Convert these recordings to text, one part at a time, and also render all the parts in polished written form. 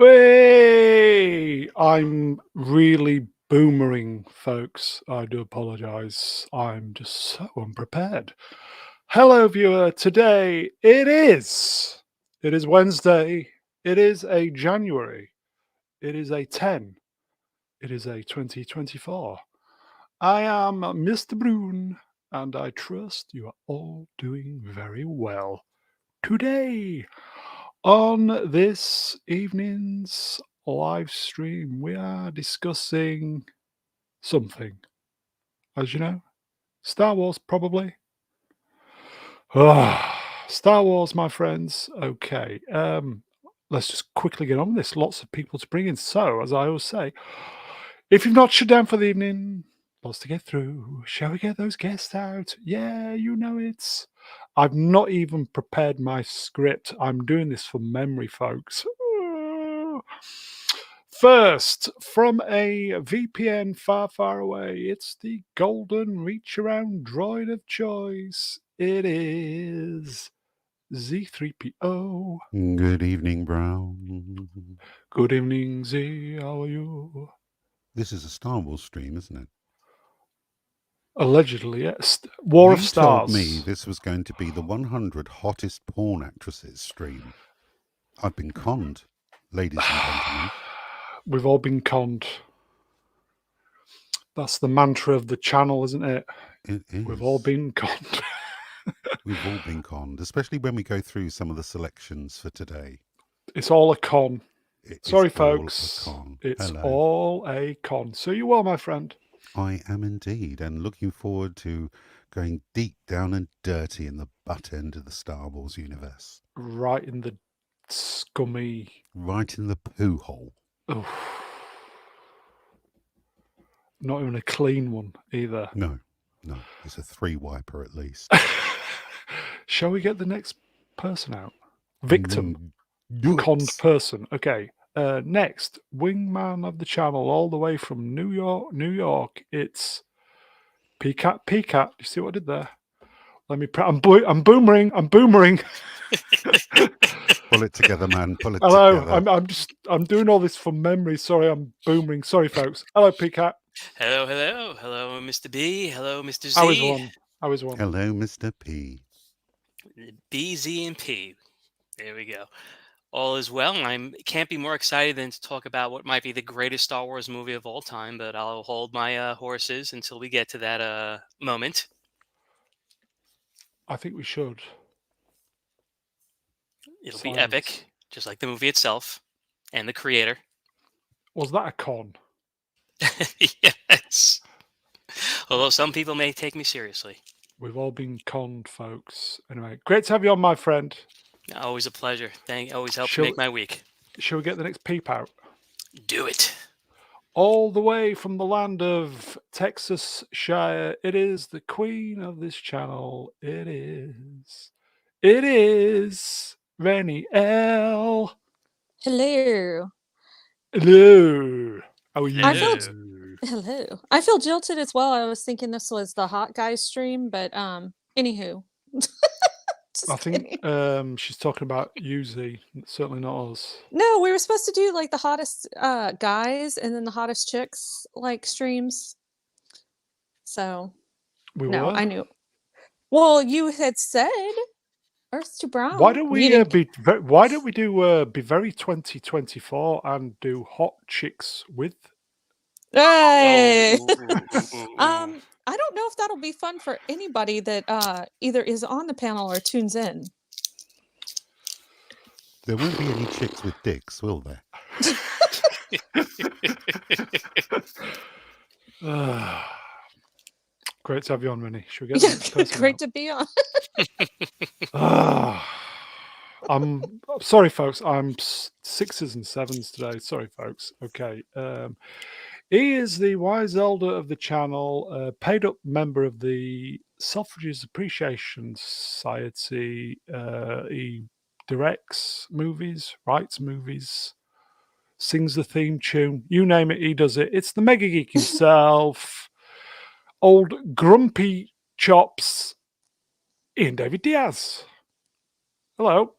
Hey, I'm really boomering, folks. I do apologize. I'm just so unprepared. Hello, viewer. Today it is Wednesday. It is a January. It is a 10. It is a 2024. I am Mr. Brune, and I trust you are all doing very well. Today, on this evening's live stream, we are discussing something. As you know, Star Wars, probably. Star Wars, my friends. Okay, let's just quickly get on with this. Lots of people to bring in. So, as I always say, if you've not shut down for the evening, lots to get through. Shall we get those guests out? Yeah, you know it. I've not even prepared my script. I'm doing this from memory, folks. First, from a VPN far, far away, it's the golden reach around droid of choice. It is Zee-ThreePIO. Good evening, Brown. Good evening, Z. How are you? This is a Star Wars stream, isn't it? Allegedly, yes. War of You Stars. told me this was going to be the 100 hottest porn actresses stream. I've been conned, ladies and gentlemen. We've all been conned. That's the mantra of the channel, isn't it? It is. We've all been conned. We've all been conned, especially when we go through some of the selections for today. It's all a con. Sorry, folks. All a con. It's Hello. all a con. So you are, my friend. I am indeed, and looking forward to going deep down and dirty in the butt end of the Star Wars universe. Right in the scummy... Right in the poo hole. Oof. Not even a clean one, either. No. It's a 3-wiper at least. Shall we get the next person out? Victim. Conned person. Okay. Next, wingman of the channel, all the way from New York. It's Peacat. You see what I did there? Let me. I'm boomering. Pull it together, man. Pull it Hello. together. I'm doing all this from memory. Sorry, I'm boomering. Sorry, folks. Hello, Peacat. Hello, Mr. B. Hello, Mr. Z. I was one. Hello, Mr. P. B, Z, and P. There we go. All is well. I can't be more excited than to talk about what might be the greatest Star Wars movie of all time, but I'll hold my horses until we get to that moment. I think we should. It'll be epic, just like the movie itself and the creator. Was that a con? Yes. Although some people may take me seriously. We've all been conned, folks. Anyway, great to have you on, my friend. Always a pleasure. Always helps make my week. Shall we get the next peep out? Do it. All the way from the land of Texas Shire, it is the queen of this channel. It is Reni L. Hello. How are you? Hello. I feel jilted as well. I was thinking this was the hot guy stream, but anywho. I think she's talking about Uzi, certainly not us. No, we were supposed to do like the hottest guys and then the hottest chicks like streams. So I knew. Well, you had said Earth to Brown. Why don't we be very 2024 and do hot chicks with? Hey. I don't know if that'll be fun for anybody that either is on the panel or tunes in. There won't be any chicks with dicks, will there? Great to have you on, Reni. Should we get the next person great out? to be on. I'm sorry, folks. I'm 6s and 7s today. Sorry, folks. Okay. He is the wise elder of the channel, paid up member of the Suffrage's Appreciation Society. He directs movies, writes movies, sings the theme tune. You name it, he does it. It's the Mega Geek himself, old grumpy chops, Ian David Diaz. Hello.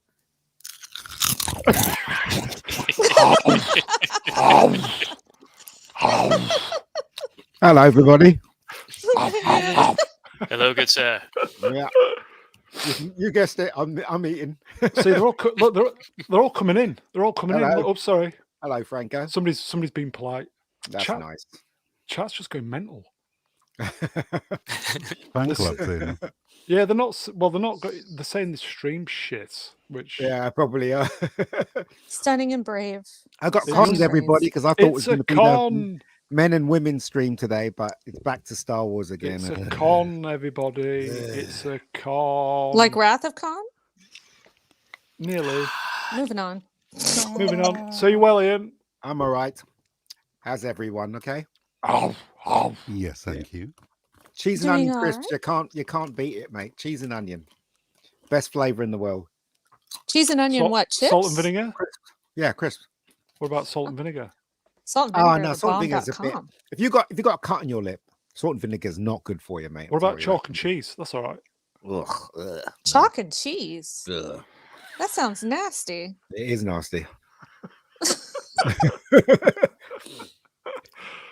Hello, everybody. Hello, good sir. Yeah, you guessed it. I'm eating. See, they're all look. They're all coming in. They're all coming in. Hello. Look, oh, sorry. Hello, Franco. Somebody's being polite. That's nice. Chat's just going mental. Fan club's in. Yeah, they're not. Well, they're not. They're saying the stream shit, which Yeah, probably. Stunning and brave. I got It's conned, a- everybody, because I thought it was it's going a to be the con. men and women stream today, but it's back to Star Wars again. It's a con, everybody. It's a con. Like Wrath of Khan? Nearly. Moving on. Moving on. So you well, Ian? I'm all right. How's everyone? Okay. Yes, thank you. Cheese and Doing onion all crisps. right. You can't beat it, mate. Cheese and onion, best flavor in the world. Cheese and onion, what? Chips? Salt and vinegar? Yeah, crisp. What about salt and vinegar? Salt and Oh vinegar. no, salt and vinegar is a bit. bomb.com. If you got a cut on your lip, salt and vinegar is not good for you, mate. What about chalk and cheese? That's all right. Ugh. Chalk and cheese. Ugh. That sounds nasty. It is nasty.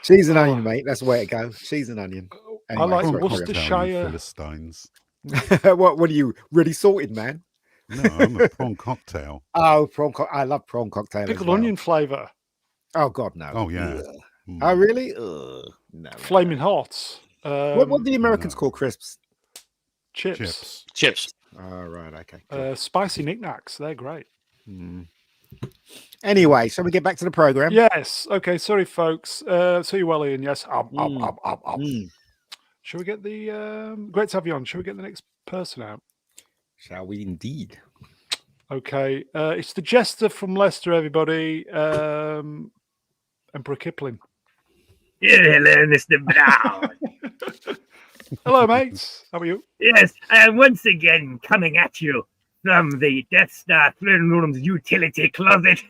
Cheese and onion, mate. That's the way it goes. Cheese and onion. I like sorry, Worcestershire. Philistines. what are you? Really salted, man? No, I'm a prawn cocktail. Oh, I love prawn cocktail. Pickled onion flavour. Oh God, no. Oh yeah. Oh really? No. Flaming hot. What do the Americans call crisps? Chips. Chips. Oh right, okay. Cool. Spicy knickknacks. They're great. Anyway, shall we get back to the program? Yes. Okay. Sorry, folks. So you well, Ian. Yes. Shall we get the great to have you on? Shall we get the next person out? Shall we indeed? Okay. It's the jester from Leicester, everybody. Emperor Kiplin. Hello, Mr. Brown. Hello, mates. How are you? Yes, I am once again coming at you from the Death Star throne room's utility closet.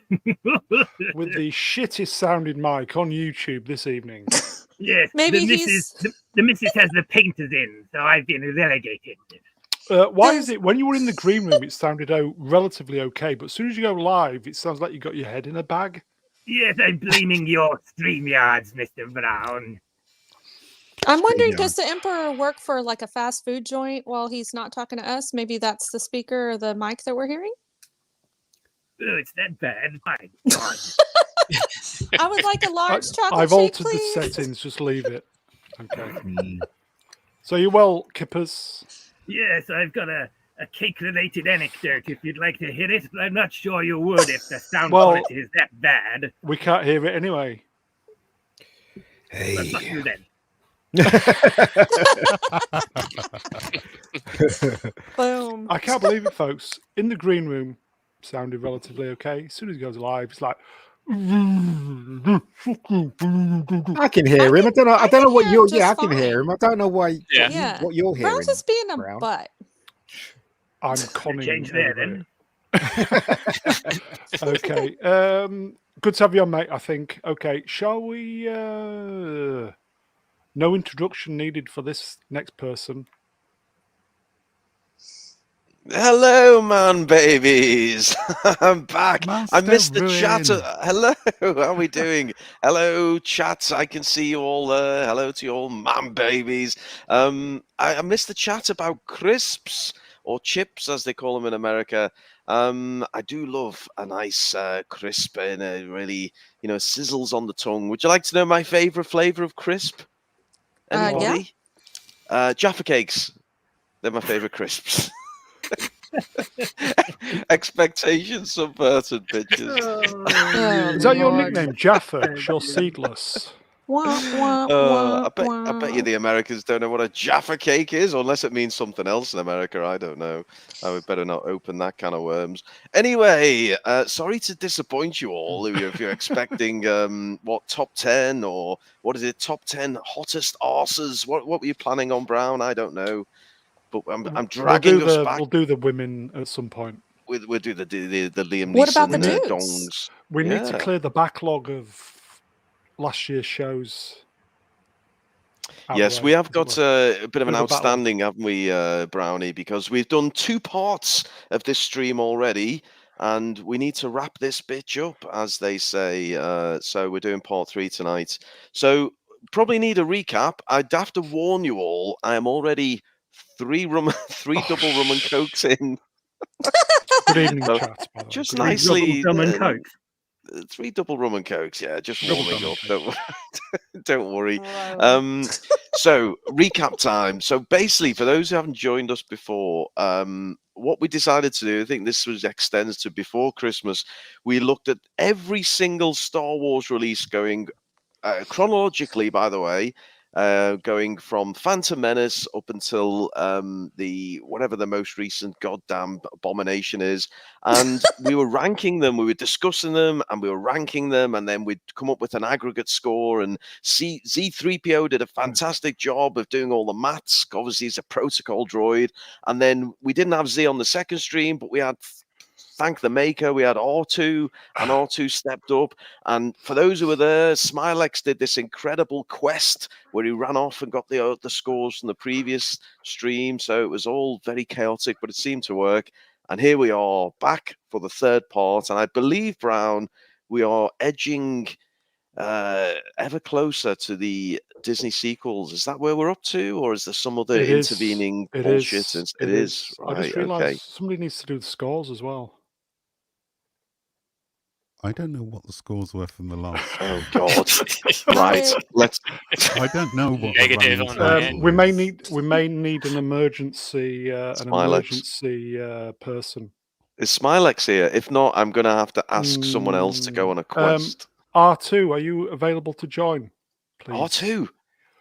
With the shittest sounding mic on YouTube this evening. Yes, Maybe the missus has the painters in, so I've been relegated. Why is it when you were in the green room it sounded relatively okay, but as soon as you go live it sounds like you got your head in a bag? Yes, I'm blaming your StreamYards, Mr. Brown. I'm wondering, does the Emperor work for like a fast food joint while he's not talking to us? Maybe that's the speaker or the mic that we're hearing? Oh, it's that bad. My God. I would like a large chocolate I've shake, altered please. the settings, just leave it. Okay. So you well, Kippers? Yes, I've got a cake-related anecdote if you'd like to hear it, but I'm not sure you would if the sound quality is that bad. We can't hear it anyway. Hey. But fuck you then. Boom. I can't believe it, folks. In the green room, sounded relatively okay. As soon as he goes live, it's like. I can hear him. I don't know what you're. Yeah, I can hear him. I don't know why. Yeah. What you're hearing. Brown's just being a Brown. butt. I'm conning. Change there then. Okay. Good to have you on, mate. I think. Okay. Shall we? No introduction needed for this next person. Hello, man, babies. I'm back. Master I missed the Ruin. chat. Hello, how are we doing? Hello, chat. I can see you all there. Hello to you all, man, babies. I missed the chat about crisps or chips, as they call them in America. I do love a nice crisp and a really, sizzles on the tongue. Would you like to know my favorite flavor of crisp? Anybody? Jaffa cakes. They're my favorite crisps. Expectations subverted, bitches. Is that your nickname, Jaffa? You're seedless. I bet you the Americans don't know what a Jaffa cake is, unless it means something else in America. I don't know. I would better not open that can of worms. Anyway, sorry to disappoint you all. If you're expecting top 10 or what is it? Top 10 hottest arses. What were you planning on, Brown? I don't know. But I'm dragging us back. We'll do the women at some point. We'll do the Liam Neeson. What about the dudes? Dongs. We need to clear the backlog of last year's shows. Yes, we have got a bit of an outstanding, haven't we, Brownie? Because we've done 2 parts of this stream already. and we need to wrap this bitch up, as they say. So we're doing part 3 tonight. So probably need a recap. I'd have to warn you all, I am already 3 double rum and cokes in. Good evening, So, chat. By the way. just Good nicely, Double rum and cokes. 3 double rum and cokes. Yeah, just Double warming rum up. and Don't worry. Whoa. So recap time. So basically, for those who haven't joined us before, what we decided to do, I think this was extends to before Christmas. We looked at every single Star Wars release going chronologically, by the way, going from Phantom Menace up until the whatever the most recent goddamn abomination is, and we were ranking them, we were discussing them, and we were ranking them, and then we'd come up with an aggregate score. And Zee-ThreePIO did a fantastic job of doing all the maths. Obviously, he's a protocol droid, and then we didn't have Z on the second stream, but we had. Thank the maker, we had Artoo, and Artoo stepped up. And for those who were there, Smilex did this incredible quest where he ran off and got the scores from the previous stream. So it was all very chaotic, but it seemed to work. And here we are back for the third part. And I believe, Brown, we are edging ever closer to the Disney sequels. Is that where we're up to, or is there some other intervening bullshit? It is. Right, I just realised okay. somebody needs to do the scores as well. I don't know what the scores were from the last. Oh God! Right, let's. I don't know what. Negative on my end. We may need an emergency person. Is Smilex here? If not, I'm going to have to ask someone else to go on a quest. R2, are you available to join? Please. R2.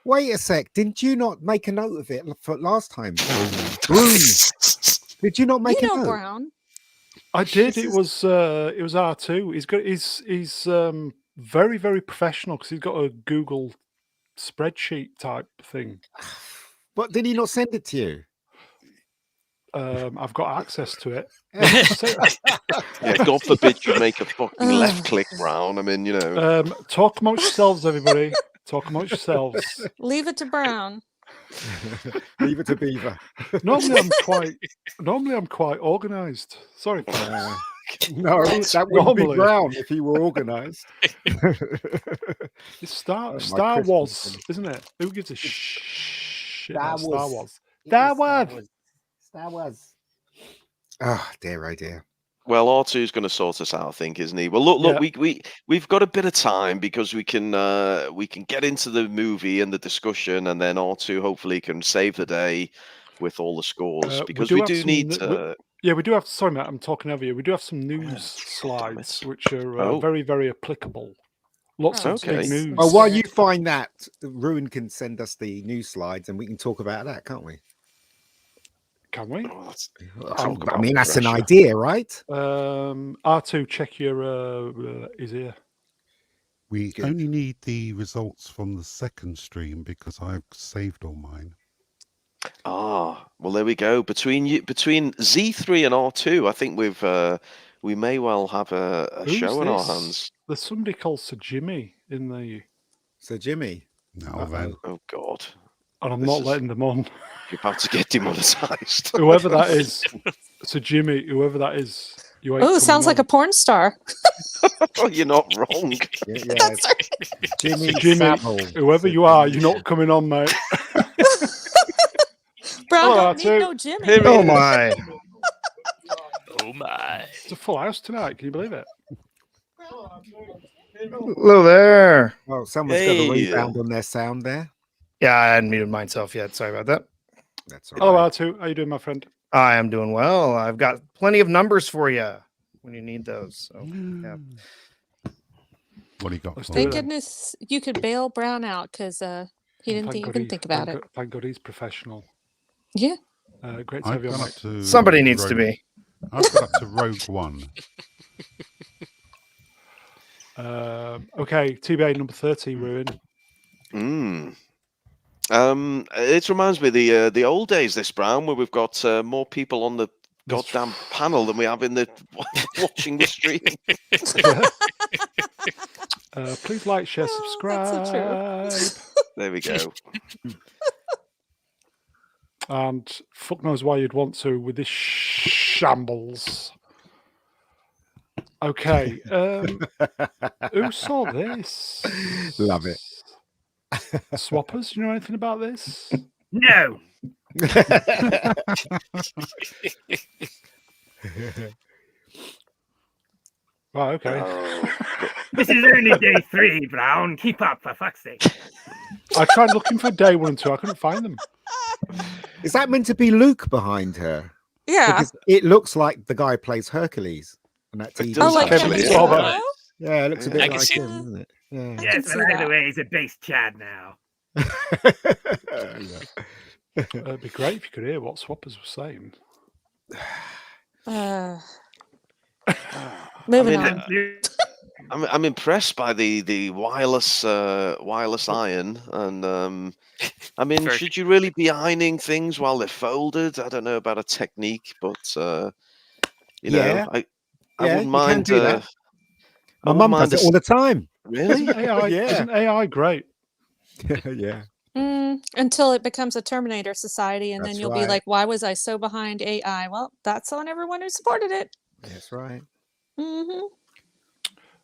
Wait a sec. Didn't you not make a note of it for last time? Broom. Did you not make a note? Brown. I did. It was R2. He's very, very professional because he's got a Google spreadsheet type thing. But did he not send it to you? I've got access to it. Yeah, God forbid you make a fucking left click, Brown. I mean, you know. Talk amongst yourselves, everybody. Talk amongst yourselves. Leave it to Brown. Leave it to Beaver. Normally, I'm quite organised. Sorry. No, that wouldn't be Brown if he were organised. It's Star Wars, isn't it? Who gives a shit about Star Wars? Star Wars. Oh dear, oh dear. Well, R2's going to sort us out, I think, isn't he? Well, look, we've got a bit of time because we can get into the movie and the discussion, and then R2 hopefully can save the day with all the scores because we do need to. We do have. Sorry, Matt, I'm talking over you. We do have some news slides which are very, very applicable. Lots of big news. Well, while you find that, Ruin can send us the news slides, and we can talk about that, can't we? Can we? I mean, that's an idea, right? R2, check your his ear. We only need the results from the second stream because I've saved all mine. Ah, well, there we go. Between Z3 and R2, I think we may well have a show in our hands. There's somebody called Sir Jimmy in the. Sir Jimmy. No, then. Oh God. And I'm not letting them on. You're about to get demonetized. Whoever that is, Sir Jimmy, whoever that is, you ain't. Oh, sounds like a porn star. Oh, you're not wrong. Yeah. Jimmy, whoever you are, you're not coming on, mate. Brown don't need no Jimmy. Oh my! Oh my! It's a full house tonight. Can you believe it? Hello there. Well, someone's got a rebound on their sound there. Yeah, I hadn't muted myself yet. Sorry about that. That's all Hello, right. R2. How you doing, my friend? I am doing well. I've got plenty of numbers for you when you need those. So, yeah. What do you got? Thank goodness you could bail Brown out because he didn't even think about it. Thank God he's professional. Yeah. Great to have you on. Somebody needs to be. I've got up to Rogue One. Okay, TBA number 30, Ruin. It reminds me of the old days, this, Brown, where we've got more people on the goddamn panel than we have in the watching the stream. Please like, share, subscribe. There we go. And fuck knows why you'd want to with this shambles. Okay. Who saw this? Love it. Swappers, you know anything about this? No. Right, okay. Oh, This is only day 3, Brown. Keep up, for fuck's sake. I tried looking for day 1 and 2. I couldn't find them. Is that meant to be Luke behind her? Yeah. Because it looks like the guy who plays Hercules on that TV. does like actually, Kevin yeah. Sorbo? Yeah, it looks a Yeah. bit I can like see him, that. doesn't it? Yeah. I Yes, can see well, either that. way, he's a base Chad now. It'd be great if you could hear what Swappers was saying. Moving I mean, on. I'm impressed by the wireless iron, and I mean, Very should you really be ironing things while they're folded? I don't know about a technique, but you Yeah. know, I Yeah, wouldn't you mind. can do that. I My wouldn't mum does mind it all the time. Really? Isn't AI, Yeah. isn't AI great? Yeah. Until it becomes a Terminator society, and That's then you'll be right. like, why was I so behind AI? Well, that's on everyone who supported it. That's right.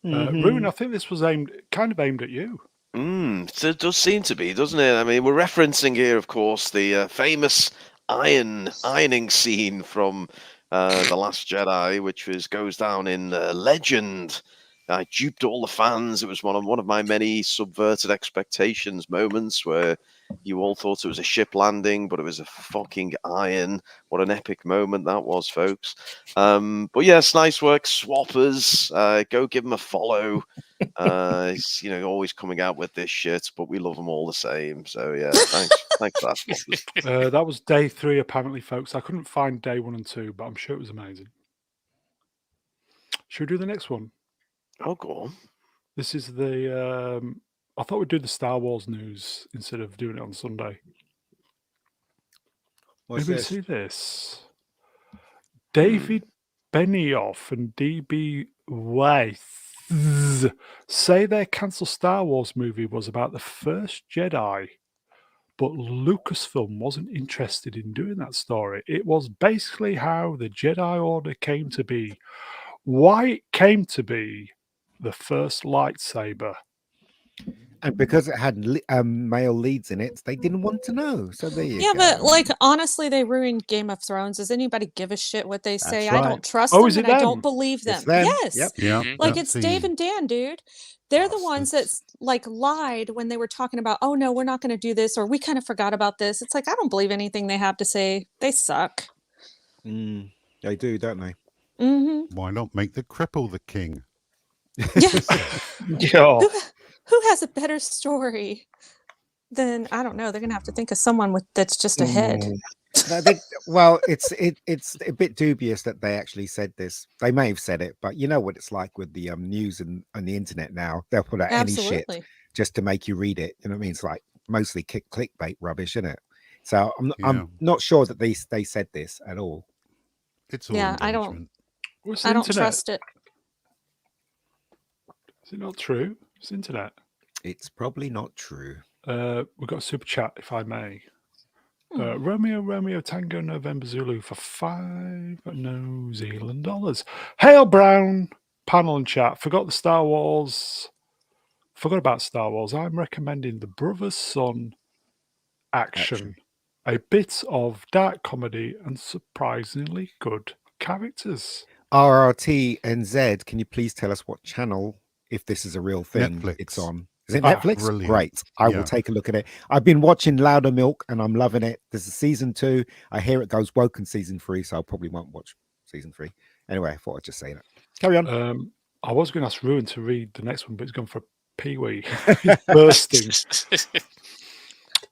Ruin, I think this was kind of aimed at you. So it does seem to be, doesn't it? I mean, we're referencing here, of course, the famous ironing scene from The Last Jedi, which goes down in legend. I duped all the fans. It was one of my many subverted expectations moments where you all thought it was a ship landing, but it was a fucking iron. What an epic moment that was, folks. But yes, nice work, Swappers. Go give him a follow. He's always coming out with this shit, but we love him all the same. So yeah, thanks for that, Swappers. That was day 3, apparently, folks. I couldn't find day 1 and 2, but I'm sure it was amazing. Should we do the next one? Oh, go on. This is the. I thought we'd do the Star Wars news instead of doing it on Sunday. What's Maybe this? see this. David Benioff and DB Weiss say their cancelled Star Wars movie was about the first Jedi, but Lucasfilm wasn't interested in doing that story. It was basically how the Jedi Order came to be, why it came to be the first lightsaber. And because it had male leads in it, they didn't want to know. So there you go. Yeah, but like honestly, they ruined Game of Thrones. Does anybody give a shit what they say? I right. don't trust Oh, them, is it and I them? don't believe them. It's them. Yes, Yep. Yeah. like that's it's Dave the and Dan, dude. They're the ones that bastards. like lied when they were talking about, oh no, we're not going to do this, or we kind of forgot about this. It's like I don't believe anything they have to say. They suck. They do, don't they? Why not make the cripple the king? Yeah. Yo. Who has a better story than I don't know? They're gonna have to think of someone that's just ahead. No, well, it's a bit dubious that they actually said this. They may have said it, but you know what it's like with the news and the internet now. They'll put out any shit Absolutely. just to make you read it. You know what I mean? It's like mostly clickbait rubbish, isn't it? So I'm Yeah. not sure that they said this at all. It's all Yeah, I don't- engagement. What's the I don't internet? trust it. Is it not true? It's the internet. It's probably not true. We've got a super chat, if I may. Romeo Tango November Zulu for $5 New Zealand dollars. Hail Brown, panel and chat. Forgot about Star Wars. I'm recommending the Brother's Son action. A bit of dark comedy and surprisingly good characters. RRT and Z, can you please tell us what channel, if this is a real thing, Netflix. it's on? Is it Netflix? Brilliant. Great. I Yeah. will take a look at it. I've been watching Louder Milk and I'm loving it. This is season 2. I hear it goes woke in season 3, so I probably won't watch season 3. Anyway, I thought I'd just say that. Carry on. I was going to ask Ruin to read the next one, but he's gone for Pee-wee. He's bursting.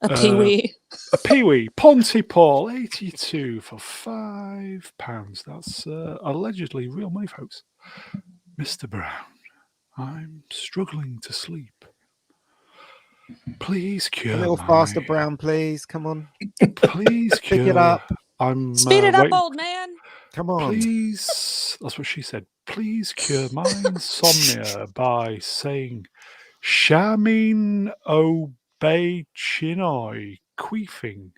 A peewee. A Pee-wee. Pontypool 82 for £5. That's allegedly real money, folks. Mr. Brown, I'm struggling to sleep. Please cure A little faster, Brown, please. Come on. Please Pick it cure. up. I'm Speed it up, waiting. old man. Come on. Please, that's what she said. Please cure my insomnia by saying Shamin Obey Chinoi queefing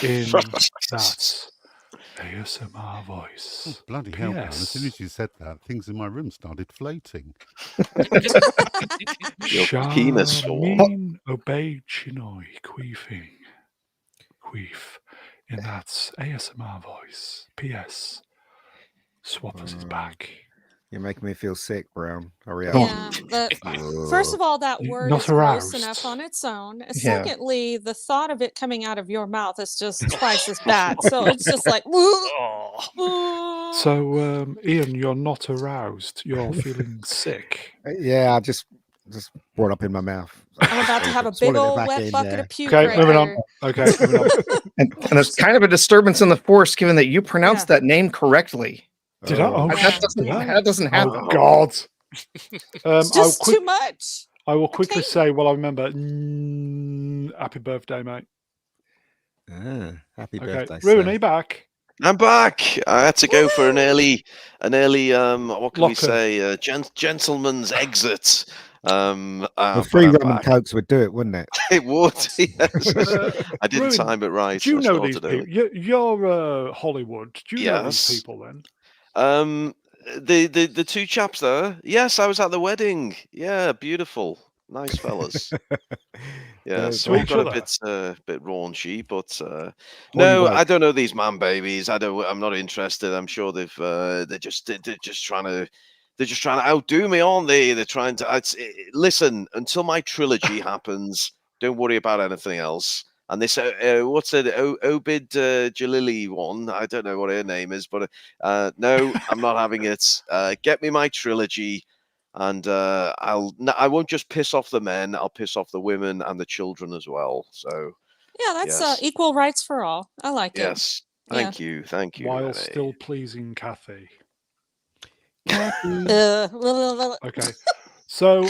in that ASMR voice. Bloody hell, Brown. As soon as you said that, things in my room started floating. Your penis or what? Charmin obeyed Chinoi queefing. Queef. In that ASMR voice. P.S. Swappers is back. You're making me feel sick, Brown. Hurry up. Yeah, first of all, that word Not is gross aroused. enough on its own. Yeah. Secondly, the thought of it coming out of your mouth is just twice as bad. So it's just like, So, Ian, you're not aroused. You're feeling sick. Yeah, I just brought up in my mouth. I'm about to have a big Swallowed it old back wet in bucket there. of puke Okay, right moving on. here. Okay, moving on. And it's kind of a disturbance in the force, given that you pronounced that name correctly. Did I? Oh, That doesn't happen. Oh, God. It's just too much. I will quickly say, well, I remember. Happy birthday, mate. Happy Okay, birthday, Ruin, sir. are you back? I'm back. I had to go for an early what can we Lock-in. say? Gentleman's exit. Well, but 3 I'm rum and back. cokes would do it, wouldn't it? It would. Yes. I didn't Ruin, time it right. Do you I know these started people? early. You're Hollywood. Do you know these Yes. people then? The 2 chaps there. Yes, I was at the wedding. Yeah, beautiful, nice fellas. Yeah, so To I've each got other? a bit raunchy, but no, I don't know these man babies. I'm not interested. I'm sure they're just trying to outdo me, aren't they? They're trying to listen until my trilogy happens. Don't worry about anything else. And this, what's it, Obid Jalili one? I don't know what her name is, but no, I'm not having it. Get me my trilogy. And I won't just piss off the men. I'll piss off the women and the children as well. So Yeah, that's yes. equal rights for all. I like it. Yes, thank you, While Reni. still pleasing Kathy. Okay. So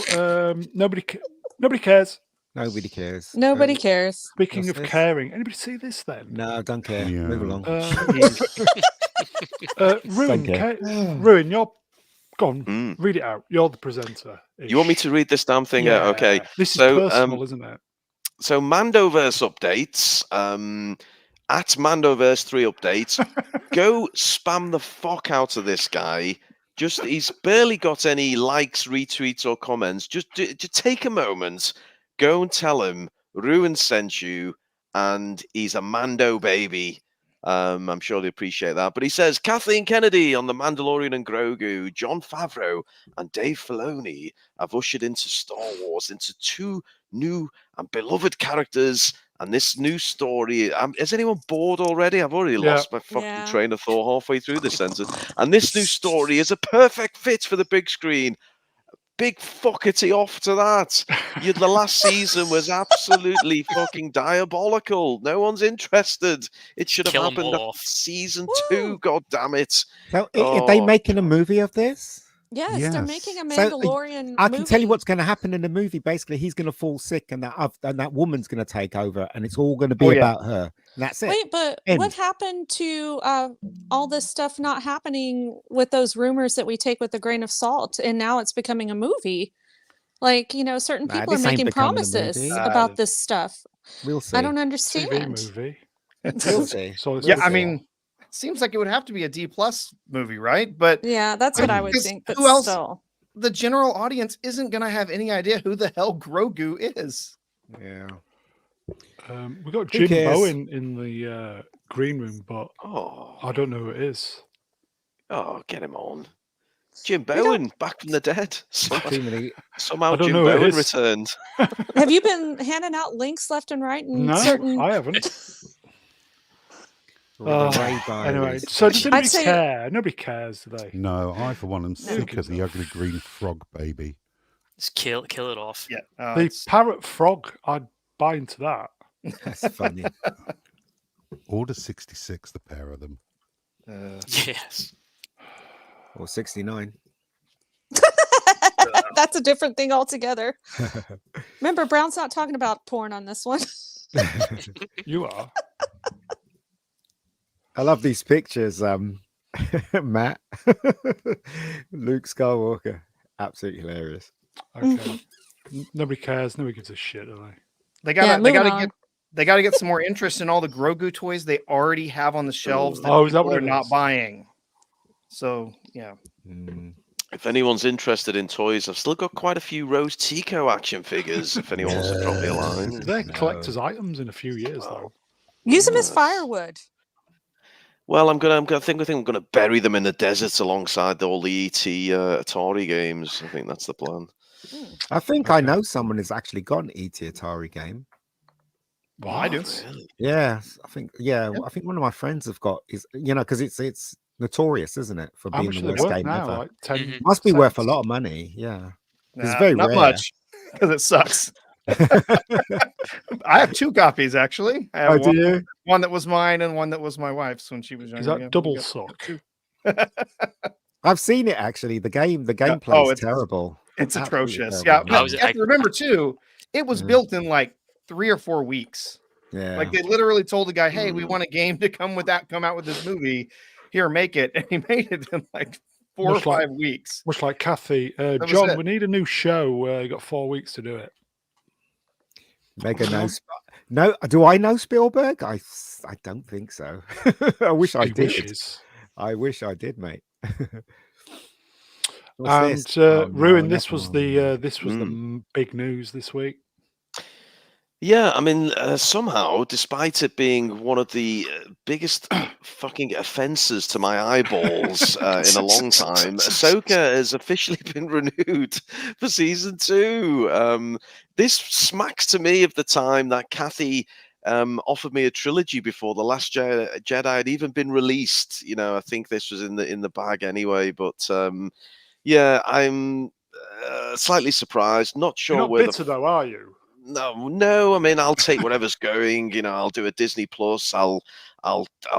nobody cares. Nobody cares. Nobody cares. Speaking What's of this? caring, anybody see this then? No, I don't care. Yeah. Move along. Ruin, care. Ruin, you're gone. Read it out. You're the presenter. You want me to read this damn thing out? Okay. Yeah, this is So, personal, isn't it? So Mandoverse updates. At Mandoverse 3 updates, go spam the fuck out of this guy. He's barely got any likes, retweets, or comments. Just take a moment, go and tell him Ruin sent you, and he's a Mando baby. I'm sure they appreciate that. But he says Kathleen Kennedy on The Mandalorian and Grogu, Jon Favreau and Dave Filoni have ushered into Star Wars into 2 new and beloved characters. And this new story, is anyone bored already? I've already lost my fucking train of thought halfway through this sentence. And this new story is a perfect fit for the big screen. Big fuckety off to that. The last season was absolutely fucking diabolical. No one's interested. It should have Kill 'em happened all at off. season 2. God damn it. So, are they making a movie of this? Yes, they're making a So, Mandalorian I can tell you movie. what's going to happen in the movie. Basically, he's going to fall sick, and that woman's going to take over, and it's all going to be about her. And that's it. Wait, but what happened to all this stuff not happening with those rumors that we take with a grain of salt, and now it's becoming a movie? Like, certain people are making promises about this stuff. We'll see. I don't understand. TV movie. We'll see. Yeah, I mean, it seems like it would have to be a D+ movie, right? But yeah, that's what I would think. But who else? Still. The general audience isn't going to have any idea who the hell Grogu is. Yeah. We got Jim Bowen in the green room, but I don't know who it is. Oh, get him on. Jim Bowen, back from the dead. Somehow Jim Bowen returned. Have you been handing out links left and right? No, I haven't. Anyway, so does anybody care? Nobody cares, do they? No, I for one am sick of the ugly green frog baby. Just kill it off. Yeah. The parrot frog, I'd buy into that. That's funny. Order 66, the pair of them. Yes. Or 69. That's a different thing altogether. Remember, Brown's not talking about porn on this one. You are. I love these pictures, Matt. Luke Skywalker. Absolutely hilarious. Okay. Nobody cares. Nobody gives a shit, do they? They gotta they got to get some more interest in all the Grogu toys they already have on the shelves that is that people what are it not is? buying. So yeah. If anyone's interested in toys, I've still got quite a few Rose Tico action figures. If anyone wants to drop me a line. They're collector's items in a few years, though. Use them as Yes. firewood. Well, I think I'm gonna bury them in the deserts alongside all the ET Atari games. I think that's the plan. I think I know someone who's actually got an ET Atari game. What? I do. Really? Yeah, I think I think one of my friends have got is because it's notorious, isn't it, for How being much the are they worst worth game now? ever. Like 10 Mhm. Must be worth a cents? lot of money. Yeah, it's very Not rare. much because it sucks. I have 2 copies actually. I have do you? one that was mine and one that was my wife's when she was younger. Is that Yeah, we double got suck? 2. I've seen it actually. The gameplay Oh, is terrible. It's Absolutely atrocious. terrible. Yeah, I you was- have to remember too. It was Yeah. built in like 3 or 4 weeks. Yeah. Like they literally told the guy, "Hey, we want a game to come out with this movie. Here, make it." And he made it in like 4 Much or like- 5 weeks. Much like Kathy. was John, it. we need a new show. You got 4 weeks to do it. Mega knows. No, do I know Spielberg? I don't think so. I wish I He did. wishes. I wish I did, mate. And What's this? Oh, Ruin, no, this was another the big news this week. Yeah, I mean, somehow, despite it being one of the biggest fucking offences to my eyeballs in a long time, Ahsoka has officially been renewed for season 2. This smacks to me of the time that Kathy offered me a trilogy before The Last Jedi had even been released. I think this was in the bag anyway. But yeah, I'm slightly surprised. Not sure You're not where bitter, though, are you? No. I mean, I'll take whatever's going. I'll do a Disney Plus. I'll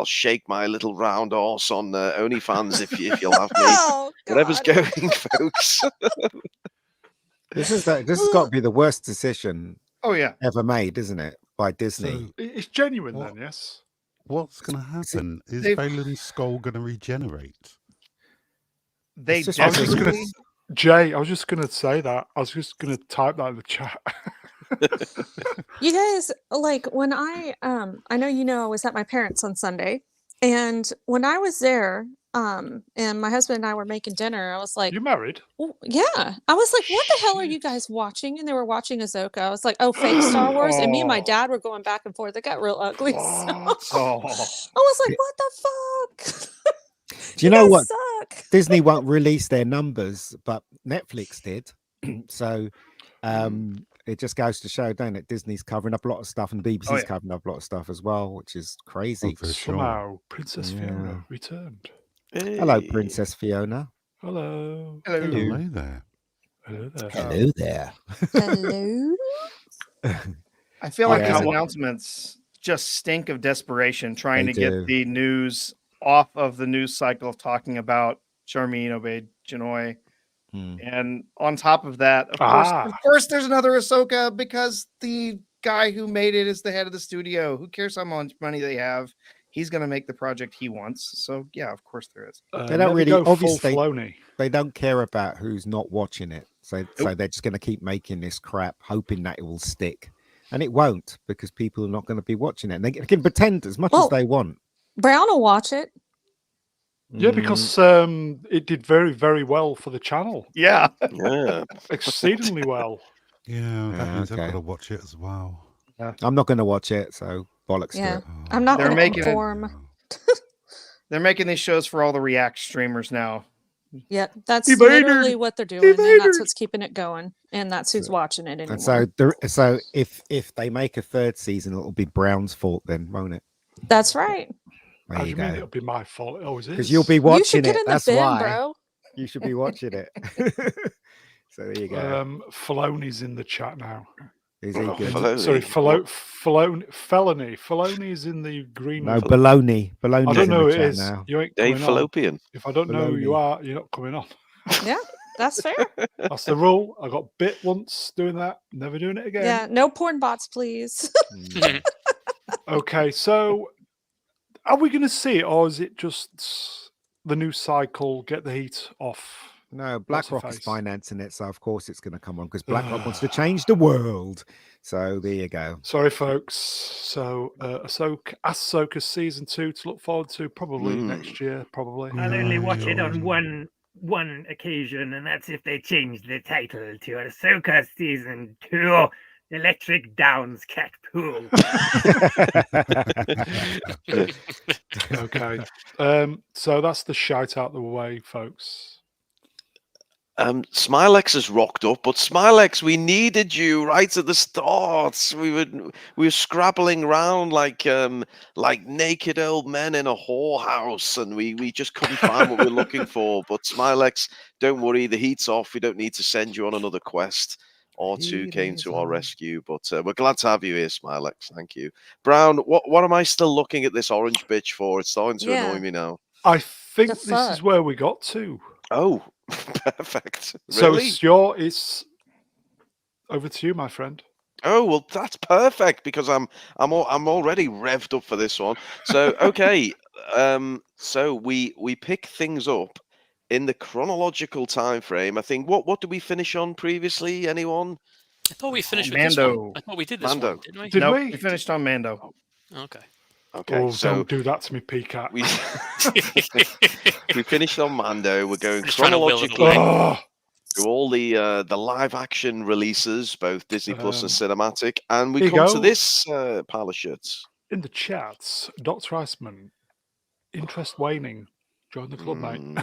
shake my little round horse on OnlyFans if you'll have me. Oh, Whatever's God. going, folks. This has got to be the worst decision Oh yeah. ever made, isn't it, by Disney? So It's genuine, What? then, yes? what's going to happen? Is they've- Valen's skull going to regenerate? They It's just I was just definitely gonna, Jay, I was just going to say that. I was just going to type that in the chat. You guys, like when I know I was at my parents' on Sunday, and when I was there, and my husband and I were making dinner, I was like, You married? "Oh, yeah." I was like, "What the hell are you guys watching?" And they were watching Ahsoka. I was like, "Oh, fake Star Wars." And me and my Oh. dad were going back and forth. It got real ugly. So What? Oh. I was like, "What the fuck?" Do you know guys what? Suck. Disney won't release their numbers, but Netflix did. So it just goes to show, don't it? Disney's covering up a lot of stuff, and BBC's yeah. covering up a lot of stuff as well, which is crazy. For sure. Somehow, Princess Yeah. Fiona returned. Hello, Hey. Princess Fiona. Hello. Hello. Hello there. Hello there. Hello there. Hello. I feel like Yeah. these announcements just stink of desperation, trying They to get do. the news off of the news cycle of talking about Charmin Obey Janoi. And on top of that, of course, there's another Ahsoka because the guy who made it is the head of the studio. Who cares how much money they have? He's going to make the project he wants. So yeah, of course there is. They don't never really- go full obviously- Filoni. They don't care about who's not watching it. So they're just going to keep making this crap, hoping that it will stick. And it won't, because people are not going to be watching it. And they can pretend as much as they want. Brown will watch it. Yeah, because it did very, very well for the channel. Yeah. Yeah. Exceedingly well. Yeah, that means I've okay. got to watch it as well. I'm not going to watch it, so bollocks Yeah. to it. I'm not They're going to making it- conform. They're making these shows for all the React streamers now. Yeah, that's Evaded. literally what they're doing, and that's Evaded. what's keeping it going, and that's who's watching it anymore. And so if they make a third season, it'll be Brown's fault then, won't it? That's right. There How do you you mean go. it'll be my fault? It always is. Because you'll be You should watching get it. in the That's bin, why. bro. You should be watching it. So there you go. Filoni's in the chat now. Is he good? Filoni. Sorry, felony. Filoni's in the green No, room. baloney. Baloney's I don't in know who the it chat is. now. You ain't Dave coming on. Fallopian. If I don't know who you Baloney. are, you're not coming on. Yeah, that's fair. That's the rule. I got bit once doing that. Never doing it again. Yeah, no porn bots, please. Okay, so are we going to see it, or is it just the news cycle get the heat off No, What's her BlackRock is face? financing it, so of course it's going to come on because BlackRock wants to change the world. So there you go. Sorry, folks. So Ahsoka season 2 to look forward to probably next year. Probably. I'll only watch it on one occasion, and that's if they change the title to Ahsoka season 2. Electric Downs Cat Poo. Okay. So that's the shite out the way, folks. Smilex has rocked up, but Smilex, we needed you right at the start. We were scrabbling around like naked old men in a whorehouse, and we just couldn't find what we were looking for. But Smilex, don't worry, the heat's off. We don't need to send you on another quest. Artoo came to our rescue, but we're glad to have you here, Smilex. Thank you. Brown, what am I still looking at this orange bitch for? It's starting to annoy me now. I think this is where we got to. Oh, perfect. So Really? it's over to you, my friend. Oh, well, that's perfect because I'm already revved up for this one. So okay, so we pick things up in the chronological time frame. I think what did we finish on previously? Anyone? I thought we finished with Mando. this one. I thought we did this Mando. one, didn't we? Did Nope, we? we finished on Mando. Okay. Okay, Oh, so don't do that to me, Peacock. we finished on Mando. We're going Just trying to will it chronologically away. through all the live action releases, both Disney Plus and cinematic, and we here you come to go. this pile of shirts. In the chats, Dr. Iceman, interest waning. Join the club, mate.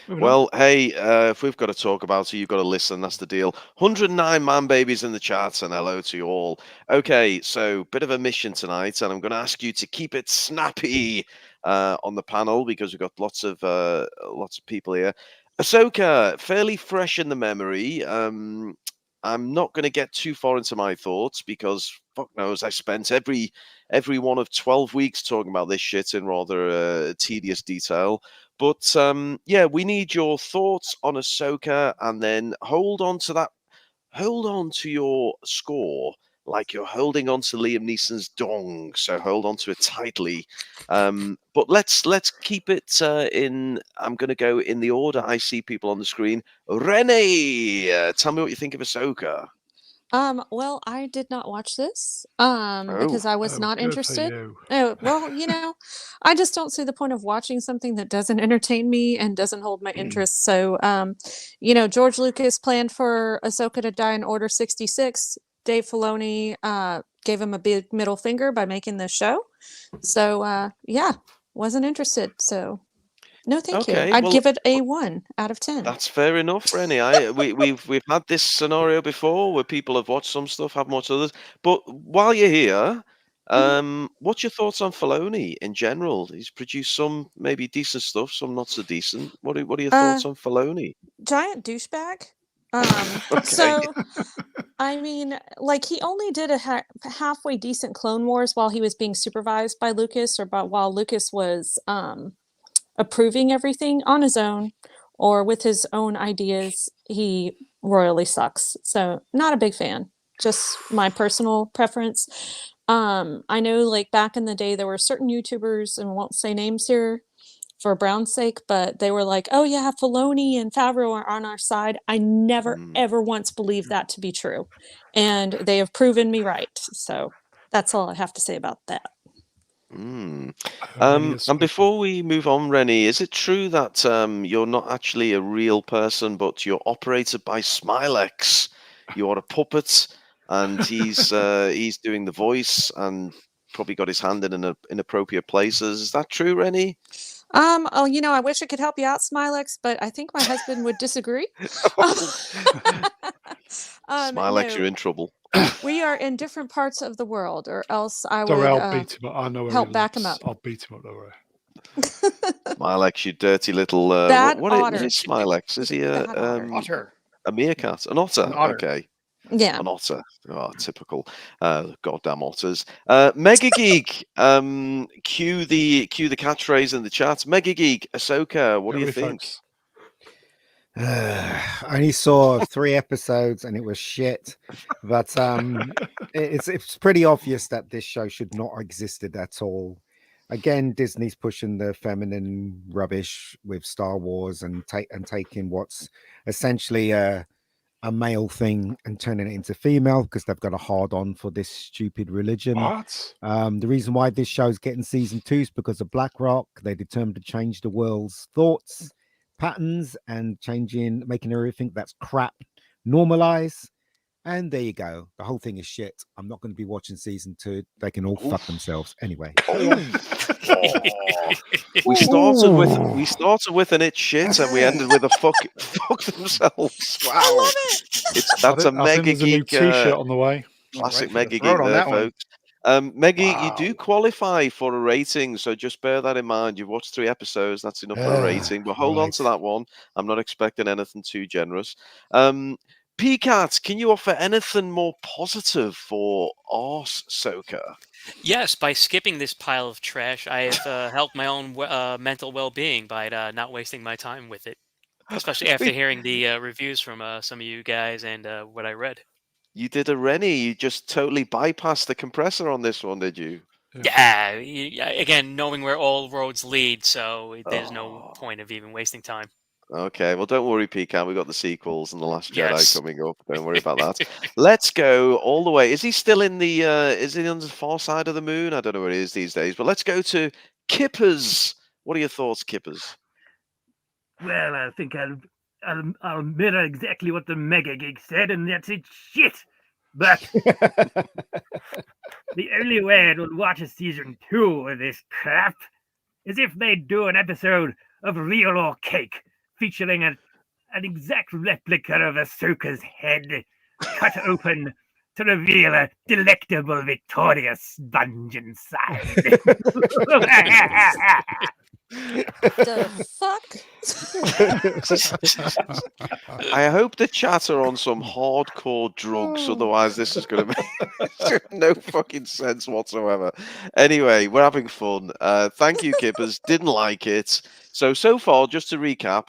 Well, hey, if we've got to talk about it, you've got to listen. That's the deal. 109 man babies in the chats, and hello to you all. Okay, so bit of a mission tonight, and I'm going to ask you to keep it snappy on the panel because we've got lots of people here. Ahsoka, fairly fresh in the memory. I'm not going to get too far into my thoughts because fuck knows I spent every one of 12 weeks talking about this shit in rather tedious detail. But yeah, we need your thoughts on Ahsoka, and then hold on to your score like you're holding on to Liam Neeson's dong. So hold on to it tightly. But let's keep it in. I'm going to go in the order I see people on the screen. Reni, tell me what you think of Ahsoka. Well, I did not watch this because I was not interested. Oh, well, I just don't see the point of watching something that doesn't entertain me and doesn't hold my interest. So, George Lucas planned for Ahsoka to die in Order 66. Dave Filoni gave him a big middle finger by making this show. So, yeah, wasn't interested. So, no, thank you. I'd give it a 1 out of 10. That's fair enough, Reni. We've had this scenario before where people have watched some stuff, haven't watched others. But while you're here, what's your thoughts on Filoni in general? He's produced some maybe decent stuff, some not so decent. What are your thoughts on Filoni? Giant douchebag. So, I mean, like he only did a halfway decent Clone Wars while he was being supervised by Lucas, or while Lucas was approving everything on his own or with his own ideas. He royally sucks. So not a big fan, just my personal preference. I know like back in the day, there were certain YouTubers, and won't say names here for Brown's sake, but they were like, oh yeah, Filoni and Favreau are on our side. I never, ever once believed that to be true. And they have proven me right. So that's all I have to say about that. And before we move on, Reni, is it true that you're not actually a real person, but you're operated by Smilex? You are a puppet, and he's doing the voice and probably got his hand in inappropriate places. Is that true, Reni? Oh, I wish I could help you out, Smilex, but I think my husband would disagree. Smilex, you're in trouble. We are in different parts of the world, or else I Sorry, would I'll beat him up. I know help back him up. I'll beat him up, don't worry. Smilex, you dirty little. What is Smilex? Is he otter? A meerkat? An otter? An otter. Okay. Yeah. An otter. Oh, typical. Goddamn otters. Mega Geek. Cue the catchphrase in the chat. Mega Geek, Ahsoka, what do you think? I only saw 3 episodes and it was shit, but it's pretty obvious that this show should not have existed at all. again, Disney's pushing the feminine rubbish with Star Wars and taking what's essentially a male thing and turning it into female because they've got a hard on for this stupid religion. What? The reason why this show's getting season 2 is because of BlackRock. They determined to change the world's thoughts patterns and making everything that's crap normalize. And there you go. The whole thing is shit. I'm not going to be watching season 2. They can all fuck themselves anyway. We started with an it's shit and we ended with a fuck themselves. Wow. I love it. That's a I think Mega there's a new Geek T-shirt on the way. classic Right for the Mega throat Geek on there, that one. folks. Meggie, you Wow. do qualify for a rating, so just bear that in mind. You've watched 3 episodes, that's enough for a rating, but hold on to Right. that one. I'm not expecting anything too generous. PCAT, can you offer anything more positive for Arse Soka? Yes, by skipping this pile of trash, I have helped my own mental well-being by not wasting my time with it, especially after hearing the reviews from some of you guys and what I read. You did a Reni. You just totally bypassed the compressor on this one, did you? Yeah, again, knowing where all roads lead, so there's no point of even wasting time. Okay, well, don't worry, Pecan. We've got the sequels and The Last Jedi Yes. coming up. Don't worry about that. Let's go all the way. Is he still in the? Is he on the far side of the moon? I don't know where he is these days. But let's go to Kippers. What are your thoughts, Kippers? Well, I think I'll mirror exactly what the Mega Geek said, and that's it. Shit. But the only way I would watch a season 2 of this crap is if they do an episode of Real or Cake featuring an exact replica of Ahsoka's head cut open to reveal a delectable Victoria sponge inside. The fuck? I hope the chat are on some hardcore drugs, otherwise this is going to make no fucking sense whatsoever. Anyway, we're having fun. Thank you, Kippers. Didn't like it. So far, just to recap,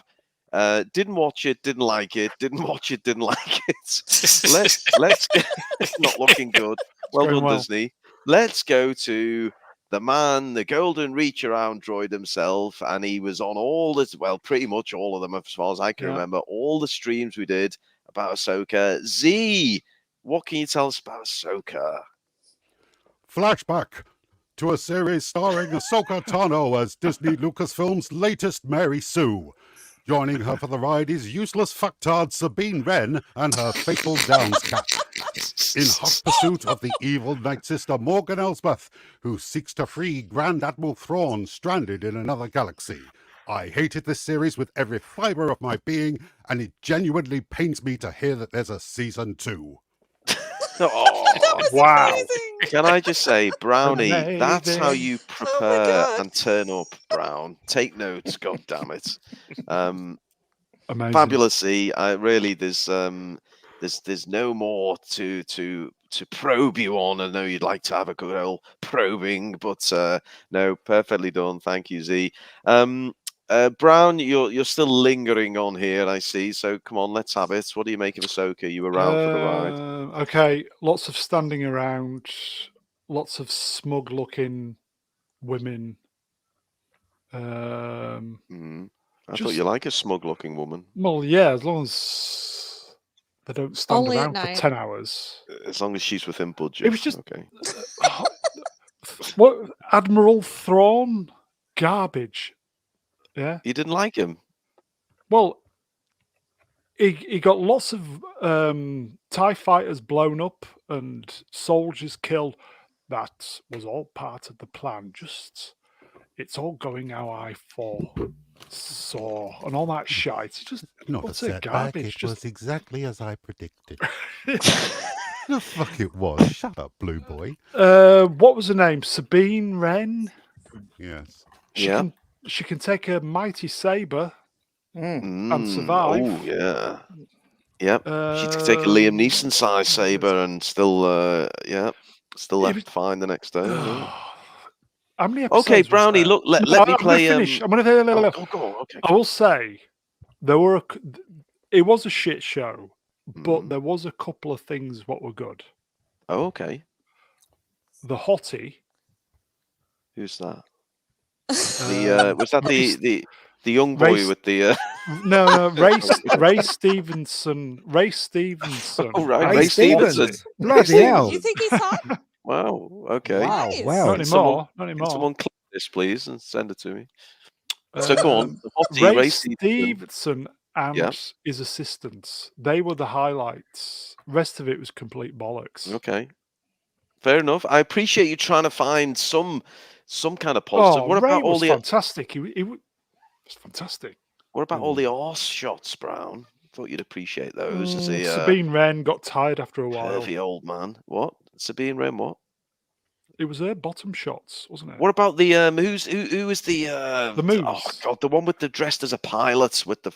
didn't watch it, didn't like it, didn't watch it, didn't like it. Let's not looking good. Well done, Disney. Let's go to the man, the golden reach around droid himself, and he was on all this, well, pretty much all of them, as far as I can remember, all the streams we did about Ahsoka. Z, what can you tell us about Ahsoka? Flashback to a series starring Ahsoka Tano as Disney Lucasfilm's latest Mary Sue. Joining her for the ride is useless fucktard Sabine Wren and her faithful Downs cat. In hot pursuit of the evil Night Sister Morgan Elsbeth, who seeks to free Grand Admiral Thrawn stranded in another galaxy. I hated this series with every fibre of my being, and it genuinely pains me to hear that there's a season 2. Oh, wow. Amazing. Can I just say, Brownie, Amazing. that's how you prepare and turn up, Brown. Take notes, God damn it. Amazing. Fabulous, Z. Really, there's no more to probe you on. I know you'd like to have a good old probing, but no, perfectly done. Thank you, Z. Brown, you're still lingering on here, I see. So come on, let's have it. What do you make of Ahsoka? You were around for the ride. Okay, lots of standing around, lots of smug-looking women. I thought you like a smug-looking woman. Well, yeah, as long as they don't stand Only at around for night. 10 hours. As long as she's within budget. It was just okay. What Admiral Thrawn? Garbage. Yeah. You didn't like him? Well, he got lots of TIE fighters blown up and soldiers killed. That was all part of the plan. Just it's all going how I foresaw and all that shite. Just Not a what's it, setback, garbage. it Just was exactly as I predicted. The fuck it was. Shut up, blue boy. what was her name? Sabine Wren? Yes. She can take a mighty saber and survive. Oh, yeah. Yep. She could take a Liam Neeson size saber and still left fine the next day. How many episodes? Okay, Brownie, look, let me play. Finish. I'm going to go. Okay. I will say it was a shit show, but there was a couple of things what were good. Oh, okay. The hottie. Who's that? Was that the young boy with the? No, Ray Stevenson. Oh, right, Ray Stevens. Bloody hell! You think he's hot? Wow. Okay. Wow. Nice. Well, Not anymore. Can someone clip this, please, and send it to me? So go on. Ray Stevenson and his assistants. They were the highlights. Rest of it was complete bollocks. Okay. Fair enough. I appreciate you trying to find some kind of positive. What Ray about all was the fantastic. He was fantastic. What about all the arse shots, Brown? Thought you'd appreciate those. As a Sabine Wren got tired after a while. Curvy old man. What? Sabine Wren? What? It was her bottom shots, wasn't it? What about the who was the Moose? Oh god, the one with the dressed as a pilot with the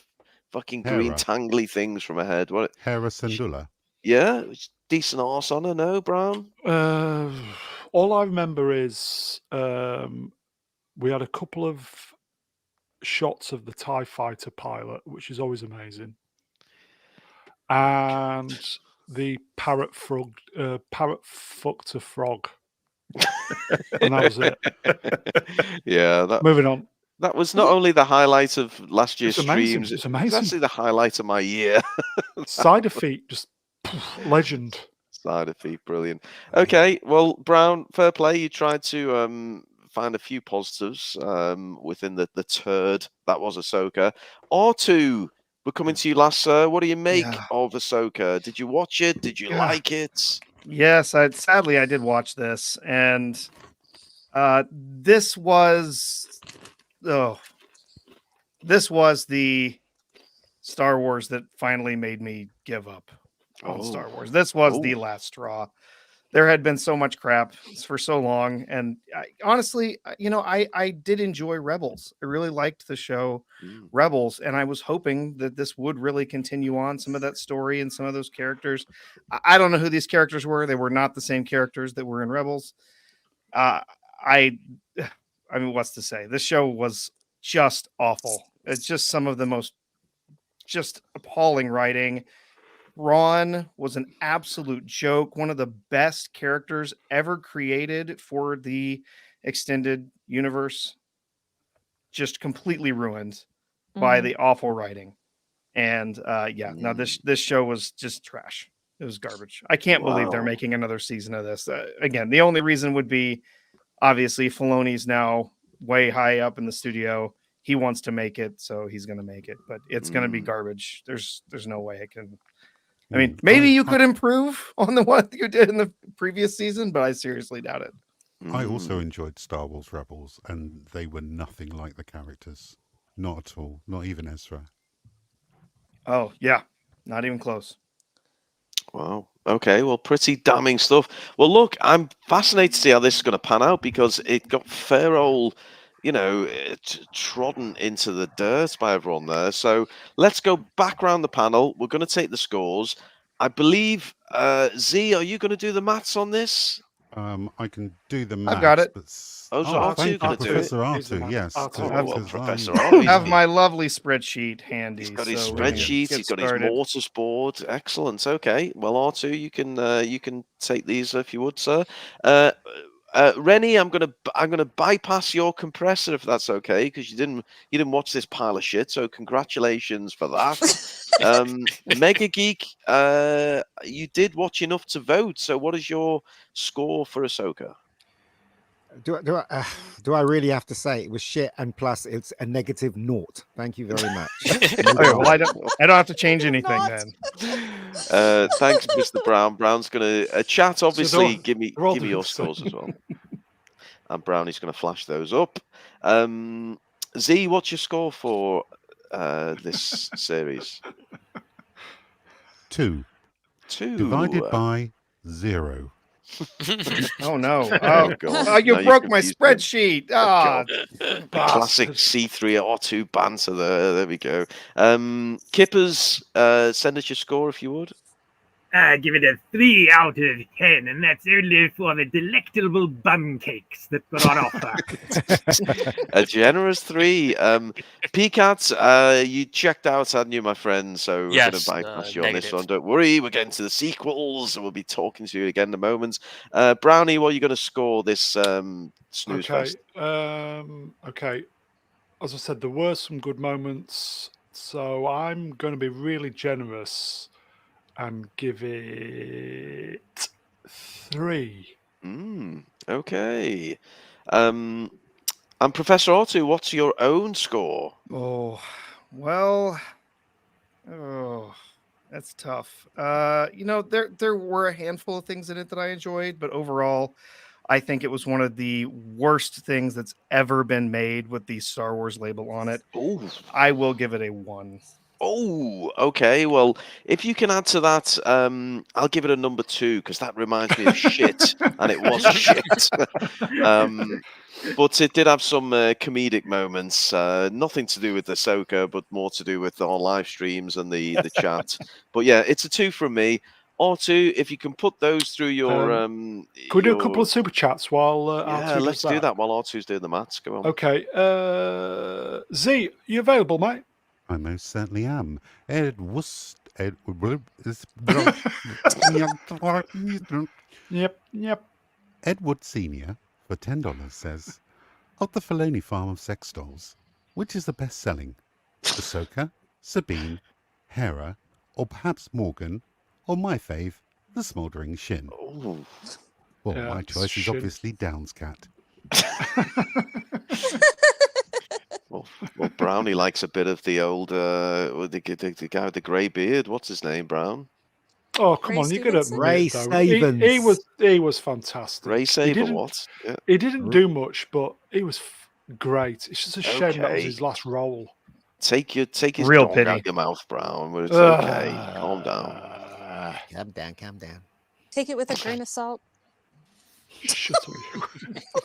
fucking green tangly things from her head. What? Hera Syndulla. Yeah, decent arse on her. No, Brown. All I remember is we had a couple of shots of the TIE fighter pilot, which is always amazing, and the parrot fucked a frog. And that was it. Yeah. Moving on. That was not only the highlight of last year's streams. It's amazing. It's actually the highlight of my year. Side of feet, just legend. Side of feet, brilliant. Okay, well, Brown, fair play. You tried to find a few positives within the turd that was Ahsoka. Artoo, we're coming to you last, sir. What do you make of Ahsoka? Did you watch it? Did you like it? Yes, sadly I did watch this, and this was the Star Wars that finally made me give up on Star Wars. This was the last straw. There had been so much crap for so long, and honestly, I did enjoy Rebels. I really liked the show Rebels, and I was hoping that this would really continue on some of that story and some of those characters. I don't know who these characters were. They were not the same characters that were in Rebels. I mean, what's to say? This show was just awful. It's just some of the most just appalling writing. Ron was an absolute joke. One of the best characters ever created for the extended universe. Just completely ruined by the awful writing. And no, this show was just trash. It was garbage. I can't believe they're making another season of this. Again, the only reason would be obviously Filoni's now way high up in the studio. He wants to make it, so he's going to make it. But it's going to be garbage. There's no way it can. I mean, maybe you could improve on the one you did in the previous season, but I seriously doubt it. I also enjoyed Star Wars Rebels, and they were nothing like the characters. Not at all. Not even Ezra. Oh, yeah. Not even close. Wow. Okay, well, pretty damning stuff. Well, look, I'm fascinated to see how this is going to pan out, because it got fair old, trodden into the dirt by everyone there. So let's go back around the panel. We're going to take the scores. I believe, Z, are you going to do the maths on this? I can do the maths. I've got it. But... Artoo going to do it? Professor Artoo, yes. Professor I Artoo. have my lovely spreadsheet handy. He's got his spreadsheet. He's got his mortars board. Excellent. Okay. Well, Artoo, you can take these if you would, sir. Reni, I'm gonna bypass your compressor if that's okay, because you didn't watch this pile of shit. So congratulations for that. Mega Geek, you did watch enough to vote. So what is your score for Ahsoka? Do I really have to say it was shit, and plus it's a negative naught? Thank you very much. Okay, well, I don't have to change anything then. Thanks, Mr. Brown. Brown's gonna chat. Obviously, give me your scores as well. And Brownie's gonna flash those up. Z, what's your score for this series? 2. 2 divided by 0. Oh no! Oh god! You broke my spreadsheet. Classic C3R2 banter there. There we go. Kippers, send us your score if you would. I give it a 3 out of 10, and that's only for the delectable bun cakes that were on offer. A generous 3. Peacats, you checked out, hadn't you, my friend? So we're going to bypass you on this one. Don't worry, we're getting to the sequels, and we'll be talking to you again in a moment. Brownie, what are you going to score this snooze fest? Okay. As I said, there were some good moments, so I'm going to be really generous and give it 3. Okay. And Professor Artoo, what's your own score? Oh, well, that's tough. There were a handful of things in it that I enjoyed, but overall, I think it was one of the worst things that's ever been made with the Star Wars label on it. Oh, I will give it a 1. Oh, okay. Well, if you can add to that, I'll give it a number 2 because that reminds me of shit, and it was shit. But it did have some comedic moments, nothing to do with Ahsoka, but more to do with our live streams and the chat. But yeah, it's a 2 from me. Artoo, if you can put those through your... can we do a couple of super chats while yeah, let's do that while Artoo's doing the maths. Go on. Okay. Z, you available, mate? I most certainly am. Yep. Edward Senior for $10 says, of the Filoni farm of sex dolls, which is the best selling? Ahsoka, Sabine, Hera, or perhaps Morgan, or my fave, the Smouldering Shin? Oh. Well, my choice is obviously Down's cat. Well, Brownie likes a bit of the old the guy with the grey beard. What's his name, Brown? Oh, come on, you got to Ray Stevens. He was fantastic. Ray Saber, what? Yeah. He didn't do much, but he was great. It's just a shame that was his last role. Take his real dog pity out your mouth, Brown. But it's okay. Calm down. Calm down. Take it with a grain of salt. Shut up.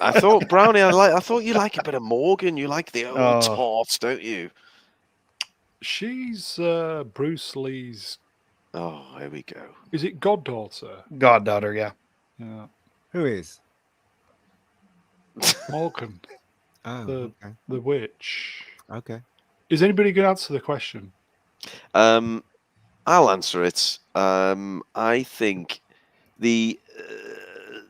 I thought Brownie. I thought you like a bit of Morgan. You like the old tart, don't you? She's Bruce Lee's. Oh, here we go. Is it goddaughter? Goddaughter, yeah. Yeah. Who is? Morgan. Okay. The witch. Okay. Is anybody going to answer the question? I'll answer it. I think the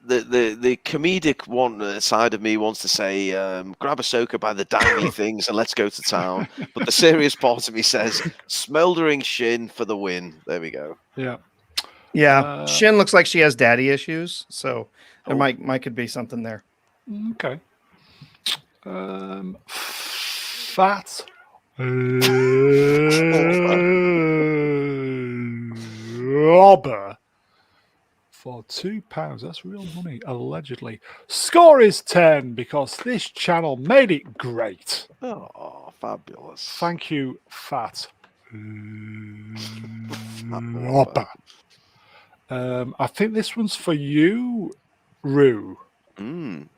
comedic one side of me wants to say, grab Ahsoka by the dangly things and let's go to town. But the serious part of me says, smoldering Shin for the win. There we go. Yeah. Yeah. Shin looks like she has daddy issues, so there might could be something there. Okay. Fat. Robber. For £2. That's real money, allegedly. Score is 10 because this channel made it great. Oh, fabulous. Thank you, Fat Robber. I think this one's for you, Rue. It's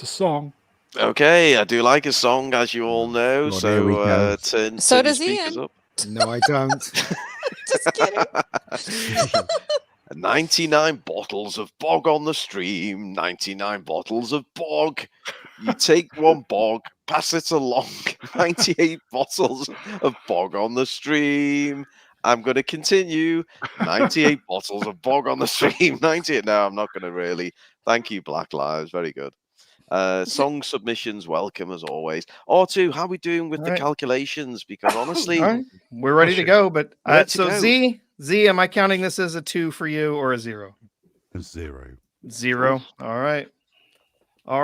a song. Okay, I do like a song, as you all know. Well, turn does your Ian. speakers up. No, I don't. Just kidding. 99 bottles of bog on the stream. 99 bottles of bog. You take one bog, pass it along. 98 bottles of bog on the stream. I'm going to continue. 98 bottles of bog on the stream. 98. No, I'm not going to really. Thank you, Black Lives. Very good. Song submissions welcome as always. Artoo, how are we doing with the calculations? Because honestly, we're ready to go. But Z, am I counting this as a 2 for you or a 0? A 0. 0. All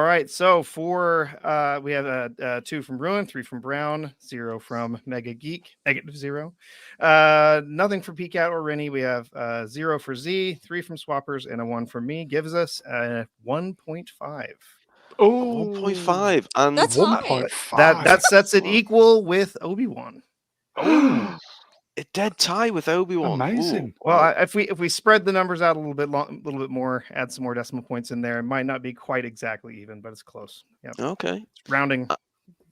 right. So for we have a 2 from Ruin, 3 from Brown, 0 from Mega Geek, -0. Nothing for Peacout or Reni. We have 0 for Z, 3 from Swappers, and a 1 from me. Gives us a 1.5. Oh, 1.5 and That's 1.5. That sets it equal with Obi-Wan. Oh, a dead tie with Obi-Wan. Amazing. Ooh. Well, if we spread the numbers out a little bit more, add some more decimal points in there, it might not be quite exactly even, but it's close. Yeah. Okay. It's rounding.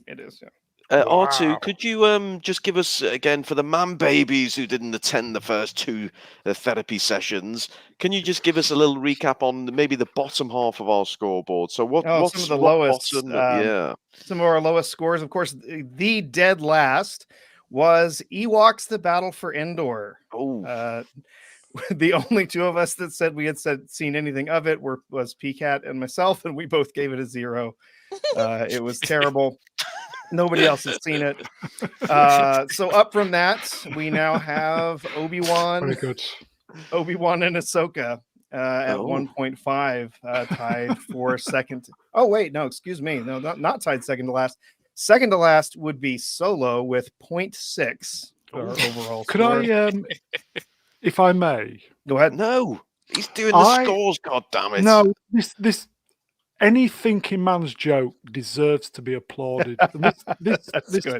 It is. Yeah. R2, could you just give us again for the man babies who didn't attend the first two therapy sessions? Can you just give us a little recap on maybe the bottom half of our scoreboard? So what's some of the what lowest? bottom? Yeah, some of our lowest scores. Of course, the dead last was Ewoks: The Battle for Endor. Oh, The only two of us that said we had seen anything of it was PCAT and myself, and we both gave it a 0. It was terrible. Nobody else has seen it. So up from that, we now have Obi-Wan. Very good. Obi-Wan and Ahsoka at 1.5, tied for second. Oh wait, no, excuse me, no, not tied second to last. Second to last would be Solo with 0.6 overall. Could I, if I may, go ahead? No, he's doing the scores. God damn it! No, this. Any thinking man's joke deserves to be applauded. And this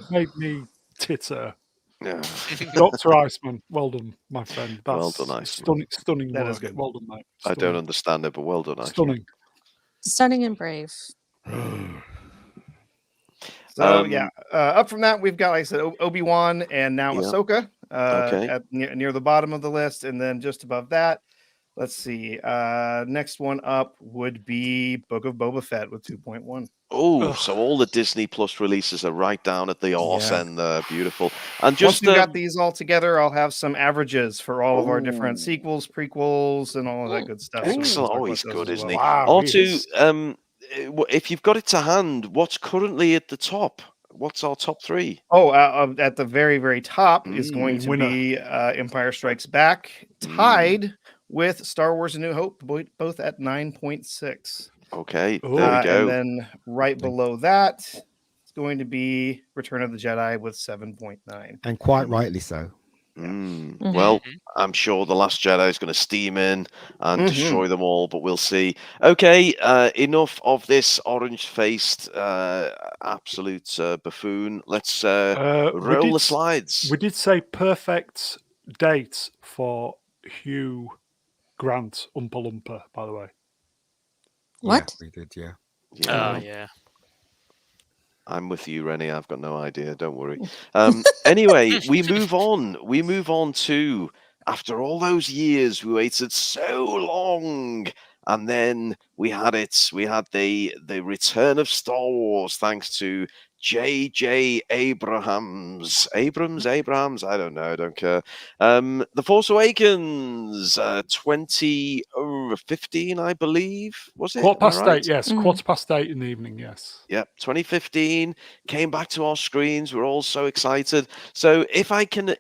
made me titter. Yeah. Dr. Iceman, well done, my friend. That's well done, Iceman. Stunning that work. Is good. Well done, mate. I don't understand it, but well done, Iceman. Stunning and brave. So up from that, we've got, like I said, Obi-Wan and now Ahsoka at near the bottom of the list, and then just above that, let's see. Next one up would be Book of Boba Fett with 2.1. Oh, so all the Disney Plus releases are right down at the arse end. Beautiful. And once just we got these all together, I'll have some averages for all of our different sequels, prequels, and all of that good stuff. Excellent. Oh, he's good, isn't he? Wow, Artoo, if you've got it to hand, what's currently at the top? What's our top 3? Oh, at the very, very top is going to be Empire Strikes Back, tied with Star Wars: A New Hope, both at 9.6. Okay, there we go. And then right below that, it's going to be Return of the Jedi with 7.9. And quite rightly so. Well, I'm sure The Last Jedi is going to steam in and destroy them all, but we'll see. Okay, enough of this orange-faced absolute buffoon. Let's roll the slides. We did say perfect date for Hugh Grant, Oompa Loompa, by the way. What? Yeah, we did, yeah. Yeah. I'm with you, Reni. I've got no idea. Don't worry. Anyway, we move on. We move on to, after all those years, we waited so long. And then we had it. We had the return of Star Wars, thanks to J.J. Abrams. I don't know. I don't care. The Force Awakens, 2015, I believe. Was it? 8:15, yes. 8:15 in the evening, yes. Yep, 2015. Came back to our screens. We're all so excited. So if I can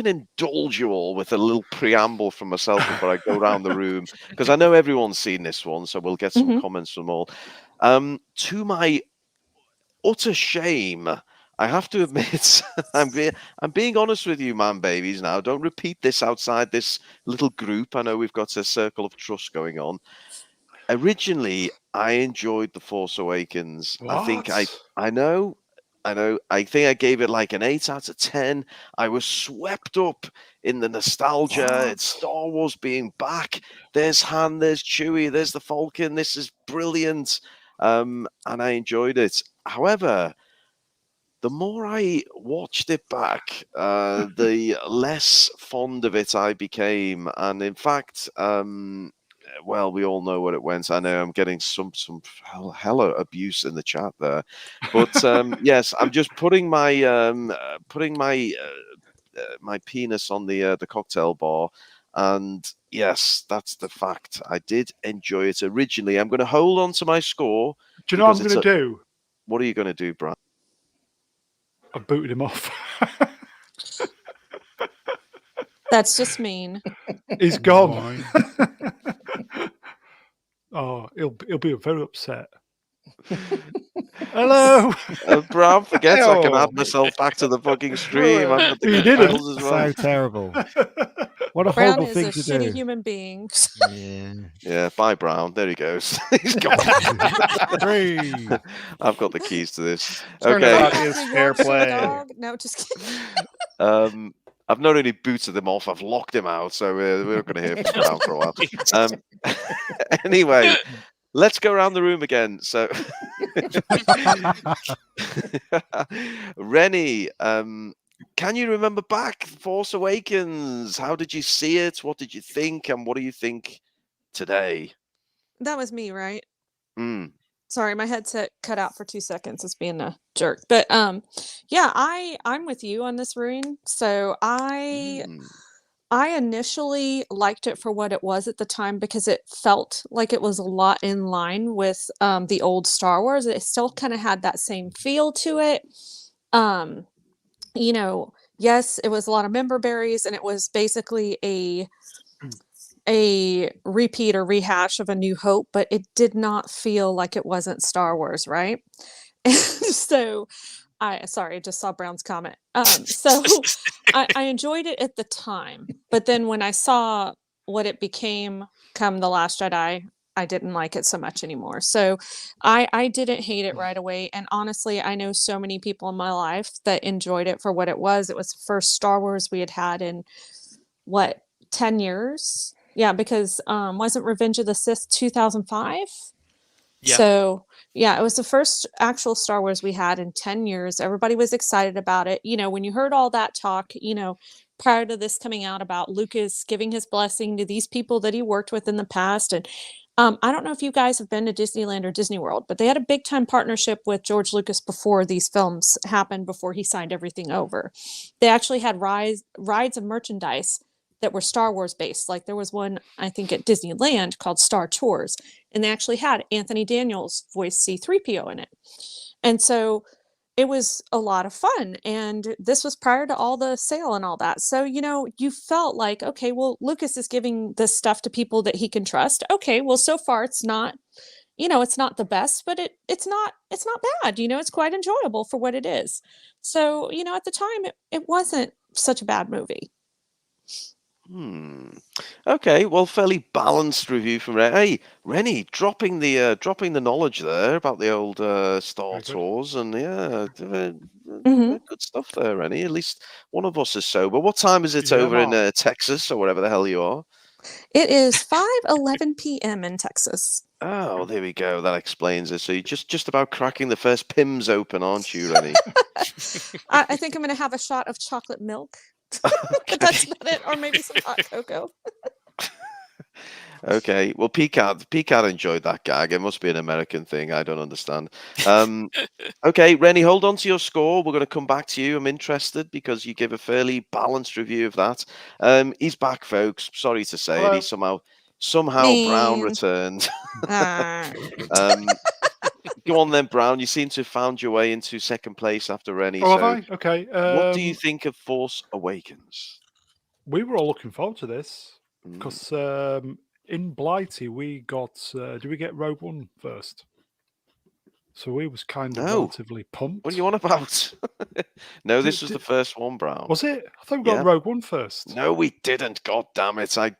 indulge you all with a little preamble from myself before I go around the room, because I know everyone's seen this one, so we'll get some comments from all. To my utter shame, I have to admit, I'm being honest with you, man babies now. Don't repeat this outside this little group. I know we've got a circle of trust going on. Originally, I enjoyed The Force Awakens. What? I think I know. I think I gave it like an 8 out of 10. I was swept up in the nostalgia. It's Star Wars being back. There's Han, there's Chewie, there's the Falcon. This is brilliant. And I enjoyed it. However, the more I watched it back, the less fond of it I became. And in fact, well, we all know what it went. I know I'm getting some hella abuse in the chat there, but yes, I'm just putting my my penis on the cocktail bar, and yes, that's the fact. I did enjoy it originally. I'm going to hold on to my score. Do you know what I'm going to do? What are you going to do, Brad? I booted him off. That's just mean. He's gone. Oh, he'll be very upset. Hello, Bram forgets I can add myself back to the fucking stream. I've got the controls as well. So terrible. What a Brown horrible is thing a to shitty do. human being. Yeah, bye, Brown. There he goes. He's gone. I've got the keys to this. Turnabout Okay. is fair play. Dog? No, just kidding. I've not only booted him off, I've locked him out, so we're not going to hear from Brown for a while. Anyway, let's go around the room again. So, Reni, can you remember back Force Awakens? How did you see it? What did you think? And what do you think today? That was me, right? Mm. Sorry, my headset cut out for 2 seconds. It's being a jerk. But yeah, I'm with you on this, Rune. So I initially liked it for what it was at the time because it felt like it was a lot in line with the old Star Wars. It still kind of had that same feel to it. You know, yes, it was a lot of member berries, and it was basically a repeat or rehash of A New Hope, but it did not feel like it wasn't Star Wars, right? And so I just saw Brown's comment. So I enjoyed it at the time, but then when I saw what it became come The Last Jedi, I didn't like it so much anymore. So I didn't hate it right away. And honestly, I know so many people in my life that enjoyed it for what it was. It was the first Star Wars we had in what, 10 years? Yeah, because wasn't Revenge of the Sith 2005? Yeah. So yeah, it was the first actual Star Wars we had in 10 years. Everybody was excited about it. You know, when you heard all that talk, you know, prior to this coming out about Lucas giving his blessing to these people that he worked with in the past. And I don't know if you guys have been to Disneyland or Disney World, but they had a big time partnership with George Lucas before these films happened, before he signed everything over. They actually had rides of merchandise that were Star Wars based. Like there was one, I think, at Disneyland called Star Tours, and they actually had Anthony Daniels voice Zee-ThreePIO in it. And so it was a lot of fun. And this was prior to all the sale and all that. So, you know, you felt like, okay, well, Lucas is giving this stuff to people that he can trust. Okay, well, so far it's not, you know, it's not the best, but it's not bad. You know, it's quite enjoyable for what it is. So, you know, at the time it wasn't such a bad movie. Okay, well, fairly balanced review from Reni. Hey, Reni, dropping the knowledge there about the old Star Tours, and yeah, good stuff there, Reni. At least one of us is sober. What time is it over in Texas or wherever the hell you are? It is 5:11 p.m. in Texas. Oh, there we go. That explains it. So you're just about cracking the first Pims open, aren't you, Reni? I think I'm going to have a shot of chocolate milk. But that's about it, or maybe some hot cocoa. Okay, well, Picard enjoyed that gag. It must be an American thing. I don't understand. Okay, Reni, hold on to your score. We're going to come back to you. I'm interested because you give a fairly balanced review of that. He's back, folks. Sorry to say it. He somehow Brown returned. Go on then, Brown. You seem to have found your way into second place after Reni. Oh, have I? Okay. What do you think of Force Awakens? We were all looking forward to this because in Blighty we got. Did we get Rogue One first? So we was kind of relatively pumped. What are you on about? No, this was the first one, Brown. Was it? I thought we got Rogue One first. No, we didn't. God damn it! I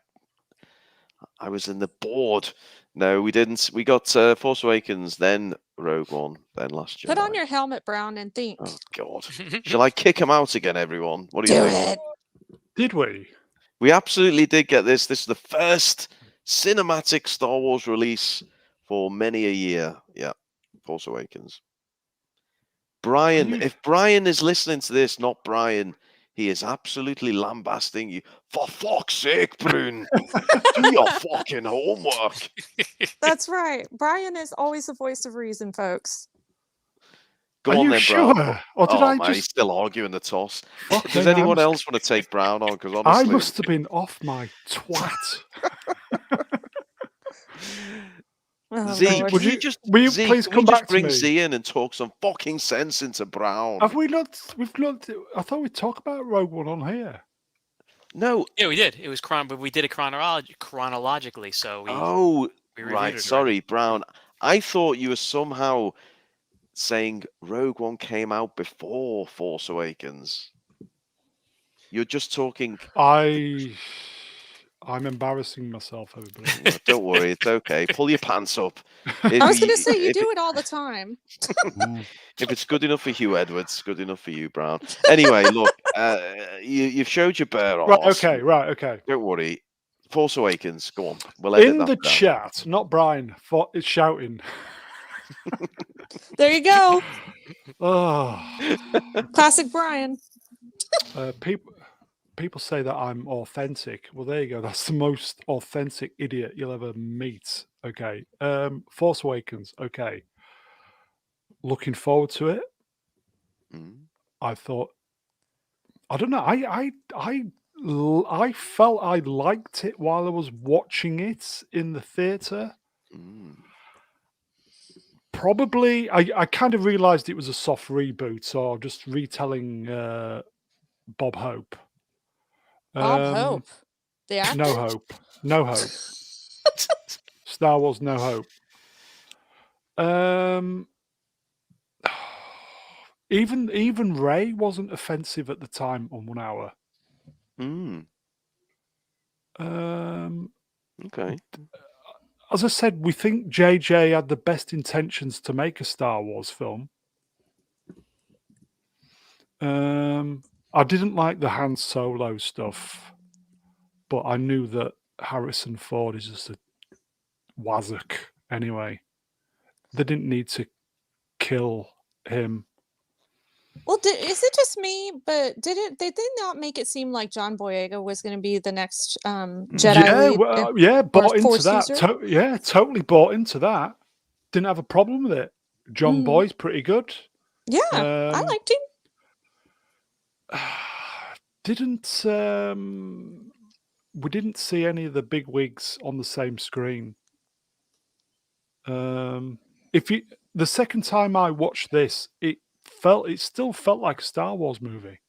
was in the board. No, we didn't. We got Force Awakens, then Rogue One, then Last Jedi. Put on your helmet, Brown, and think. Oh, God. Shall I kick him out again, everyone? What do you think? Did we? We absolutely did get this. This is the first cinematic Star Wars release for many a year. Yeah, Force Awakens. Brian, if Brian is listening to this, not Brian, he is absolutely lambasting you. For fuck's sake, Brune, do your fucking homework. That's right. Brian is always the voice of reason, folks. Go on then, sure? Brown. Or did I man, just... he's still arguing the toss. Okay, Does anyone else want to take Brown on? Because honestly, I must have been off my twat. Zee, will you please come back bring to me? Zee in and talk some fucking sense into Brown? Have we not? We've not. I thought we'd talk about Rogue One on here. No. Yeah, we did. It was but we did it chronologically. So we right. it, Sorry, Brown. I thought you were somehow saying Rogue One came out before Force Awakens. You're just talking. I'm embarrassing myself, everybody. No, don't worry, it's okay. Pull your pants up. I was going to say, you do it all the time. If it's good enough for Hugh Edwards, good enough for you, Brown. Anyway, look, you've showed your bare arse. Right, okay. Don't worry. Force Awakens. Go on. We'll edit In that the down. chat, not Brian, it's shouting. There you go. Oh, Classic Brian. people say that I'm authentic. Well, there you go. That's the most authentic idiot you'll ever meet. Okay. Force Awakens. Okay. Looking forward to it. I thought, I don't know. I felt I liked it while I was watching it in the theater. Probably, I kind of realized it was a soft reboot, or just retelling Bob Hope. Bob Hope, the actor. No Hope. No Hope. Star Wars No Hope. Even Rey wasn't offensive at the time on 1 hour. Okay. As I said, we think JJ had the best intentions to make a Star Wars film. I didn't like the Han Solo stuff, but I knew that Harrison Ford is just a wazzock anyway. They didn't need to kill him. Well, is it just me? But they did not make it seem like John Boyega was going to be the next Jedi? Bought into that. Totally bought into that. Didn't have a problem with it. John Boy's pretty good. Yeah, I liked him. We didn't see any of the big wigs on the same screen. The second time I watched this, it still felt like a Star Wars movie.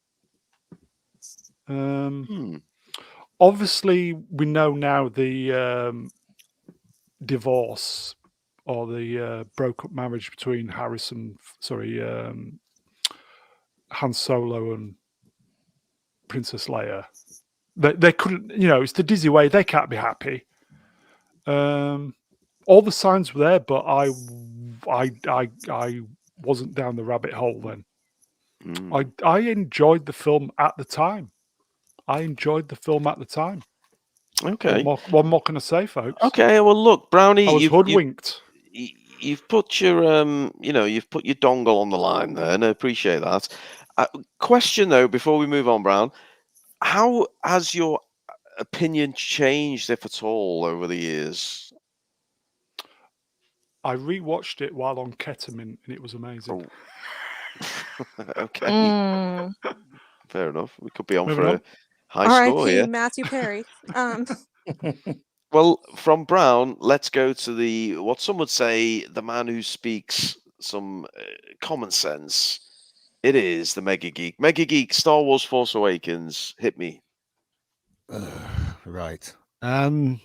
Obviously, we know now the divorce or the broke up marriage between Han Solo and Princess Leia. They couldn't, it's the Disney way. They can't be happy. All the signs were there, but I wasn't down the rabbit hole then. I enjoyed the film at the time. Okay. What more can I say, folks? Okay. Well, look, Brownie, I was hoodwinked. You've put your you've put your dongle on the line there, and I appreciate that. Question though, before we move on, Brown, how has your opinion changed, if at all, over the years? I rewatched it while on ketamine, and it was amazing. Okay. Fair enough. We could be on Moving for on. a high score here. Matthew Perry. Well, from Brown, let's go to what some would say the man who speaks some common sense. It is the Mega Geek. Mega Geek, Star Wars Force Awakens. Hit me. Right. I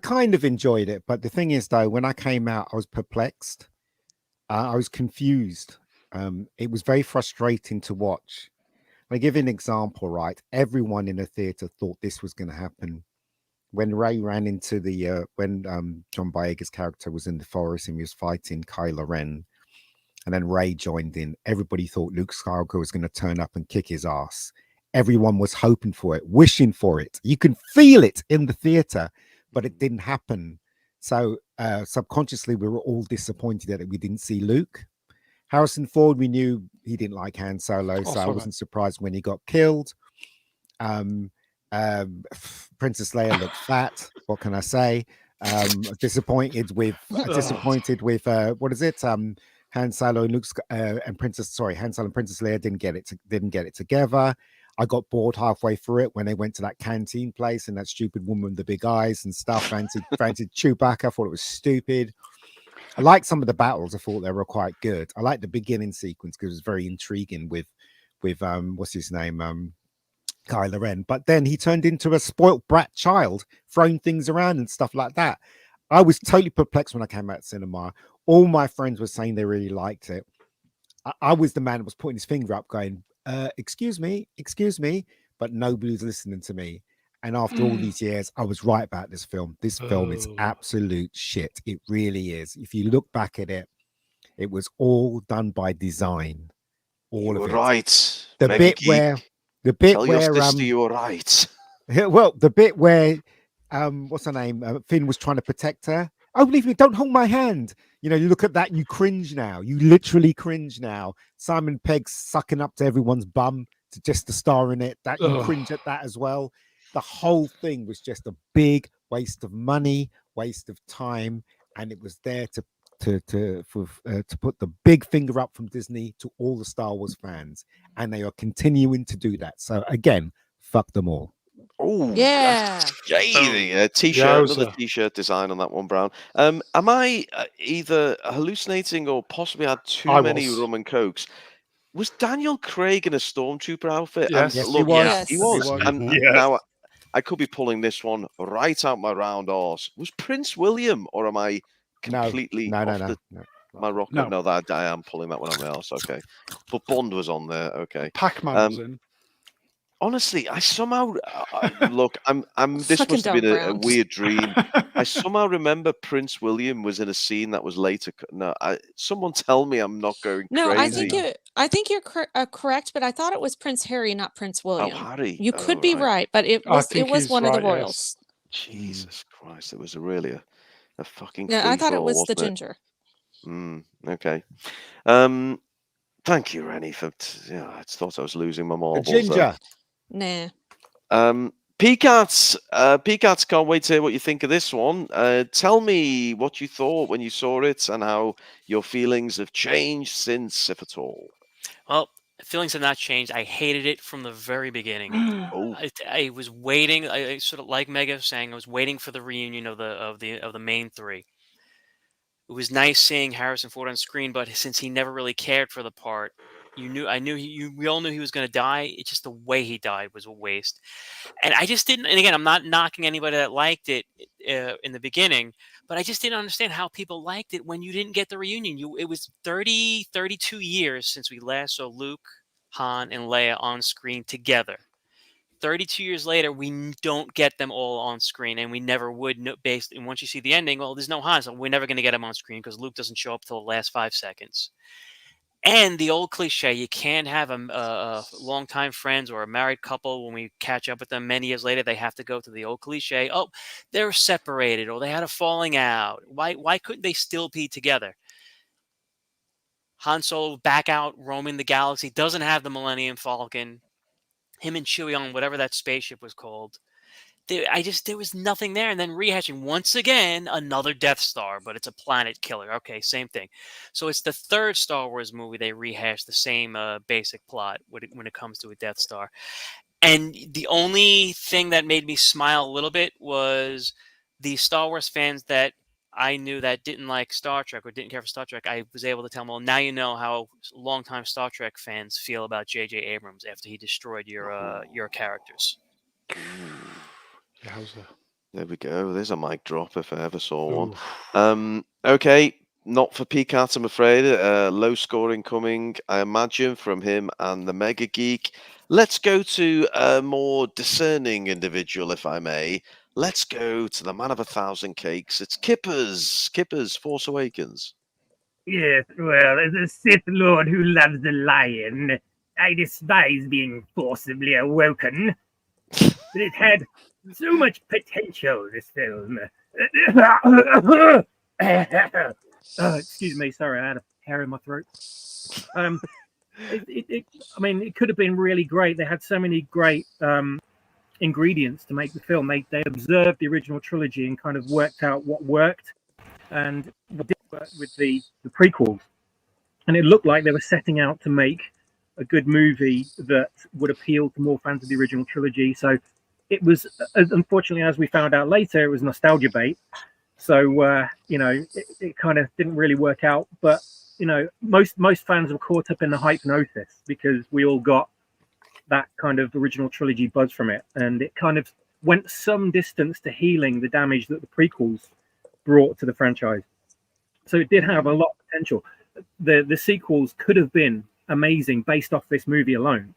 kind of enjoyed it, but the thing is, though, when I came out, I was perplexed. I was confused. It was very frustrating to watch. I'll give you an example, right? Everyone in the theater thought this was going to happen. When Rey ran into when John Boyega's character was in the forest and he was fighting Kylo Ren, and then Rey joined in, everybody thought Luke Skywalker was going to turn up and kick his ass. Everyone was hoping for it, wishing for it. You can feel it in the theater, but it didn't happen. So subconsciously, we were all disappointed that we didn't see Luke. Harrison Ford, we knew he didn't like Han Solo, so I wasn't surprised when he got killed. Princess Leia looked fat. What can I say? Disappointed with what is it? Han Solo and Han Solo and Princess Leia didn't get it together. I got bored halfway through it when they went to that canteen place and that stupid woman with the big eyes and stuff fancied Chewbacca. I thought it was stupid. I liked some of the battles. I thought they were quite good. I liked the beginning sequence because it was very intriguing with what's his name, Kylo Ren. But then he turned into a spoilt brat child, throwing things around and stuff like that. I was totally perplexed when I came out of cinema. All my friends were saying they really liked it. I was the man that was putting his finger up, going, excuse me, but nobody was listening to me. And after all these years, I was right about this film. This film is absolute shit. It really is. If you look back at it, it was all done by design. All of it. Right. The bit where The bit Tell where your sister you're right. well, the bit where what's her name? Finn was trying to protect her. Oh, believe me, don't hold my hand. You know, you look at that and you cringe now. You literally cringe now. Simon Pegg's sucking up to everyone's bum to just the star in it. That you cringe at that as well. The whole thing was just a big waste of money, waste of time, and it was there to put the big finger up from Disney to all the Star Wars fans, and they are continuing to do that. So again, fuck them all. Oh, Yeah. Yay! T-shirt, another T-shirt design on that one, Brown. Am I either hallucinating or possibly had too many rum and cokes? Was Daniel Craig in a stormtrooper outfit? Yes, yes, look, he was. Yes. He was. He was. And now I could be pulling this one right out my round arse. Was Prince William, or am I completely No. my rocker? No, that I am pulling that one out my arse. Okay, but Bond was on there. Okay, Pac-Man was in. Honestly, I somehow look. I'm. This Fucking must have been a Brown. weird dream. I somehow remember Prince William was in a scene that was later. No, someone tell me I'm not going No, crazy. I think you're correct, but I thought it was Prince Harry, not Prince William. Oh, Harry. You could be right, but it was one of the royals. Jesus Christ! It was really a fucking. Yeah, I thought it free-for-all, was the wasn't ginger. Okay. Thank you, Reni, for. I thought I was losing my marbles. The ginger. Nah. Pcats, can't wait to hear what you think of this one. Tell me what you thought when you saw it and how your feelings have changed since, if at all. Well, feelings have not changed. I hated it from the very beginning. I was waiting. I sort of like Mega was saying. I was waiting for the reunion of the main three. It was nice seeing Harrison Ford on screen, but since he never really cared for the part, we all knew he was going to die. It's just the way he died was a waste. And I just didn't, and again, I'm not knocking anybody that liked it in the beginning, but I just didn't understand how people liked it when you didn't get the reunion. It was 32 years since we last saw Luke, Han, and Leia on screen together. 32 years later, we don't get them all on screen, and we never would. And once you see the ending, well, there's no Han, so we're never going to get him on screen because Luke doesn't show up till the last 5 seconds. And the old cliche, you can't have a longtime friends or a married couple, when we catch up with them many years later, they have to go to the old cliche, oh, they're separated or they had a falling out. Why couldn't they still be together? Han Solo back out roaming the galaxy, doesn't have the Millennium Falcon. Him and Chewie on whatever that spaceship was called. There was nothing there. And then rehashing once again another Death Star, but it's a planet killer. Okay, same thing. So it's the third Star Wars movie they rehash the same basic plot when it comes to a Death Star. And the only thing that made me smile a little bit was the Star Wars fans that I knew that didn't like Star Trek or didn't care for Star Trek. I was able to tell them, well, now you know how longtime Star Trek fans feel about J.J. Abrams after he destroyed your characters. There we go. There's a mic drop if I ever saw one. Okay, not for Pcat, I'm afraid. Low scoring coming, I imagine, from him and the Mega Geek. Let's go to a more discerning individual, if I may. Let's go to the man of 1,000 cakes. It's Kippers, Force Awakens. Yes, well, as a Sith Lord who loves the lion, I despise being forcibly awoken. But it had so much potential, this film. Excuse me, sorry, I had a hair in my throat. It could have been really great. They had so many great ingredients to make the film. They observed the original trilogy and kind of worked out what worked and what didn't work with the prequels. And it looked like they were setting out to make a good movie that would appeal to more fans of the original trilogy. So it was, unfortunately, as we found out later, it was nostalgia bait. So, it kind of didn't really work out. But, most fans were caught up in the hypnosis because we all got that kind of original trilogy buzz from it. And it kind of went some distance to healing the damage that the prequels brought to the franchise. So it did have a lot of potential. The sequels could have been amazing based off this movie alone.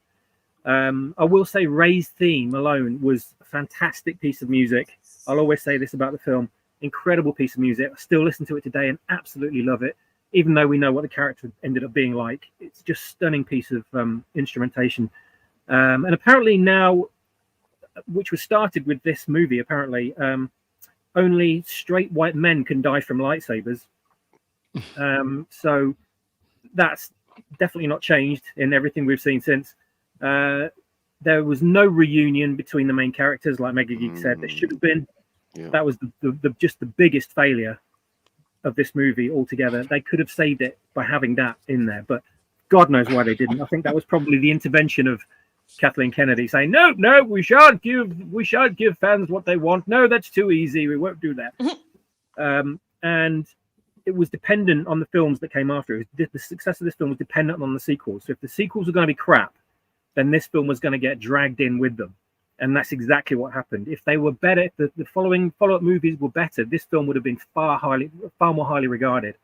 I will say Rey's theme alone was a fantastic piece of music. I'll always say this about the film. Incredible piece of music. I still listen to it today and absolutely love it. Even though we know what the character ended up being like, it's just stunning piece of instrumentation. And apparently now, which was started with this movie, apparently only straight white men can die from lightsabers. So that's definitely not changed in everything we've seen since. There was no reunion between the main characters, like Mega Geek said. There should have been. Yeah. That was just the biggest failure of this movie altogether. They could have saved it by having that in there, but God knows why they didn't. I think that was probably the intervention of Kathleen Kennedy saying, "No, we shan't give fans what they want. No, that's too easy. We won't do that." And it was dependent on the films that came after it. The success of this film was dependent on the sequels. So if the sequels were going to be crap, then this film was going to get dragged in with them. And that's exactly what happened. If they were better, if the following follow-up movies were better, this film would have been far more highly regarded.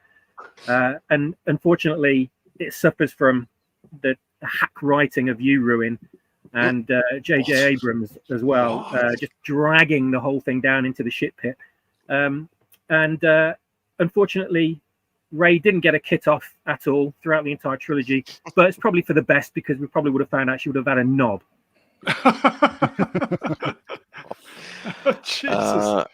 And unfortunately, it suffers from the hack writing of you, Ruin, and J.J. Abrams as well, just dragging the whole thing down into the shit pit. And unfortunately, Ray didn't get a kit off at all throughout the entire trilogy, but it's probably for the best, because we probably would have found out she would have had a knob. Jesus.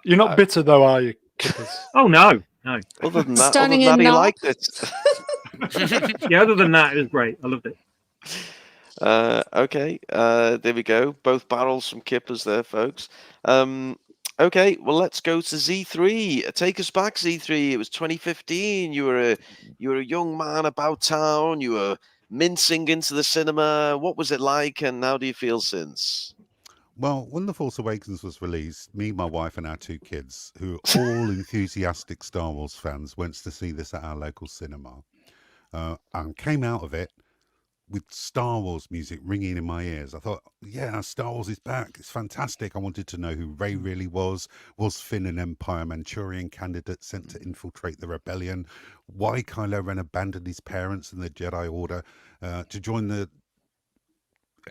You're not bitter though, are you, Kippers? Oh no. Other than that, Stunning he knob. liked it. Yeah, other than that, it was great. I loved it. Okay, there we go. Both barrels from Kippers there, folks. Okay, well, let's go to Z3. Take us back, Z3. It was 2015. You were a young man about town. You were mincing into the cinema. What was it like, and how do you feel since? Well, when The Force Awakens was released, me, my wife, and our 2 kids, who are all enthusiastic Star Wars fans, went to see this at our local cinema, and came out of it with Star Wars music ringing in my ears. I thought, yeah, Star Wars is back. It's fantastic. I wanted to know who Rey really was. Was Finn an Empire Manchurian candidate sent to infiltrate the rebellion? Why Kylo Ren abandoned his parents and the Jedi Order to join the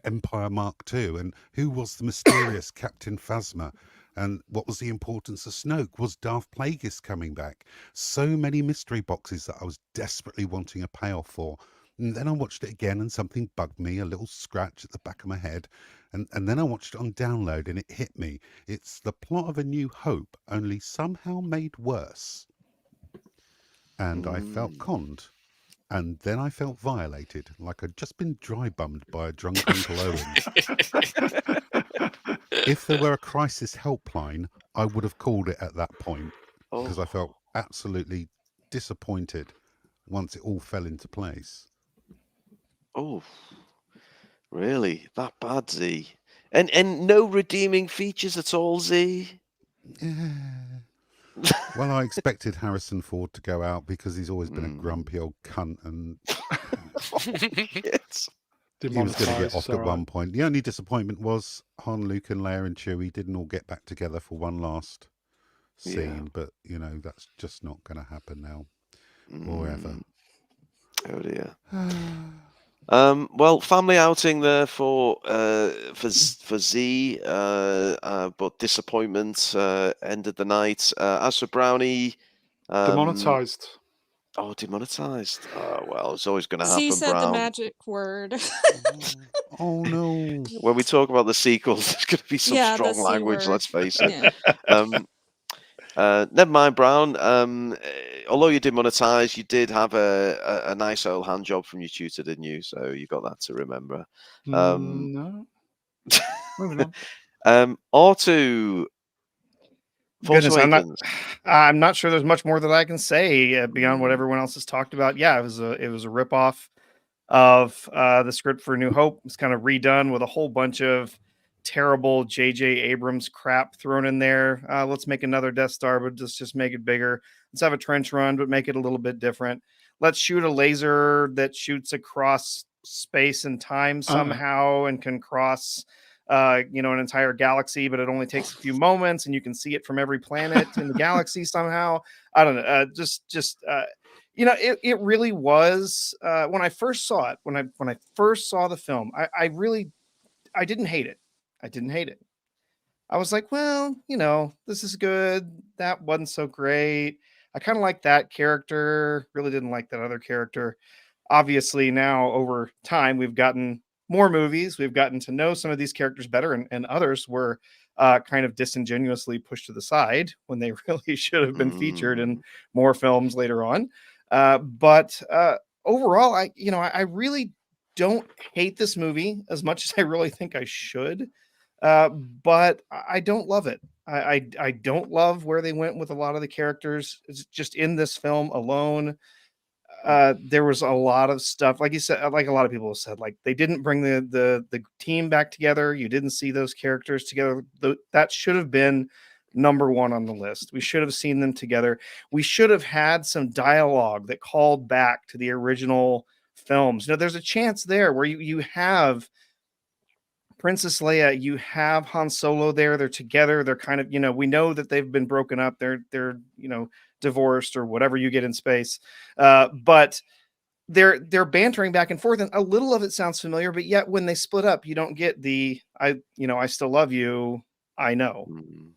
Empire Mark II? And who was the mysterious Captain Phasma? And what was the importance of Snoke? Was Darth Plagueis coming back? So many mystery boxes that I was desperately wanting a payoff for. And then I watched it again and something bugged me, a little scratch at the back of my head. And then I watched it on download and it hit me. It's the plot of A New Hope, only somehow made worse. And I felt conned. And then I felt violated, like I'd just been dry-bummed by a drunk Uncle Owen. If there were a crisis helpline, I would have called it at that point, because I felt absolutely disappointed once it all fell into place. Oh, really? That bad, Z? And no redeeming features at all, Z? Yeah. Well, I expected Harrison Ford to go out because he's always been a grumpy old cunt, and he was going to get off at one point. The only disappointment was Han, Luke, and Leia and Chewie didn't all get back together for one last scene, but you know that's just not going to happen now or ever. Oh dear. Well, family outing there for Z, but disappointment ended the night. As for Brownie, demonetized. Oh, demonetized. Oh well, it's always going to happen. She said Brown. the magic word. Oh no! When we talk about the sequels, there's going to be some strong language. Let's face it. Never mind, Brown. Although you did monetize, you did have a nice old hand job from your tutor, didn't you? So you got that to remember. No. Moving on. Artoo. Goodness, I'm not sure there's much more that I can say beyond what everyone else has talked about. Yeah, it was a ripoff of the script for New Hope. It's kind of redone with a whole bunch of terrible J.J. Abrams crap thrown in there. Let's make another Death Star, but just make it bigger. Let's have a trench run, but make it a little bit different. Let's shoot a laser that shoots across space and time somehow and can cross an entire galaxy, but it only takes a few moments and you can see it from every planet in the galaxy somehow. I don't know. It really was when I first saw it, when I first saw the film, I didn't hate it. I didn't hate it. I was like, well, this is good. That wasn't so great. I kind of like that character. Really didn't like that other character. Obviously now over time, we've gotten more movies. We've gotten to know some of these characters better, and others were kind of disingenuously pushed to the side when they really should have been featured in more films later on. But overall, I really don't hate this movie as much as I really think I should. But I don't love it. I don't love where they went with a lot of the characters. It's just in this film alone. There was a lot of stuff, like you said, like a lot of people have said, like they didn't bring the team back together. You didn't see those characters together. That should have been number one on the list. We should have seen them together. We should have had some dialogue that called back to the original films. There's a chance there where you have Princess Leia, you have Han Solo there. They're together. They're kind of, we know that they've been broken up. They're divorced or whatever you get in space. But they're bantering back and forth, and a little of it sounds familiar, but yet when they split up, you don't get the I still love you. I know,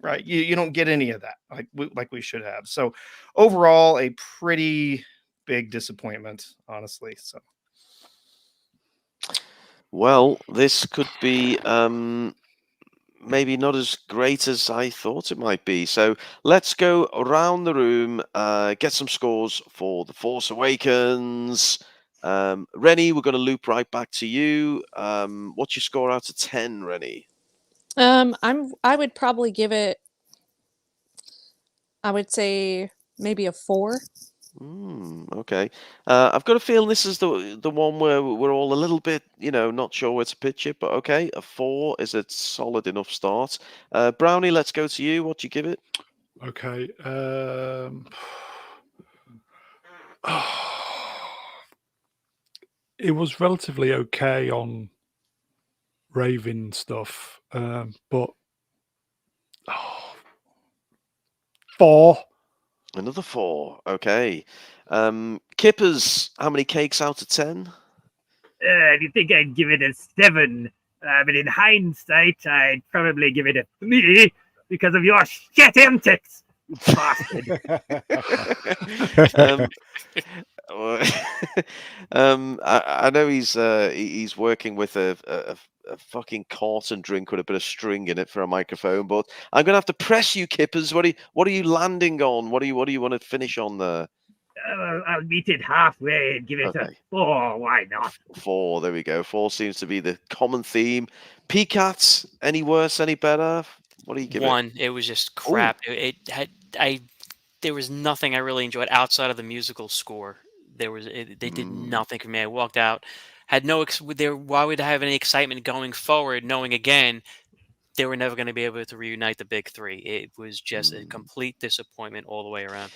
right? You don't get any of that like we should have. So overall, a pretty big disappointment, honestly. So. Well, this could be maybe not as great as I thought it might be. So let's go around the room, get some scores for The Force Awakens. Reni, we're going to loop right back to you. What's your score out of 10, Reni? I would probably give it, I would say maybe a 4. Okay. I've got a feeling this is the one where we're all a little bit, not sure where to pitch it, but okay, a 4 is a solid enough start. Brownie, let's go to you. What do you give it? Okay. It was relatively okay on Raven stuff, but 4. Another 4. Okay. Kippers, how many cakes out of 10? I think I'd give it a 7. But in hindsight, I'd probably give it a 3 because of your shit antics, you bastard. I know he's working with a fucking carton drink with a bit of string in it for a microphone, but I'm gonna have to press you, Kippers. What are you landing on? What do you want to finish on there? I'll meet it halfway and give it a 4. Why not? 4. There we go. 4 seems to be the common theme. PCATs, any worse, any better? What do you give 1. It was just crap. There was nothing I really enjoyed outside of the musical score. They did nothing for me. I walked out, had no why would I have any excitement going forward, knowing again they were never going to be able to reunite the big 3. It was just a complete disappointment all the way around.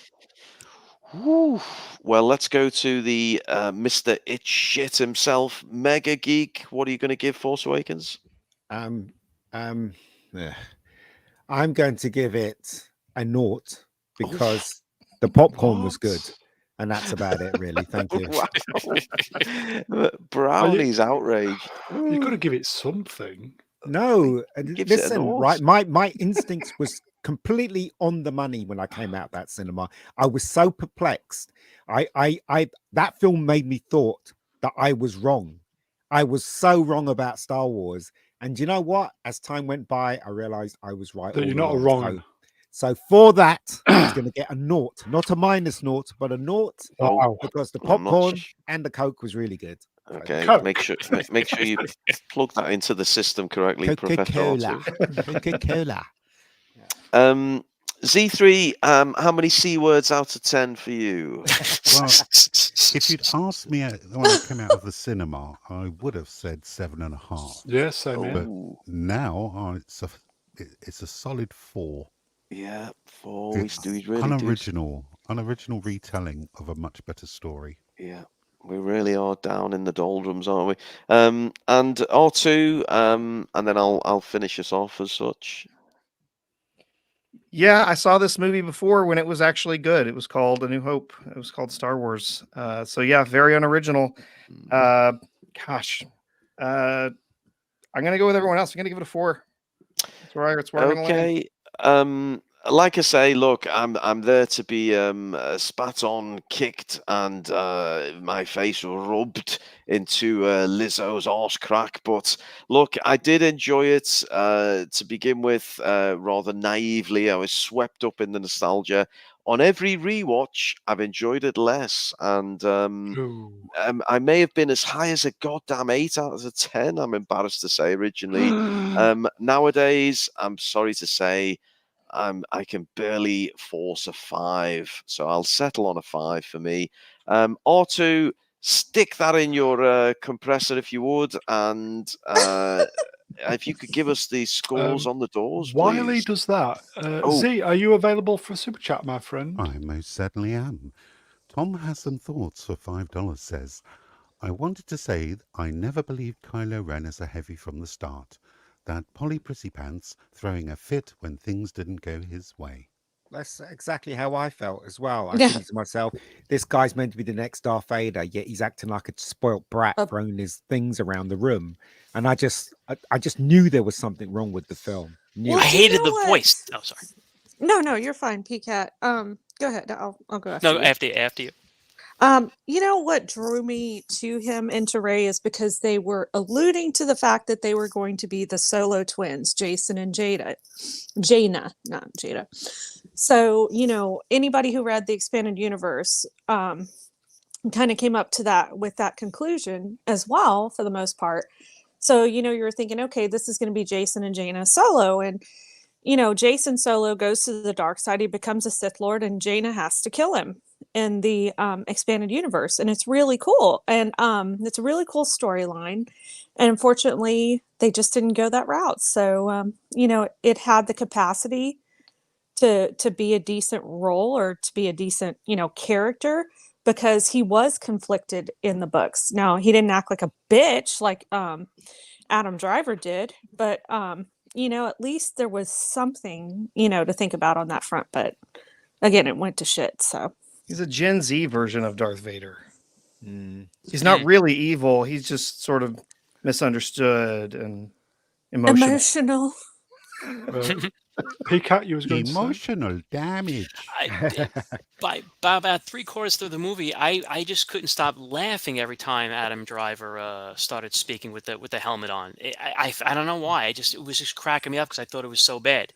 Whew. Well, let's go to the Mr. It Shit himself, Mega Geek. What are you going to give Force Awakens? I'm going to give it a 0 because the popcorn was good, and that's about it, really. Thank you. Wow. Brownie's outraged. You got to give it something. No, listen, right? My instincts was completely on the money when I came out that cinema. I was so perplexed. That film made me thought that I was wrong. I was so wrong about Star Wars. And you know what? As time went by, I realized I was right. That you're not wrong. So for that, it's going to get a 0, not a -0, but a 0. Wow. Because the popcorn and the Coke was really good. Okay, Coke. make sure you plug that into the system correctly, Coca-Cola. Professor Coca-Cola. Z3, how many C words out of 10 for you? Well, if you'd asked me when I came out of the cinema, I would have said 7.5. Yes, same here. But now it's a solid 4. Yeah, 4. It's We really unoriginal retelling of a much better story. Yeah, we really are down in the doldrums, aren't we? And Artoo, and then I'll finish us off as such. Yeah, I saw this movie before when it was actually good. It was called A New Hope. It was called Star Wars. So yeah, very unoriginal. I'm gonna go with everyone else. I'm gonna give it a 4. That's where I'm gonna land. like I say, look, I'm there to be spat on, kicked, and my face rubbed into Lizzo's arse crack. But look, I did enjoy it to begin with. Rather naively, I was swept up in the nostalgia. On every rewatch, I've enjoyed it less, and I may have been as high as a goddamn 8 out of a 10. I'm embarrassed to say originally. Nowadays, I'm sorry to say, I can barely force a 5, so I'll settle on a 5 for me. Artoo, stick that in your compressor if you would, and if you could give us the scores on the doors, While he please. does that, Zee, are you available for a super chat, my friend? I most certainly am. Tom has some thoughts for $5, says, I wanted to say I never believed Kylo Ren as a heavy from the start. That Polly Prissy Pants throwing a fit when things didn't go his way. That's exactly how I felt as well. I think to myself, this guy's meant to be the next Darth Vader, yet he's acting like a spoilt brat, throwing his things around the room. And I just knew there was something wrong with the film. I hated the voice. Oh, sorry. No, you're fine, PCAT. Go ahead. I'll go after you. No, after you. You know what drew me to him and to Rey is because they were alluding to the fact that they were going to be the solo twins, Jason and Jaina, not Jada. So, anybody who read the expanded universe kind of came up to that with that conclusion as well, for the most part. So, you're thinking, okay, this is going to be Jason and Jaina solo. And, Jason solo goes to the dark side. He becomes a Sith Lord and Jaina has to kill him in the expanded universe. And it's really cool. And it's a really cool storyline. And unfortunately, they just didn't go that route. So, it had the capacity to be a decent role or to be a decent, character, because he was conflicted in the books. Now, he didn't act like a bitch like Adam Driver did, but at least there was something, to think about on that front. But again, it went to shit. So he's a Gen Z version of Darth Vader. He's not really evil. He's just sort of misunderstood and emotional. PCAT, you was going emotional damage. By about 3/4 through the movie, I just couldn't stop laughing every time Adam Driver started speaking with the helmet on. I don't know why. It was just cracking me up because I thought it was so bad.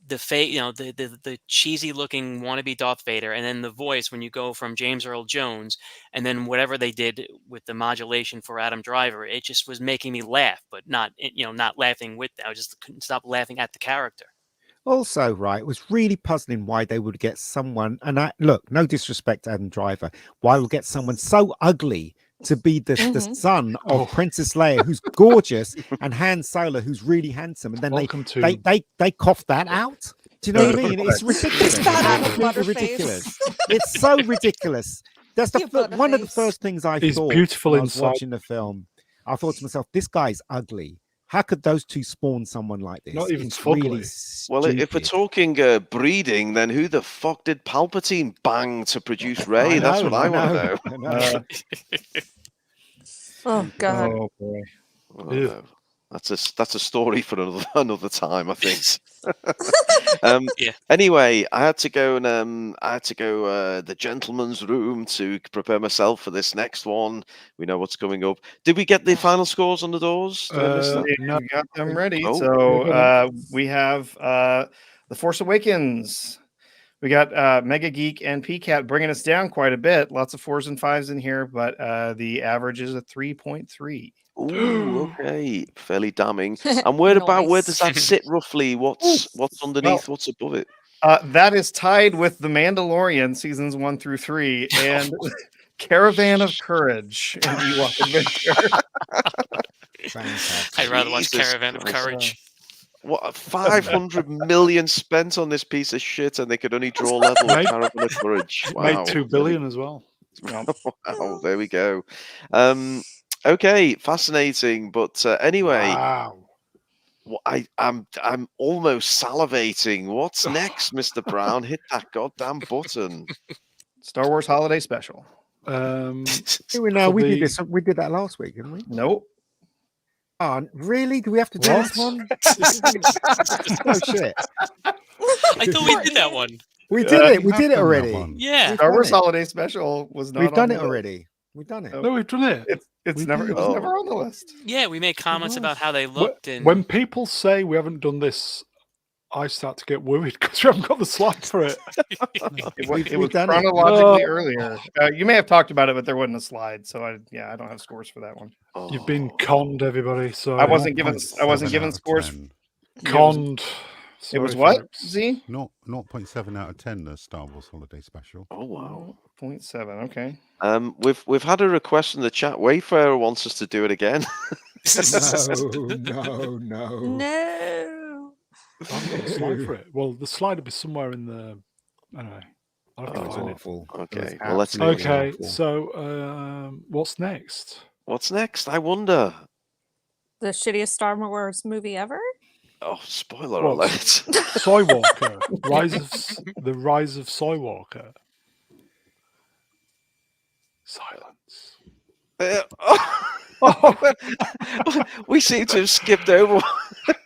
The cheesy looking wannabe Darth Vader, and then the voice when you go from James Earl Jones, and then whatever they did with the modulation for Adam Driver, it just was making me laugh, but not laughing with them. I just couldn't stop laughing at the character. Also, right, it was really puzzling why they would get someone, and look, no disrespect to Adam Driver, why would get someone so ugly to be the son of Princess Leia, who's gorgeous, and Han Solo, who's really handsome, and then they cough that out. Do you know what I mean? It's ridiculous. It's ridiculous. It's so ridiculous. That's one of the first things I thought beautiful when I was watching the film. I thought to myself, this guy's ugly. How could those two spawn someone like this? Not even really well, if we're talking breeding, then who the fuck did Palpatine bang to produce Rey? That's what I want to know. Oh God! Oh boy! Oh, that's a story for another time, I think. Anyway, I had to go the gentleman's room to prepare myself for this next one. We know what's coming up. Did we get the final scores on the doors? No, we got them ready. So we have The Force Awakens. We got Mega Geek and PCAT bringing us down quite a bit. Lots of 4s and 5s in here, but the average is a 3.3. Ooh, okay, fairly damning. And where does that sit roughly? What's underneath? What's above it? That is tied with The Mandalorian seasons 1 through 3 and Caravan of Courage and Ewok Adventure. I'd rather watch Caravan of Courage. What 500 million spent on this piece of shit, and they could only draw level with Caravan of Courage. Wow. Made $2 billion as well. Wow, there we go. Okay, fascinating. But anyway, wow. I'm almost salivating. What's next, Mr. Brown? Hit that goddamn button. Star Wars Holiday Special. We did this. We did that last week, didn't we? Nope. Oh, really? Do we have to do this one? Oh shit! I thought we did that one. We did it. We did it Have done that already. one. Yeah. Star Wars done it. Holiday Special was not. We've done on it the list. already. We've done it. No. No, we've done it. It's We never. did. It was never on the list. Yeah, we made comments about how they Wh- looked and When people say we haven't done this, I start to get worried because we haven't got the slide for it. It We've was done it. chronologically Oh. earlier. You may have talked about it, but there wasn't a slide, so I don't have scores for that one. You've been Oh. conned, everybody. So I wasn't given 0.7 out of scores. 10. conned. It was Sorry, what? folks. Z? 0.7 out of 10. The Star Wars Holiday Special. Oh wow. 0.7. Okay. We've had a request in the chat. Wayfarer wants us to do it again. No. No. I haven't got the slide for it. Well, the slide will be somewhere in the. Anyway, I'll have to That was find it. awful. Okay, It was well, let's- absolutely Okay, awful. so what's next? What's next? I wonder. The shittiest Star Wars movie ever? Oh, spoiler What? alert. Soywalker. The Rise of Soywalker. Silence. Oh, We seem to have skipped over.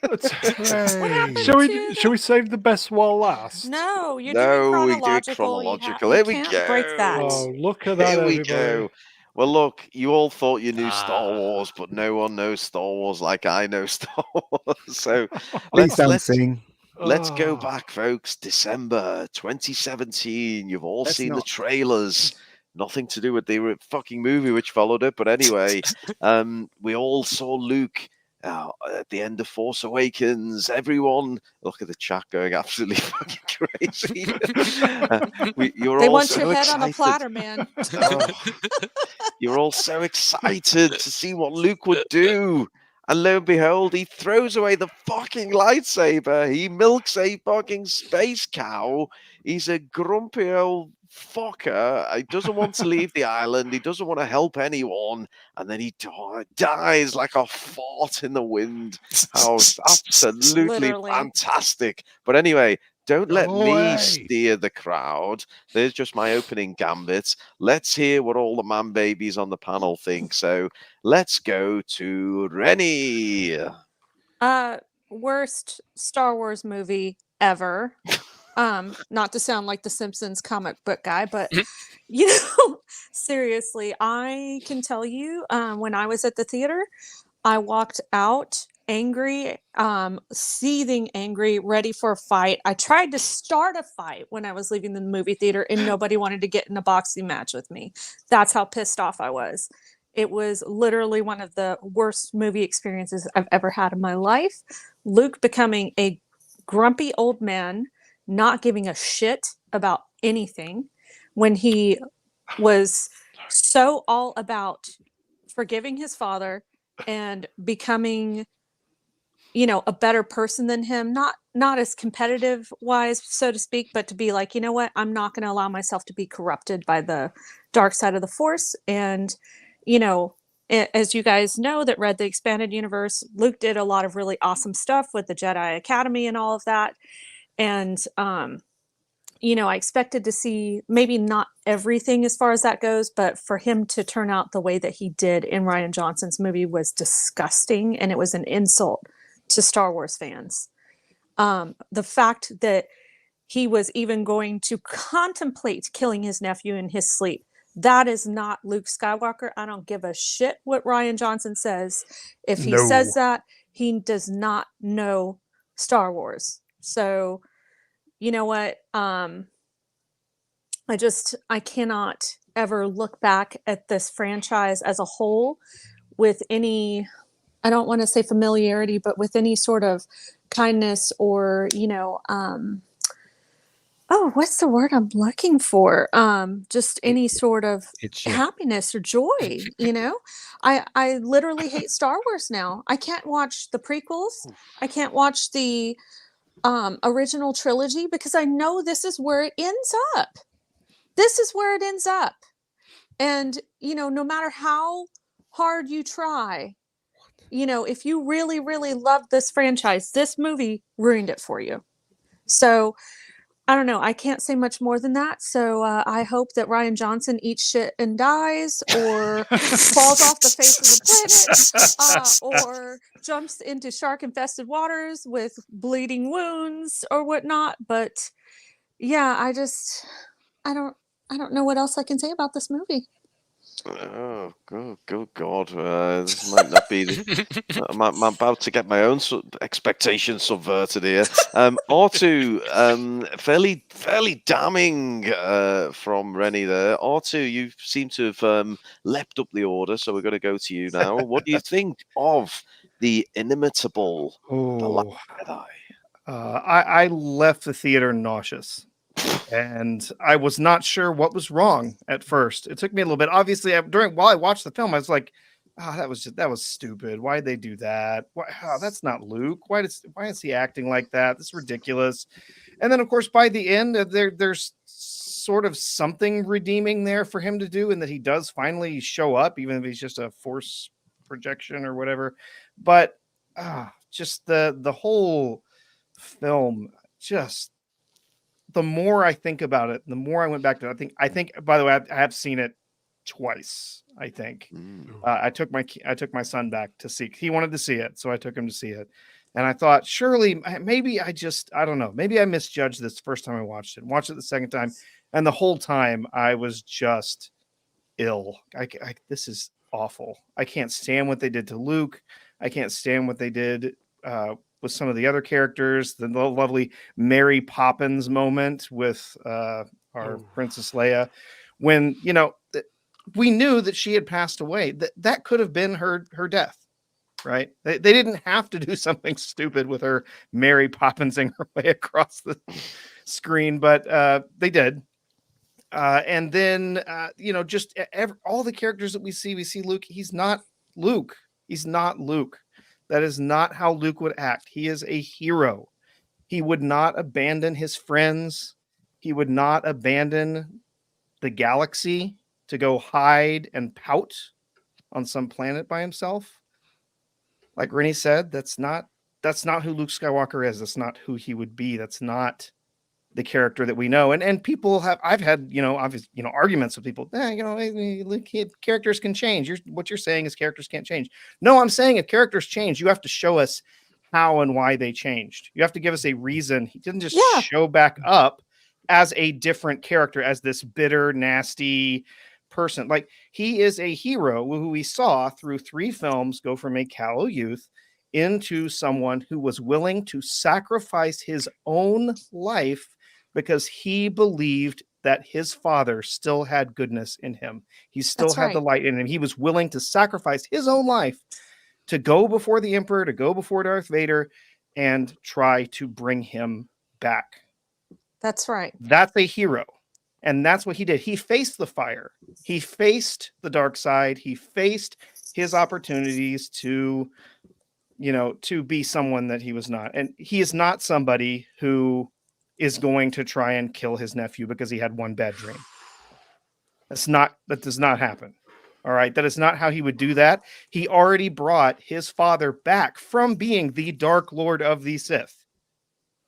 What happened shall to we save the best while last? No, you're No, we doing do it chronological. chronological. You Here we can't break go. that. Oh, look at that, Here we everybody. go. Well, look, you all thought you knew Star Ah. Wars, but no one knows Star Wars like I know Star Wars. So Please don't let's sing. go Oh. back, folks. December 2017. You've all Let's seen the not. trailers. Nothing to do with the fucking movie which followed it, but anyway, we all saw Luke at the end of Force Awakens. Everyone, look at the chat going absolutely fucking crazy. You're They all want so your head excited. on a platter, man. Oh, you're all so excited to see what Luke would do. And lo and behold, he throws away the fucking lightsaber. He milks a fucking space cow. He's a grumpy old fucker. He doesn't want to leave the island. He doesn't want to help anyone. And then he dies like a fart in the wind. How absolutely Literally. fantastic. But anyway, don't let Go me away. steer the crowd. There's just my opening gambit. Let's hear what all the man babies on the panel think. So let's go to Reni. Worst Star Wars movie ever. Not to sound like the Simpsons comic book guy, but you know, seriously, I can tell you, when I was at the theater, I walked out angry, seething angry, ready for a fight. I tried to start a fight when I was leaving the movie theater, and nobody wanted to get in a boxing match with me. That's how pissed off I was. It was literally one of the worst movie experiences I've ever had in my life. Luke becoming a grumpy old man, not giving a shit about anything, when he was so all about forgiving his father and becoming, you know, a better person than him, not as competitive wise, so to speak, but to be like, you know what, I'm not going to allow myself to be corrupted by the dark side of the Force. And you know, as you guys know that read the expanded universe, Luke did a lot of really awesome stuff with the Jedi Academy and all of that. And you know, I expected to see maybe not everything as far as that goes, but for him to turn out the way that he did in Rian Johnson's movie was disgusting, and it was an insult to Star Wars fans. The fact that he was even going to contemplate killing his nephew in his sleep, that is not Luke Skywalker. I don't give a shit what Rian Johnson says. If he says that, he does not know Star Wars. So, you know what? I cannot ever look back at this franchise as a whole with any, I don't want to say familiarity, but with any sort of kindness or, you know, what's the word I'm looking for? Just any sort of happiness or joy, you know? I literally hate Star Wars now. I can't watch the prequels. I can't watch the original trilogy because I know this is where it ends up. This is where it ends up. And, you know, no matter how hard you try, you know, if you really, really love this franchise, this movie ruined it for you. So, I don't know. I can't say much more than that. So I hope that Rian Johnson eats shit and dies, or falls off the face of the planet, or jumps into shark-infested waters with bleeding wounds or whatnot. But yeah, I don't know what else I can say about this movie. Oh, good God! This might not be the. I'm about to get my own expectations subverted here. Artoo, fairly damning from Reni there. Artoo, you seem to have leapt up the order, so we're going to go to you now. What do you think of the inimitable The Last Jedi? I left the theater nauseous. And I was not sure what was wrong at first. It took me a little bit. Obviously, while I watched the film, I was like, "Oh, that was stupid. Why'd they do that? That's not Luke. Why is he acting like that? This is ridiculous." And then, of course, by the end, there's sort of something redeeming there for him to do, and that he does finally show up, even if he's just a force projection or whatever. But just the whole film, just. The more I think about it, the more I went back to it. I think. By the way, I have seen it twice. I think I took my son back to see. He wanted to see it, so I took him to see it. And I thought, surely, maybe I don't know. Maybe I misjudged this the first time I watched it. Watched it the second time, and the whole time I was just ill. This is awful. I can't stand what they did to Luke. I can't stand what they did with some of the other characters, the lovely Mary Poppins moment with our Princess Leia, when, we knew that she had passed away. That could have been her death, right? They didn't have to do something stupid with her Mary Poppinsing her way across the screen, but they did. And then, just all the characters that we see Luke. He's not Luke. He's not Luke. That is not how Luke would act. He is a hero. He would not abandon his friends. He would not abandon the galaxy to go hide and pout on some planet by himself. Like Reni said, that's not who Luke Skywalker is. That's not who he would be. That's not the character that we know. And people I've had, arguments with people. Characters can change. What you're saying is characters can't change. No, I'm saying if characters change, you have to show us how and why they changed. You have to give us a reason. He didn't just show back up as a different character, as this bitter, nasty person. Like, he is a hero who we saw through 3 films go from a callow youth into someone who was willing to sacrifice his own life because he believed that his father still had goodness in him. He still had the light in him. He was willing to sacrifice his own life to go before the Emperor, to go before Darth Vader, and try to bring him back. That's right. That's a hero. And that's what he did. He faced the fire. He faced the dark side. He faced his opportunities to be someone that he was not. And he is not somebody who is going to try and kill his nephew because he had one bad dream. That does not happen. All right. That is not how he would do that. He already brought his father back from being the Dark Lord of the Sith.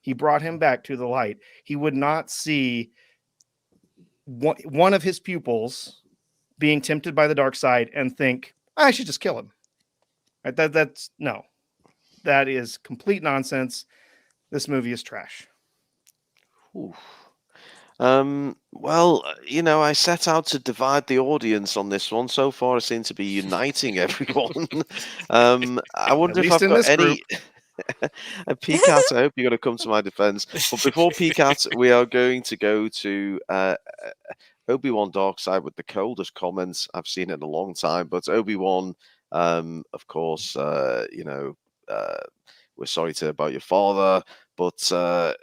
He brought him back to the light. He would not see one of his pupils being tempted by the dark side and think, I should just kill him. Right? That's no. That is complete nonsense. This movie is trash. Ooh. Well, I set out to divide the audience on this one. So far, I seem to be uniting everyone. I wonder if I've got any. PCAT, I hope you're going to come to my defense. But before PCAT, we are going to go to Obi-Wan Darkside with the coldest comments I've seen in a long time. But Obi-Wan, of course, we're sorry to about your father, but oh,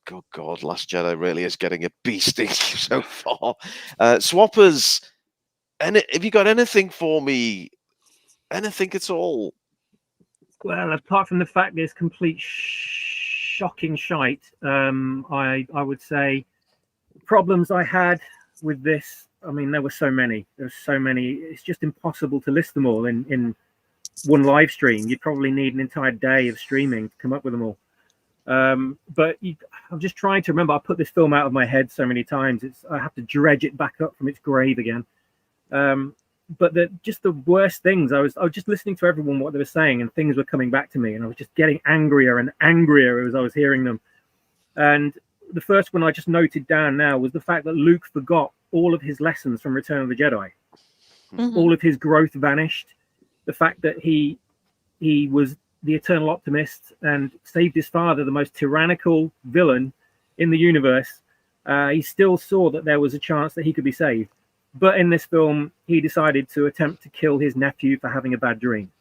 good God, Last Jedi really is getting a beasting so far. Swappers, have you got anything for me? Anything at all? Well, apart from the fact that it's complete shocking shite, I would say problems I had with this. I mean, there were so many. There's so many. It's just impossible to list them all in one live stream. You'd probably need an entire day of streaming to come up with them all. But I'm just trying to remember. I put this film out of my head so many times. I have to dredge it back up from its grave again. but just the worst things. I was just listening to everyone what they were saying, and things were coming back to me, and I was just getting angrier and angrier as I was hearing them. And the first one I just noted down now was the fact that Luke forgot all of his lessons from Return of the Jedi. Mhm. All of his growth vanished. The fact that he was the eternal optimist and saved his father, the most tyrannical villain in the universe. He still saw that there was a chance that he could be saved. But in this film, he decided to attempt to kill his nephew for having a bad dream.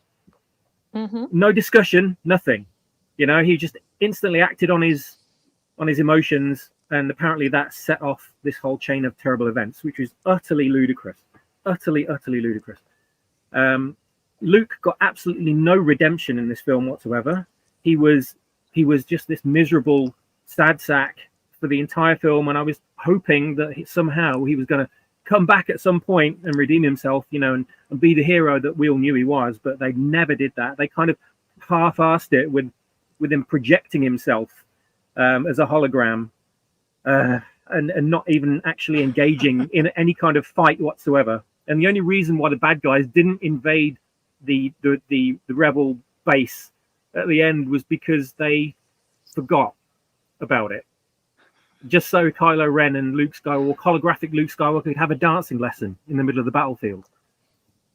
Mhm. No discussion, nothing. You know, he just instantly acted on his emotions, and apparently that set off this whole chain of terrible events, which was utterly ludicrous. Utterly ludicrous. Luke got absolutely no redemption in this film whatsoever. He was just this miserable sad sack for the entire film, and I was hoping that somehow he was going to come back at some point and redeem himself, you know, and be the hero that we all knew he was. But they never did that. They kind of half-assed it with him projecting himself as a hologram, and not even actually engaging in any kind of fight whatsoever. And the only reason why the bad guys didn't invade the rebel base at the end was because they forgot about it, just so Kylo Ren and Luke Skywalker, holographic Luke Skywalker, could have a dancing lesson in the middle of the battlefield.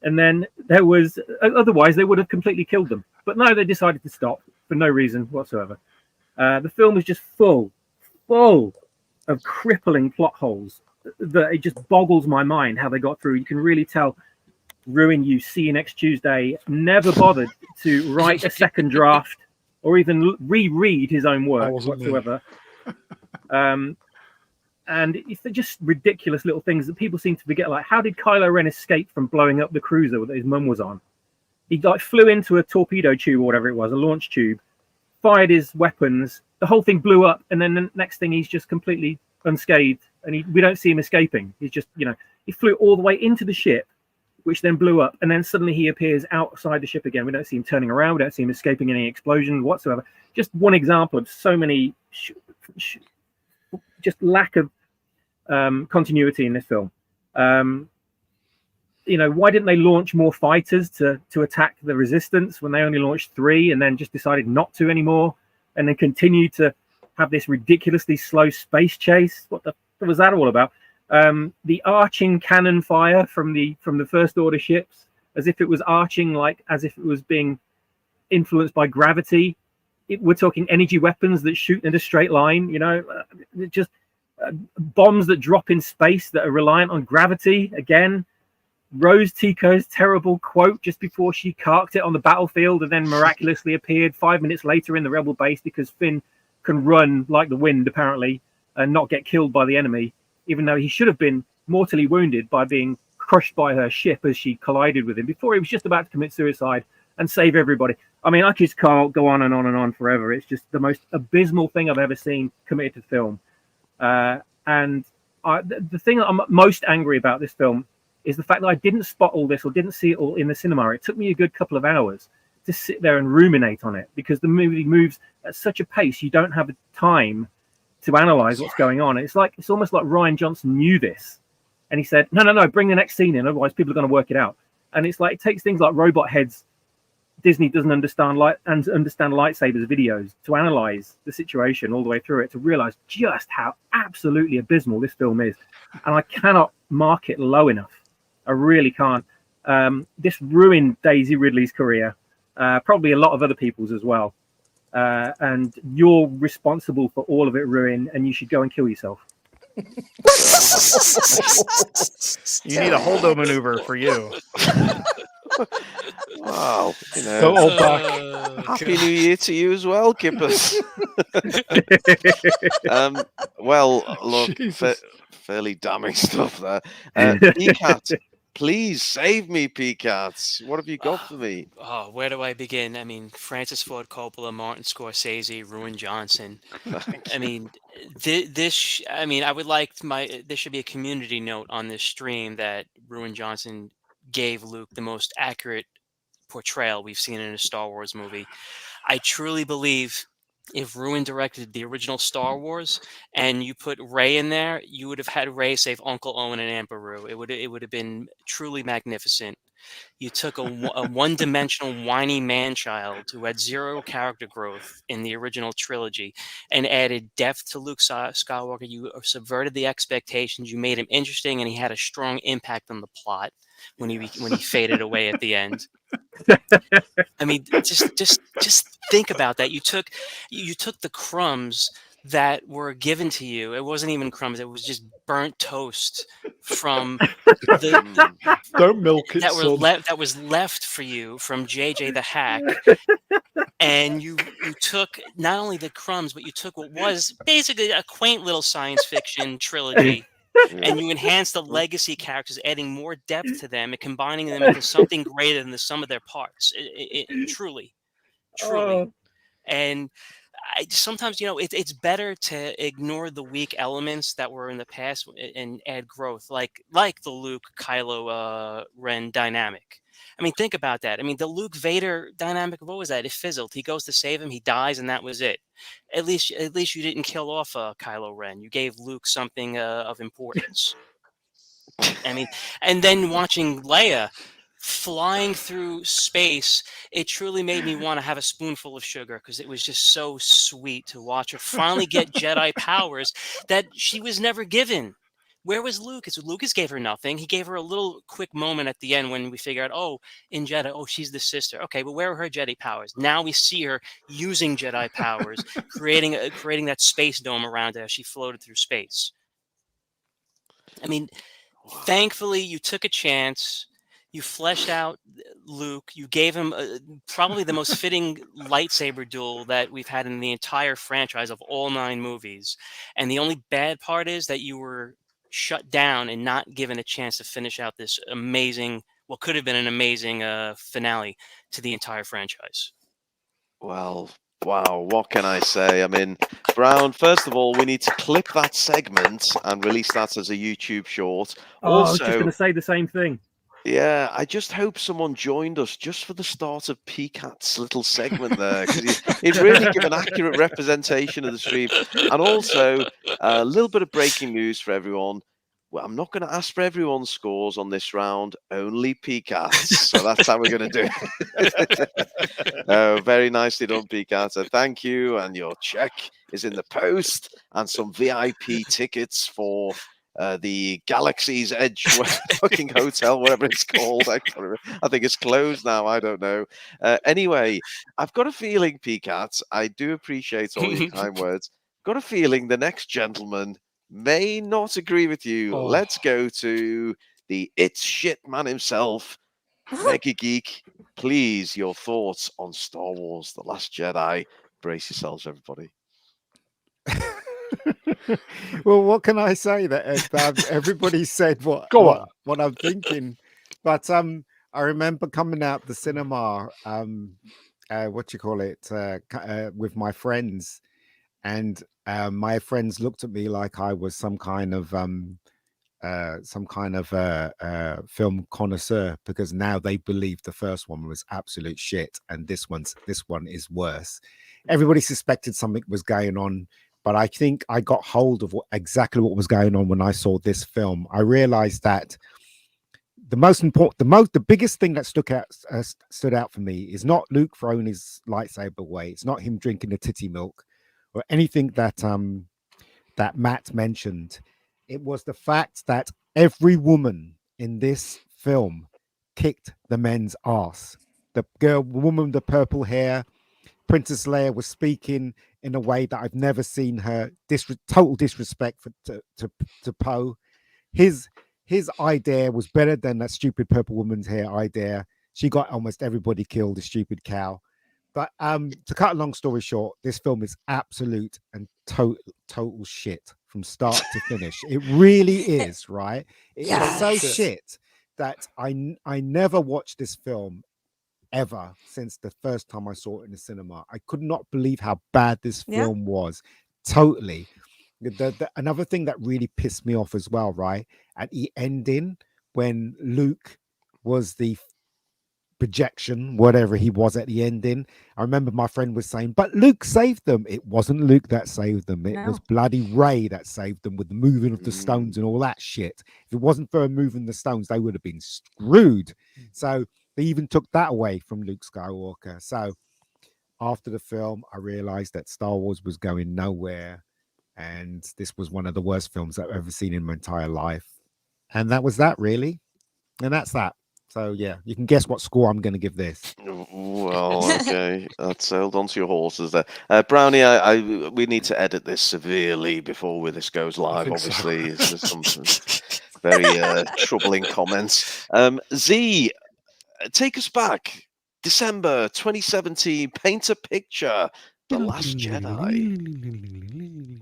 And then there was, otherwise they would have completely killed them, but no, they decided to stop for no reason whatsoever. The film is just full of crippling plot holes that it just boggles my mind how they got through. You can really tell Ruin, you see you next Tuesday, never bothered to write a second draft or even reread his own work whatsoever. And it's just ridiculous little things that people seem to forget. Like, how did Kylo Ren escape from blowing up the cruiser that his mum was on? He like flew into a torpedo tube or whatever it was, a launch tube, fired his weapons, the whole thing blew up, and then the next thing he's just completely unscathed, and we don't see him escaping. He's just, you know, he flew all the way into the ship, which then blew up, and then suddenly he appears outside the ship again. We don't see him turning around, we don't see him escaping any explosions whatsoever. Just one example of so many just lack of continuity in this film. You know, why didn't they launch more fighters to attack the resistance when they only launched 3 and then just decided not to anymore, and then continue to have this ridiculously slow space chase? What was that all about? The arching cannon fire from the First Order ships, as if it was arching, like as if it was being influenced by gravity. We're talking energy weapons that shoot in a straight line, you know, just bombs that drop in space that are reliant on gravity. Again, Rose Tico's terrible quote just before she carked it on the battlefield and then miraculously appeared 5 minutes later in the rebel base because Finn can run like the wind, apparently, and not get killed by the enemy, even though he should have been mortally wounded by being crushed by her ship as she collided with him before he was just about to commit suicide and save everybody. I mean, I just can't go on and on and on forever. It's just the most abysmal thing I've ever seen committed to film. And the thing that I'm most angry about this film is the fact that I didn't spot all this or didn't see it all in the cinema. It took me a good couple of hours to sit there and ruminate on it because the movie moves at such a pace you don't have the time to analyze what's going on. It's almost like Rian Johnson knew this, and he said, no, bring the next scene in, otherwise people are going to work it out. And it's like, it takes things like robot heads Disney doesn't understand lightsabers videos to analyze the situation all the way through it, to realize just how absolutely abysmal this film is. And I cannot mark it low enough. I really can't. This ruined Daisy Ridley's career, probably a lot of other people's as well. And you're responsible for all of it ruin, and you should go and kill yourself. You need a holdo maneuver for you. Wow, you know, Happy New Year to you as well, Kippers. Well, look, fairly damning stuff there. PCAT, please save me, PCAT. What have you got for me? Oh, where do I begin? I mean, Francis Ford Coppola, Martin Scorsese, Ruin Johnson. I mean, this. I mean, I would like there should be a community note on this stream that Ruin Johnson gave Luke the most accurate portrayal we've seen in a Star Wars movie. I truly believe if Ruin directed the original Star Wars and you put Rey in there, you would have had Rey save Uncle Owen and Aunt Beru. It would have been truly magnificent. You took a one-dimensional whiny man-child who had zero character growth in the original trilogy and added depth to Luke Skywalker. You subverted the expectations. You made him interesting, and he had a strong impact on the plot when he faded away at the end. I mean, just think about that. You took the crumbs that were given to you. It wasn't even crumbs. It was just burnt toast from don't milk it, that was left for you from JJ the Hack. And you took not only the crumbs, but you took what was basically a quaint little science fiction trilogy. And you enhance the legacy characters, adding more depth to them and combining them into something greater than the sum of their parts. Truly. Oh. And sometimes, it's better to ignore the weak elements that were in the past and add growth, like the Luke Kylo Ren dynamic. I mean, think about that. I mean, the Luke Vader dynamic, what was that? It fizzled. He goes to save him, he dies, and that was it. At least you didn't kill off Kylo Ren. You gave Luke something of importance. I mean, and then watching Leia flying through space, it truly made me want to have a spoonful of sugar because it was just so sweet to watch her finally get Jedi powers that she was never given. Where was Lucas? Lucas gave her nothing. He gave her a little quick moment at the end when we figured out, in Jedi, she's the sister. Okay, but where are her Jedi powers? Now we see her using Jedi powers, creating that space dome around her as she floated through space. I mean, thankfully, you took a chance. You fleshed out Luke. You gave him probably the most fitting lightsaber duel that we've had in the entire franchise of all 9 movies. And the only bad part is that you were shut down and not given a chance to finish out this amazing, what could have been an amazing finale to the entire franchise. Well, wow, what can I say? I mean, Brown, first of all, we need to clip that segment and release that as a YouTube short. I was just going to say the same thing. Yeah, I just hope someone joined us just for the start of PCAT's little segment there, because he'd really give an accurate representation of the stream. And also, a little bit of breaking news for everyone. Well, I'm not going to ask for everyone's scores on this round, only PCAT's. So that's how we're going to do it. Very nicely done, PCAT. So thank you. And your check is in the post, and some VIP tickets for the Galaxy's Edge fucking hotel, whatever it's called. I think it's closed now. I don't know. Anyway, I've got a feeling, PCAT, I do appreciate all your kind words. Got a feeling the next gentleman may not agree with you. Let's go to the It's Shit man himself, Mega Geek. Please, your thoughts on Star Wars: The Last Jedi. Brace yourselves, everybody. Well, what can I say? That everybody said what I'm thinking, but I remember coming out the cinema, with my friends, and my friends looked at me like I was some kind of film connoisseur, because now they believe the first one was absolute shit and this one is worse. Everybody suspected something was going on, but I think I got hold of exactly what was going on when I saw this film. I realized that the biggest thing that stood out for me is not Luke throwing his lightsaber away. It's not him drinking the titty milk or anything that Matt mentioned. It was the fact that every woman in this film kicked the men's ass. The woman with the purple hair, Princess Leia, was speaking in a way that I've never seen her. Total disrespect to Poe. His idea was better than that stupid purple woman's hair idea. She got almost everybody killed, the stupid cow. But to cut a long story short, this film is absolute and total shit from start to finish. It really is, right? It is so shit that I never watched this film ever since the first time I saw it in the cinema. I could not believe how bad this film was. Totally. Another thing that really pissed me off as well, right? At the ending, when Luke was projection, whatever he was at the ending. I remember my friend was saying, but Luke saved them. It wasn't Luke that saved them. It was bloody Rey that saved them with the moving of the stones and all that shit. If it wasn't for moving the stones, they would have been screwed. So they even took that away from Luke Skywalker. So after the film, I realized that Star Wars was going nowhere. And this was one of the worst films I've ever seen in my entire life. And that was that, really. And that's that. So, yeah, you can guess what score I'm going to give this. Well, okay. That's hold on to your horses there. Brownie, we need to edit this severely before this goes live, obviously. There's some very troubling comments. Z, take us back. December 2017, paint a picture. The Last Jedi.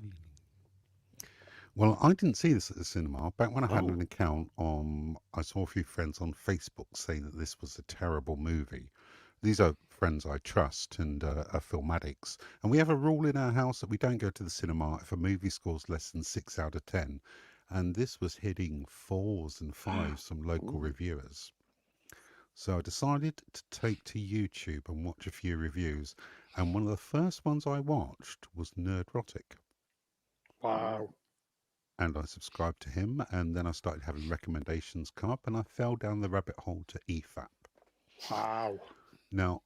Well, I didn't see this at the cinema. Back when I had an account I saw a few friends on Facebook say that this was a terrible movie. These are friends I trust and are film addicts. And we have a rule in our house that we don't go to the cinema if a movie scores less than 6 out of 10. And this was hitting 4s and 5s from local reviewers. So I decided to take to YouTube and watch a few reviews. And one of the first ones I watched was Nerdrotic. Wow. And I subscribed to him, and then I started having recommendations come up, and I fell down the rabbit hole to EFAP. Wow. Now,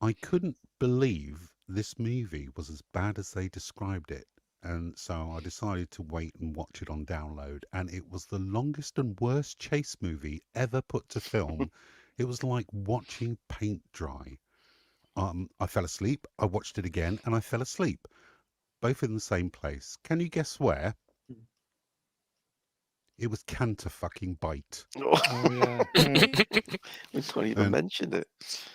I couldn't believe this movie was as bad as they described it. And so I decided to wait and watch it on download. And it was the longest and worst chase movie ever put to film. It was like watching paint dry. I fell asleep. I watched it again, and I fell asleep. Both in the same place. Can you guess where? It was Canter fucking Bite. Oh, yeah. We've not even mentioned it.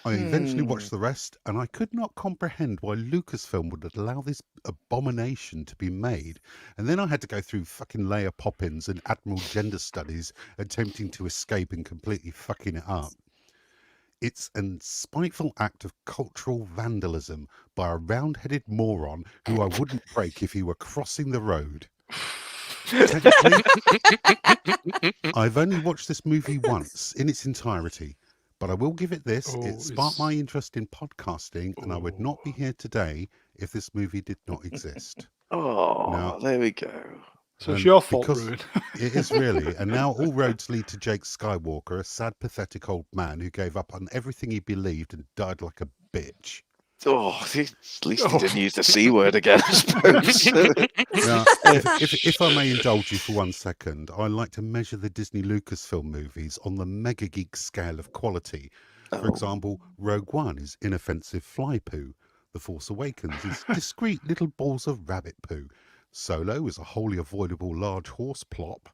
I eventually watched the rest, and I could not comprehend why Lucasfilm would allow this abomination to be made. And then I had to go through fucking Leia Poppins and Admiral Gender Studies, attempting to escape and completely fucking it up. It's a spiteful act of cultural vandalism by a round-headed moron who I wouldn't break if he were crossing the road. Technically, I've only watched this movie once in its entirety, but I will give it this. It sparked my interest in podcasting, and I would not be here today if this movie did not exist. There we go. So it's your fault, Ruin. It is really. And now all roads lead to Jake Skywalker, a sad, pathetic old man who gave up on everything he believed and died like a bitch. At least he didn't use the C word again, I suppose. Now, if I may indulge you for 1 second, I like to measure the Disney Lucasfilm movies on the Mega Geek scale of quality. For example, Rogue One is inoffensive fly poo. The Force Awakens is discreet little balls of rabbit poo. Solo is a wholly avoidable large horse plop.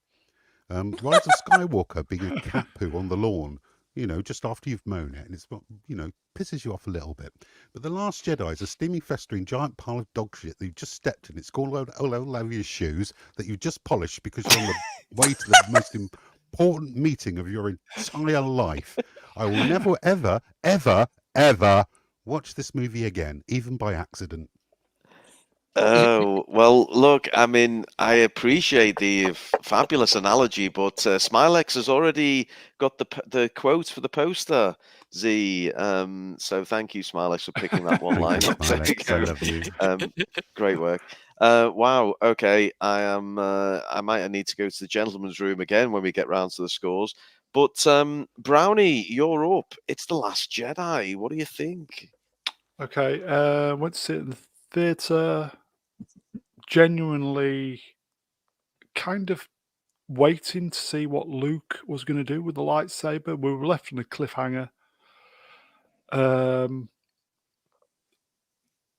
Rise of Skywalker being a cat poo on the lawn. You know, just after you've mown it, and it's, you know, pisses you off a little bit. But The Last Jedi is a steaming, festering giant pile of dog shit that you've just stepped in. It's all over your shoes that you just polished because you're on the way to the most important meeting of your entire life. I will never, ever, ever, ever watch this movie again, even by accident. Oh, well, look, I mean, I appreciate the fabulous analogy, but Smilex has already got the quote for the poster, Z. So thank you, Smilex, for picking that one line up. Smilex, I love you. Great work. Wow, okay, I might need to go to the gentleman's room again when we get round to the scores. But Brownie, you're up. It's The Last Jedi. What do you think? Okay, went to see it in the theatre. Genuinely kind of waiting to see what Luke was going to do with the lightsaber. We were left on a cliffhanger. The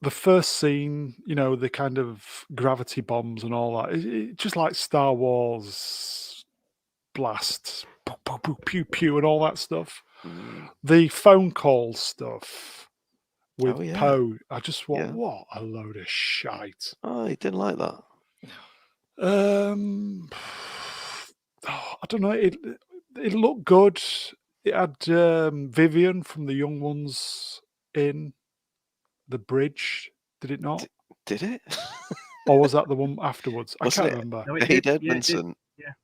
first scene, you know, the kind of gravity bombs and all that, it just like Star Wars blasts, pew, pew, pew, pew, and all that stuff. The phone call stuff with Poe, I just thought, what a load of shite. Oh, you didn't like that? I don't know. It looked good. It had Vivian from The Young Ones in the bridge. Did it not? Did it? Or was that the one afterwards? I Wasn't can't it remember. No, Aid Edmondson? Yeah.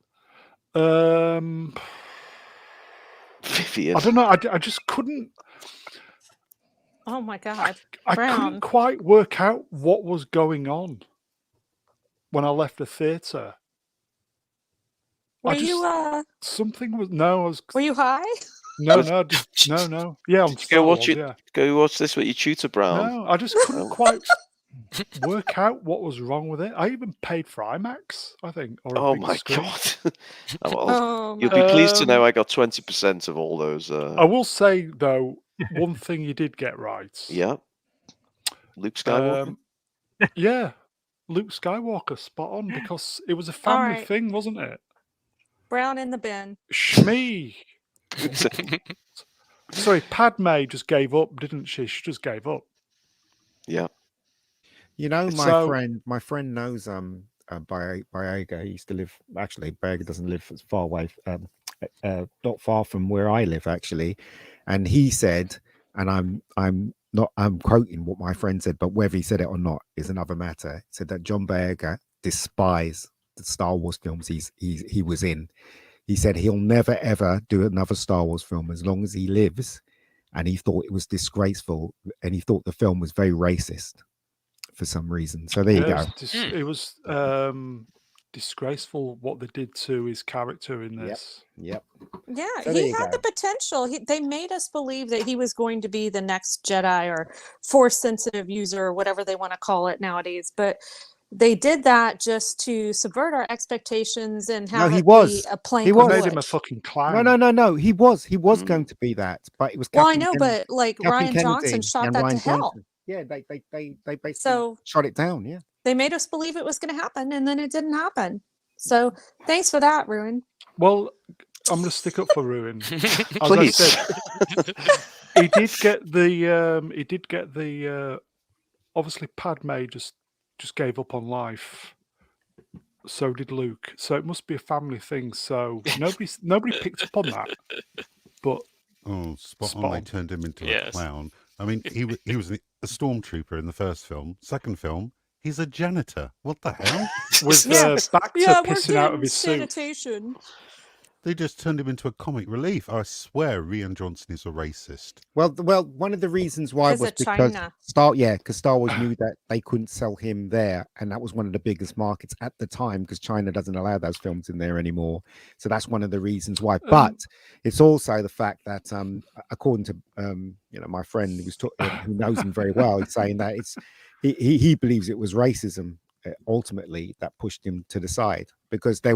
Vivian. I don't know. I just couldn't. Oh my God. I Brown. couldn't quite work out what was going on when I left the theatre. Were you something was no, I was were you high? no, no. Yeah, on Star Wars, yeah. Go watch this with your tutor, Brown. No, I just couldn't quite work out what was wrong with it. I even paid for IMAX, I think, or a Oh big my screen. god! Well, Oh you'll my be pleased to know I got 20% of all those. I will say though, one thing you did get right. Yeah. Luke Skywalker. Yeah, Luke Skywalker, spot on, because it was a family right. thing, wasn't it? Brown in the bin. Shmee. Sorry, Padme just gave up, didn't she? She just gave up. Yeah. You know, So- my friend knows Boyega. He used to live, actually, Boyega doesn't live as far away, not far from where I live, actually. And he said, and I'm quoting what my friend said, but whether he said it or not is another matter. He said that John Boyega despised the Star Wars films he was in. He said he'll never ever do another Star Wars film as long as he lives, and he thought it was disgraceful, and he thought the film was very racist for some reason. So there you go. It was disgraceful what they did to his character in this. Yep. Yeah, So there he you had go. the potential. They made us believe that he was going to be the next Jedi or force sensitive user or whatever they want to call it nowadays. But they did that just to subvert our expectations and have he it was. be a plank He of was. Made him a wood. fucking clown. No. He was going to be that, but it was. Well, I Kathleen know, Kennedy- but like Kathleen Ryan Johnson Kennedy shot and that Ryan to hell. Johnson. Yeah, they basically So shot it down. Yeah. they made us believe it was going to happen, and then it didn't happen. So thanks for that, Ruin. Well, I'm going to stick up for Ruin. As I Please. said, he did get the. Obviously, Padme just gave up on life. So did Luke. So it must be a family thing. So nobody picked up on that. But spot on. They turned him into a clown. I mean, he was a stormtrooper in the first film. Second film, he's a janitor. What the hell? With Bacta pissing out of his sanitation. suit. They just turned him into a comic relief. I swear, Rian Johnson is a racist. Well, one of the reasons why was because China. Star Wars knew that they couldn't sell him there, and that was one of the biggest markets at the time because China doesn't allow those films in there anymore. So that's one of the reasons why. But it's also the fact that, according to my friend who knows him very well, he's saying that he believes it was racism ultimately that pushed him to the side because they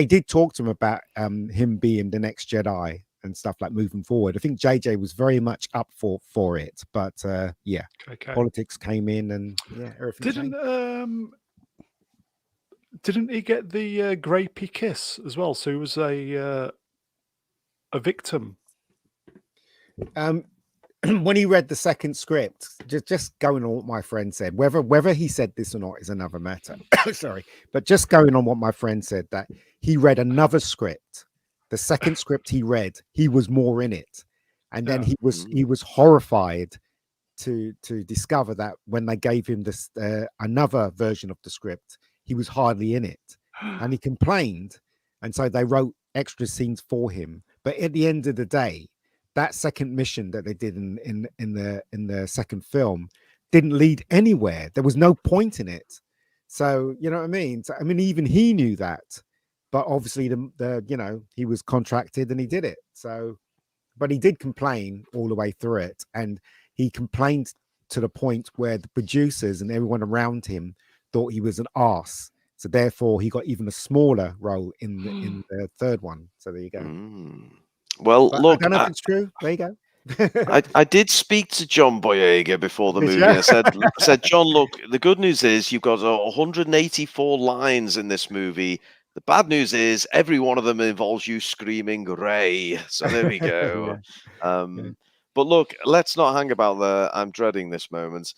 did talk to him about him being the next Jedi and stuff like moving forward. I think JJ was very much up for it, but politics came in and everything. Didn't he get the grapey kiss as well? So he was a victim. When he read the second script, just going on what my friend said, whether he said this or not is another matter. Sorry, but just going on what my friend said, that he read another script. The second script he read, he was more in it, and then he was horrified to discover that when they gave him this another version of the script, he was hardly in it, and he complained, and so they wrote extra scenes for him. But at the end of the day, that second mission that they did in the second film didn't lead anywhere. There was no point in it. So you know what I mean? So, I mean, even he knew that, but obviously the he was contracted and he did it. So, but he did complain all the way through it, and he complained to the point where the producers and everyone around him thought he was an arse. So therefore, he got even a smaller role in the third one. So there you go. Well, but look, I don't know if it's true. There you go. I did speak to John Boyega before the movie. I said, John, look, the good news is you've got 184 lines in this movie. The bad news is every one of them involves you screaming Rey. So there we go. But look, let's not hang about there. I'm dreading this moment.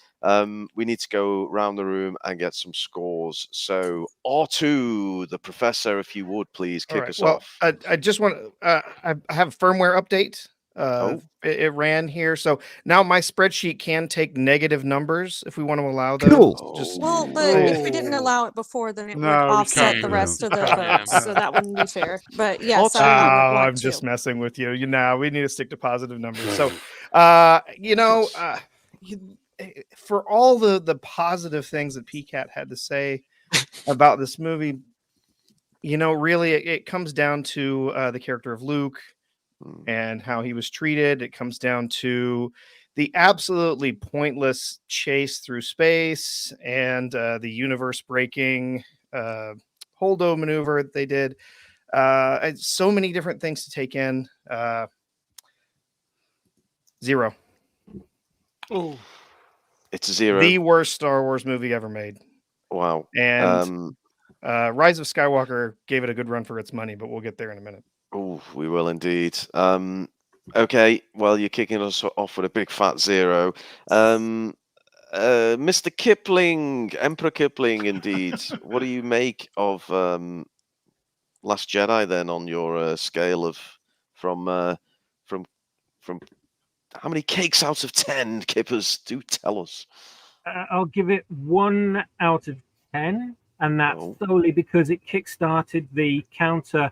We need to go around the room and get some scores. So Artoo, the professor, if you would please kick us off. I just want I have a firmware update. It ran here, so now my spreadsheet can take negative numbers if we want to allow those. Cool. Just Well, but if we didn't allow it before, then it would No, we offset can't the do rest of the Yeah. votes, so that wouldn't be fair. But yes, Artoo. I would want I'm to. just messing with you. You know, we need to stick to positive numbers. So, for all the positive things that PCAT had to say about this movie, really it comes down to the character of Luke and how he was treated. It comes down to the absolutely pointless chase through space and the universe breaking holdo maneuver that they did. So many different things to take in. 0. Oh, It's a 0. The worst Star Wars movie ever made. Wow. And Rise of Skywalker gave it a good run for its money, but we'll get there in a minute. Oh, we will indeed. Okay, well, you're kicking us off with a big fat 0. Mr. Kipling, Emperor Kipling, indeed. What do you make of Last Jedi then on your scale of from how many cakes out of 10, Kippers? Do tell us. I'll give it 1 out of 10, and that's solely because it kickstarted the counter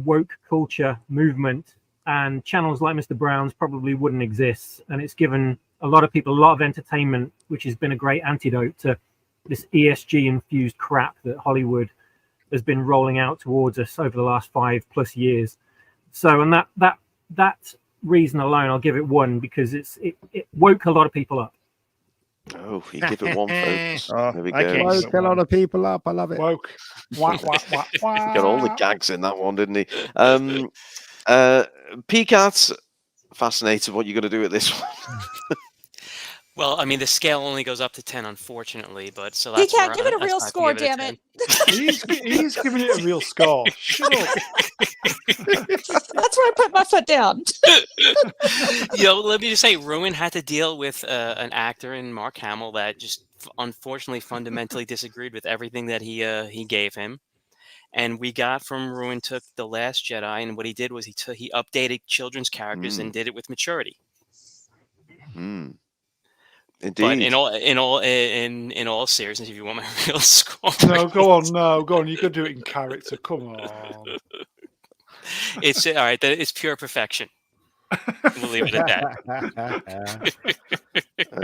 woke culture movement, and channels like Mr. Brown's probably wouldn't exist, and it's given a lot of people a lot of entertainment, which has been a great antidote to this ESG infused crap that Hollywood has been rolling out towards us over the last 5+ years. So, and that reason alone, I'll give it 1, because it woke a lot of people up. Oh, you give it 1, folks. There we I go. can't Woke a lot of people up. I love it. Woke. Wah, wah, wah, wah. Got all the gags in that one, didn't he? PCAT, fascinated what you're going to do with this one. well, I mean, the scale only goes up to 10, unfortunately, but so that's PCAT, where give it a that's real why I score, give it a damn it. 10. He's giving it a real score. Shut up. That's where I put my foot down. Let me just say, Ruin had to deal with an actor in Mark Hamill that just unfortunately fundamentally disagreed with everything that he gave him. And we got from Ruin took The Last Jedi, and what he did was he updated children's characters and did it with maturity. Indeed. But in all seriousness, if you want my real score, No, go on. You could do it in character. Come on. it's all right. It's pure perfection. We'll leave it at that.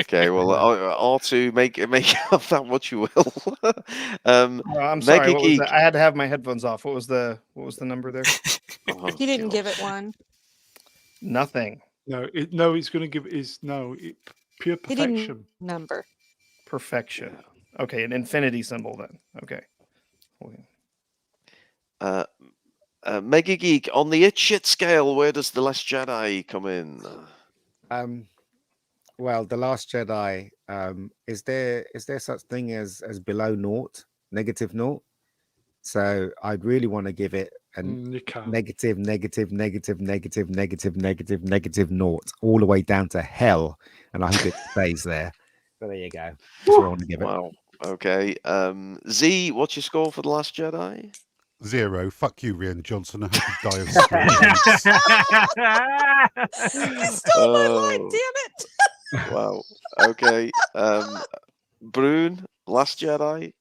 Okay, well, Artoo, make of that what you will. I'm sorry. What was that? I had to have my headphones off. What was the number there? He didn't give it 1. Nothing. No, he's going to give pure perfection. He didn't number. Perfection. Okay, an infinity symbol then. Okay. Mega Geek, on the it shit scale, where does The Last Jedi come in? Well, The Last Jedi, is there such thing as below naught, negative naught? So I'd really want to give it a negative naught, all the way down to hell, and I hope it stays there. So there you go. That's what I want to give it. Wow. Okay. Z, what's your score for The Last Jedi? 0. Fuck you, Rian Johnson. I hope you die of screaming. You stole my line, damn it! Wow. Okay. Brune, Last Jedi.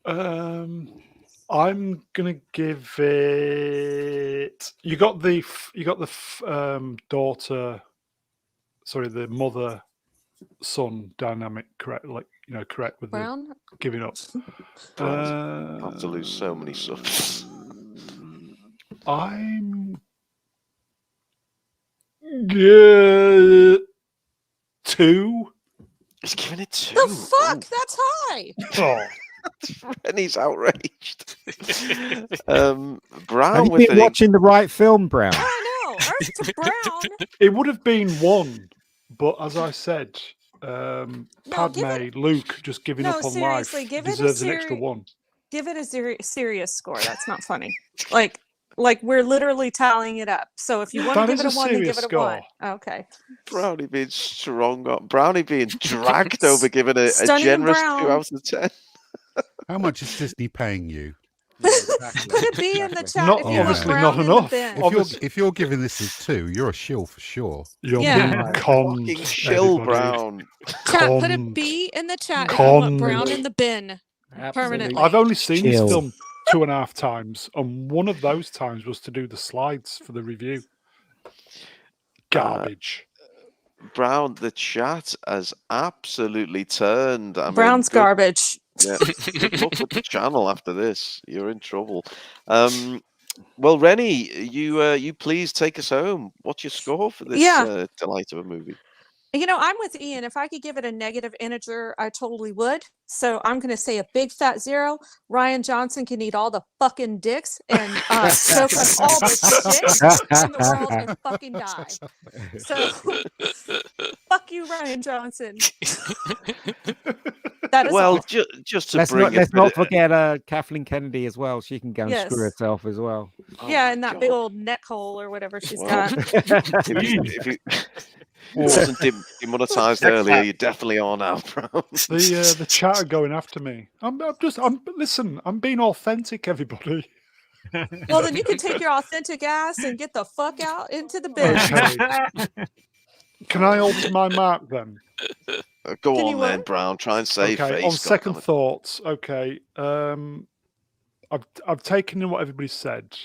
I'm gonna give it. You got the daughter, sorry, the mother-son dynamic correct, correct with Brown? the giving up. I have to lose so many subs. I'm good. 2. He's giving it 2. The fuck? That's high. Reni's outraged. Brown Have you with been watching the right film, Brown? I know. Earth to Brown. It would have been 1, but as I said, Padme, Luke just giving up on life deserves an extra 1. Give it a serious score. That's not funny. Like we're literally tallying it up. So if you want to give it a 1, then give it a 1. Okay. Brownie being strong. Brownie being dragged over giving a generous 2 out of 10. How much is Disney paying you? Put a B in the chat Not if you want obviously brown not in the enough. bin. If you're giving this a 2, you're a shill for sure. You're Yeah. being conned, Fucking chill, everybody. Brown. Chat, put a Conned. B in the chat if you want brown Conned. in the bin permanently. I've only seen this Chill. film 2.5 times, and one of those times was to do the slides for the review. Garbage. Brown, the chat has absolutely turned. I mean, Brown's garbage. Yeah, good luck with the channel after this. You're in trouble. Well, Reni, you please take us home. What's your score for this delight of a movie? You know, I'm with Ian. If I could give it a negative integer, I totally would. So I'm going to say a big fat 0. Ryan Johnson can eat all the fucking dicks and soak up all the shit in the world and fucking die. So fuck you, Ryan Johnson. That is Well, all. just to Let's bring not forget Kathleen Kennedy as well. She can go and Yes. screw herself as well. Yeah, my and that God. big old neck hole or whatever she's Well, got. if you wasn't demonetized earlier, you definitely are now, Brown. The chat are going after me. Listen, I'm being authentic, everybody. Well, then you can take your authentic ass and get the fuck out into the bin. Okay. Can I alter my mark then? Go Can on you then, what? Brown. Try and save Okay. face. On second goddammit. thoughts, okay. I've taken in what everybody said.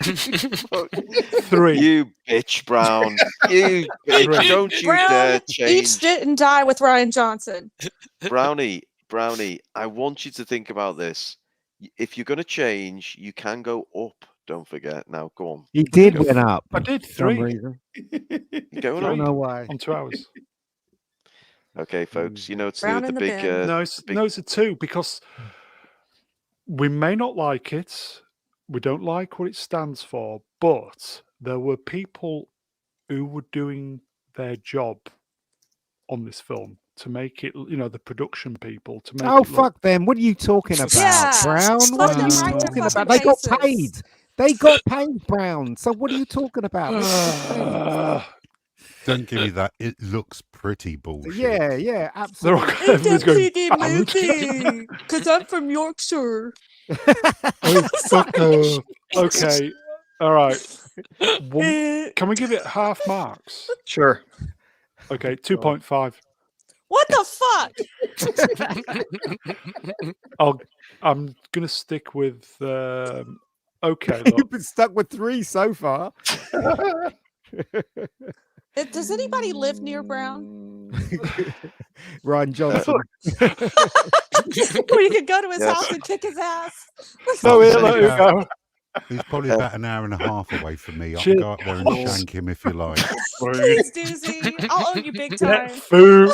3. You bitch, Brown. You bitch. 3. Don't you Brown, dare eat change. shit and die with Ryan Johnson. Brownie, I want you to think about this. If you're going to change, you can go up. Don't forget. Now, go on. He did win up. I did For some 3. reason. You're going I don't on. know why. On 2 hours. Okay, folks. You know it's Brown the in the big. bin. No, it's a 2 because we may not like it. We don't like what it stands for, but there were people who were doing their job on this film to make it, the production people to make Oh, it look. fuck them. What are you talking about, Yeah. Brown? Fuck What are them you right to talking fucking about? They got faces. paid. They got paid, Brown. So what are you talking about? Don't give me that. It looks pretty bullshit. Yeah, absolutely. It's a Everybody's going, pretty movie because I'm from Yorkshire. "Oh, fuck off." Okay, all right. Can we give it half marks? Sure. Okay, 2.5. What the fuck? I'm gonna stick with. Okay, You've look. been stuck with 3 so far. Does anybody live near Brown? Ryan Johnson. Where you could go to his Yes. house and kick his ass? No, I'll here say you that. go. He's probably about an hour and a half away from me. I Shit. can go up there and shank him if you like. Please, Doozy. I'll owe you big time. Food.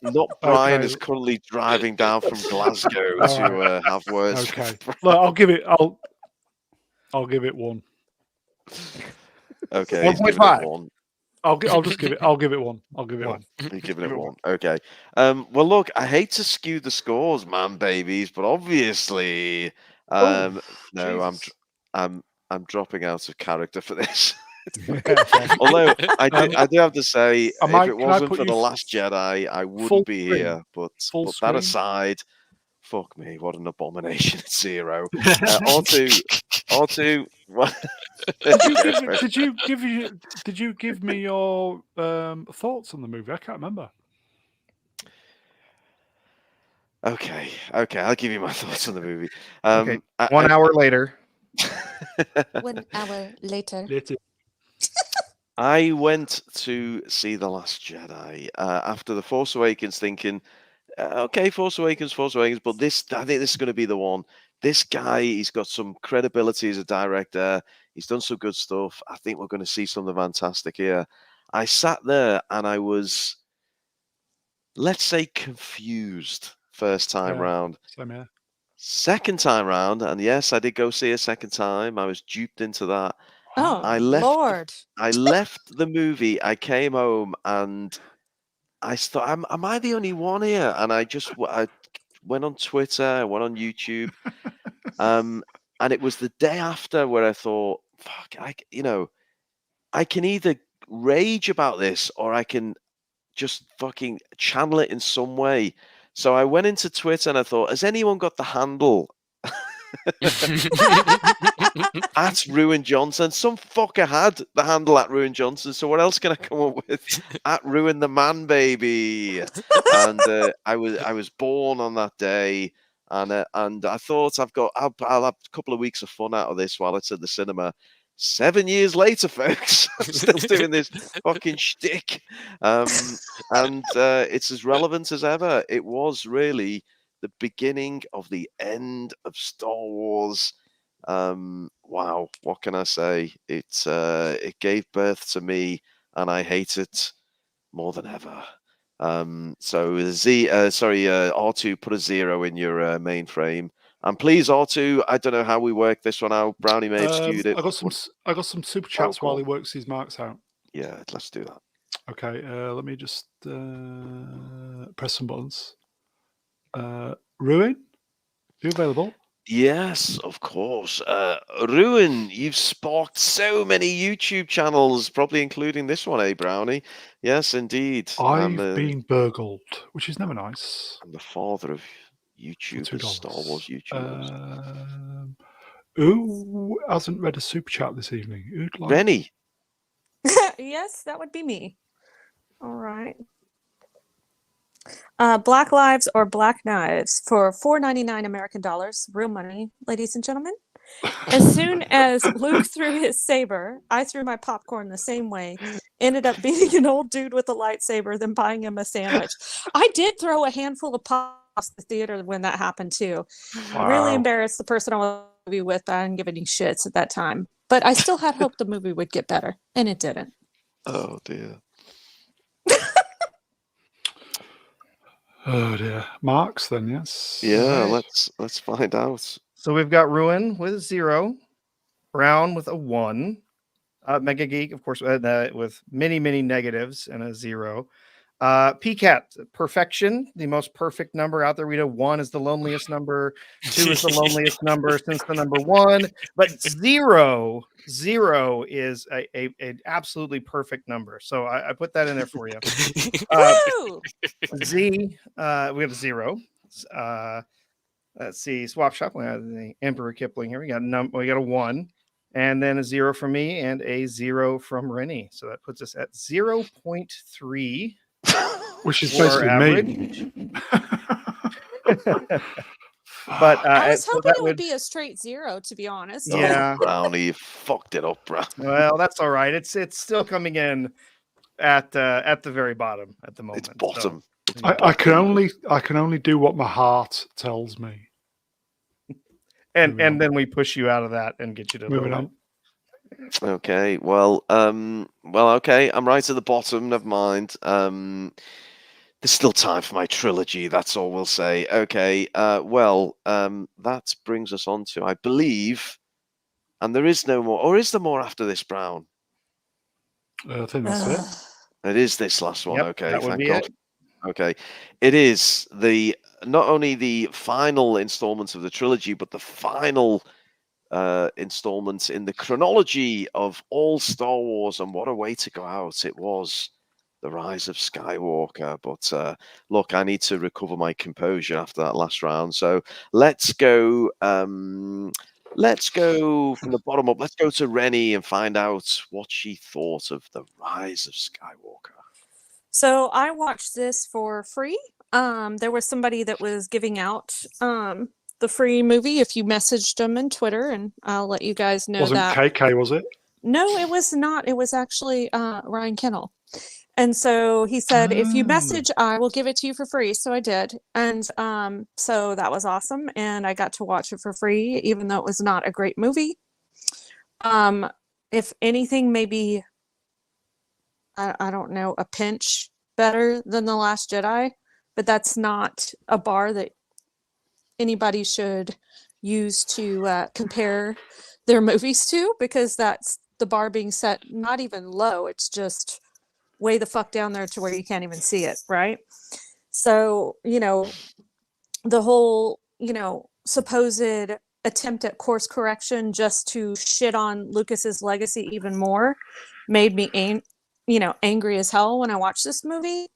Not Brian Okay. is currently driving down from Glasgow All to have words. Okay. with Look, I'll give it 1. Okay, he's giving it 1.5. 1. I'll just give it. I'll give it 1. I'll give it 1. You're giving it 1. Okay. Well, look, I hate to skew the scores, man, babies, but obviously, no, Jesus. I'm dropping out of character for this. Although I do have to say, if Can I it wasn't put for you the Last Jedi, I wouldn't full be screen? here. But Full that screen? aside, fuck me, what an abomination! It's 0. Artoo. What? Did you give me your thoughts on the movie? I can't remember. Okay, I'll give you my thoughts on the movie. Okay, 1 hour later. 1 hour later. I went to see The Last Jedi after The Force Awakens, thinking, okay, Force Awakens, but I think this is going to be the one. This guy, he's got some credibility as a director. He's done some good stuff. I think we're going to see something fantastic here. I sat there and I was, let's say, confused first time round. Same here. Second time round, and yes, I did go see a second time. I was duped into that. Oh, I left. Lord. I left the movie. I came home and I thought, am I the only one here? And I went on Twitter, I went on YouTube, and it was the day after where I thought, fuck, I can either rage about this or I can just fucking channel it in some way. So I went into Twitter and I thought, has anyone got the handle At Ruin Johnson. Some fucker had the handle at Ruin Johnson. So what else can I come up with? At Ruin the Man Baby. And I was born on that day. And I thought I'll have a couple of weeks of fun out of this while it's at the cinema. 7 years later, folks, I'm still doing this fucking shtick. And it's as relevant as ever. It was really the beginning of the end of Star Wars. Wow, what can I say? It gave birth to me, and I hate it more than ever. So Artoo, put a 0 in your mainframe. And please, Artoo, I don't know how we work this one out. Brownie may have skewed it. I got some super chats while he works his marks out. Yeah, let's do that. Okay, let me just press some buttons. Ruin, are you available? Yes, of course. Ruin, you've sparked so many YouTube channels, probably including this one, eh, Brownie? Yes, indeed. I've been burgled, which is never nice. I'm the father of YouTube, Star Wars YouTubers. Who hasn't read a super chat this evening? Who'd like? Reni. Yes, that would be me. All right. Black Lives or Black Knives for $4.99 American dollars, real money, ladies and gentlemen. As soon as Luke threw his saber, I threw my popcorn the same way. Ended up beating an old dude with a lightsaber, then buying him a sandwich. I did throw a handful of pop across the theater when that happened too. Wow. Really embarrassed the person I was with. I didn't give any shits at that time, but I still had hope the movie would get better, and it didn't. Oh dear. Oh dear. Marks then, yes. Yeah, let's find out. So we've got Ruin with a 0, Brown with a 1, Mega Geek, of course, with many negatives and a 0. PCAT, perfection, the most perfect number out there. We know 1 is the loneliest number, 2 is the loneliest number since the number 1, but 0 is an absolutely perfect number. So I put that in there for you. Z, we have a 0. Let's see, swap shop. We have the Emperor Kipling here. We got a 1, and then a 0 from me, and a 0 from Reni. So that puts us at 0.3. Which is basically average. me. But I was hoping it would be a straight 0, to be honest. Yeah, Brownie, you fucked it up, bro. Well, that's all right. It's still coming in at the very bottom at the moment. It's bottom. So. I can only do what my heart tells me. And then we push you out of that and get you to moving on. Okay, well, okay, I'm right at the bottom. Never mind. There's still time for my trilogy. That's all we'll say. Okay. That brings us on to, I believe, and there is no more, or is there more after this, Brown? I think that's it. It is this last one. Yep, Okay, that would thank be God. it. Okay, it is not only the final installment of the trilogy, but the final installment in the chronology of all Star Wars. And what a way to go out it was, The Rise of Skywalker. But look, I need to recover my composure after that last round. So let's go. Let's go from the bottom up. Let's go to Reni and find out what she thought of The Rise of Skywalker. So I watched this for free. There was somebody that was giving out the free movie if you messaged them in Twitter, and I'll let you guys know that. Wasn't KK, was it? No, it was not. It was actually Ryan Kennel. And so he said, if you message, I will give it to you for free. So I did. And so that was awesome. And I got to watch it for free, even though it was not a great movie. If anything, maybe, I don't know, a pinch better than The Last Jedi. But that's not a bar that anybody should use to compare their movies to, because that's the bar being set not even low. It's just way the fuck down there to where you can't even see it, right? So, the whole, supposed attempt at course correction just to shit on Lucas's legacy even more made me angry as hell when I watched this movie.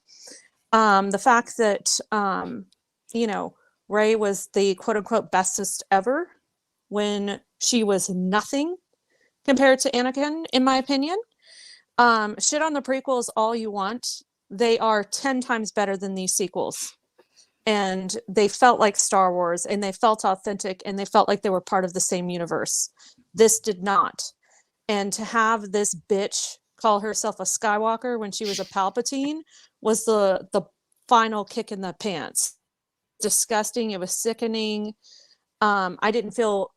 The fact that Rey was the quote unquote bestest ever when she was nothing compared to Anakin, in my opinion. Shit on the prequels all you want. They are 10 times better than these sequels. And they felt like Star Wars, and they felt authentic, and they felt like they were part of the same universe. This did not. And to have this bitch call herself a Skywalker when she was a Palpatine was the final kick in the pants. Disgusting. It was sickening. I didn't feel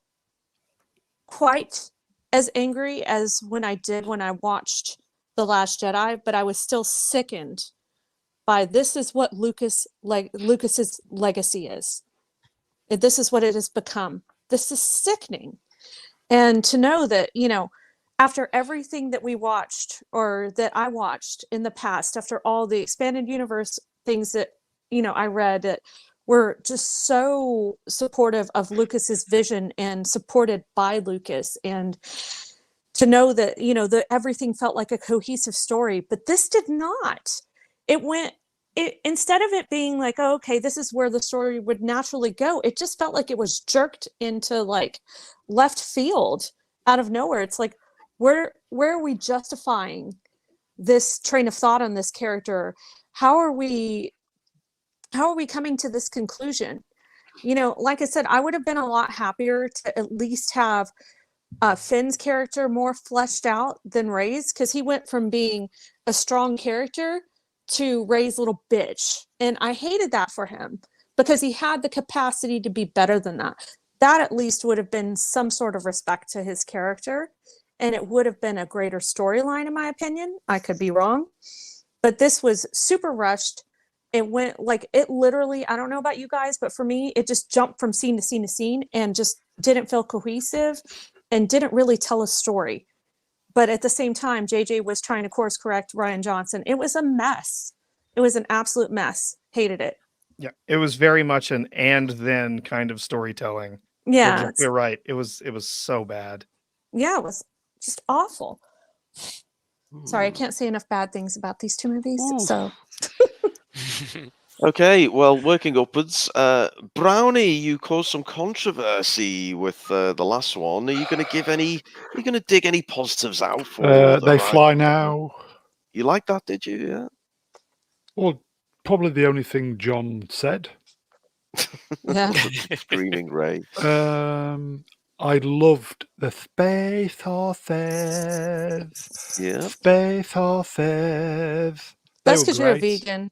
quite as angry as when I did when I watched The Last Jedi, but I was still sickened by this is what Lucas's legacy is. This is what it has become. This is sickening. And to know that, after everything that we watched or that I watched in the past, after all the expanded universe things that, I read that were just so supportive of Lucas's vision and supported by Lucas, and to know that, that everything felt like a cohesive story, but this did not. Instead of it being like, oh, okay, this is where the story would naturally go, it just felt like it was jerked into like left field out of nowhere. It's like, where are we justifying this train of thought on this character? How are we coming to this conclusion? Like I said, I would have been a lot happier to at least have Finn's character more fleshed out than Rey's, because he went from being a strong character to Rey's little bitch. And I hated that for him, because he had the capacity to be better than that. That at least would have been some sort of respect to his character. And it would have been a greater storyline, in my opinion. I could be wrong. But this was super rushed. It went like, it literally, I don't know about you guys, but for me, it just jumped from scene to scene to scene and just didn't feel cohesive and didn't really tell a story. But at the same time, JJ was trying to course correct Rian Johnson. It was a mess. It was an absolute mess. Hated it. Yeah, it was very much an and then kind of storytelling. Yeah. You're right. It was so bad. Yeah, it was just awful. Sorry, I can't say enough bad things about these two movies. Ooh. So Okay, well, working upwards, Brownie, you caused some controversy with the last one. Are you going to dig any positives out for They Fly Now? You like that, did you? Yeah. Well, probably the only thing John said. Yeah. Screaming Ray. I loved the space horses. Yeah. Space horses. That's because you're a vegan.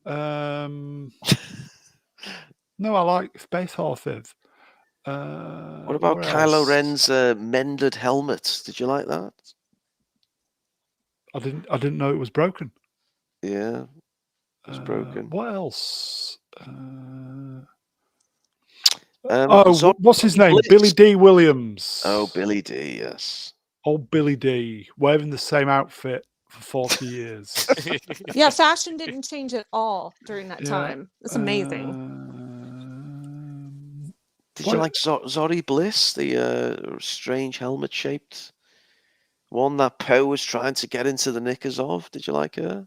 No, I like space horses. What about Kylo Ren's mended helmet? Did you like that? I didn't know it was broken. Yeah, it was broken. What else? What's his name? Bliss. Billy D. Williams. Oh, Billy D. Yes. Old Billy D. Wearing the same outfit for 40 years. Yeah, fashion didn't change at all during that time. It's amazing. Did you like Zori Bliss, the strange helmet-shaped one that Poe was trying to get into the knickers of? Did you like her?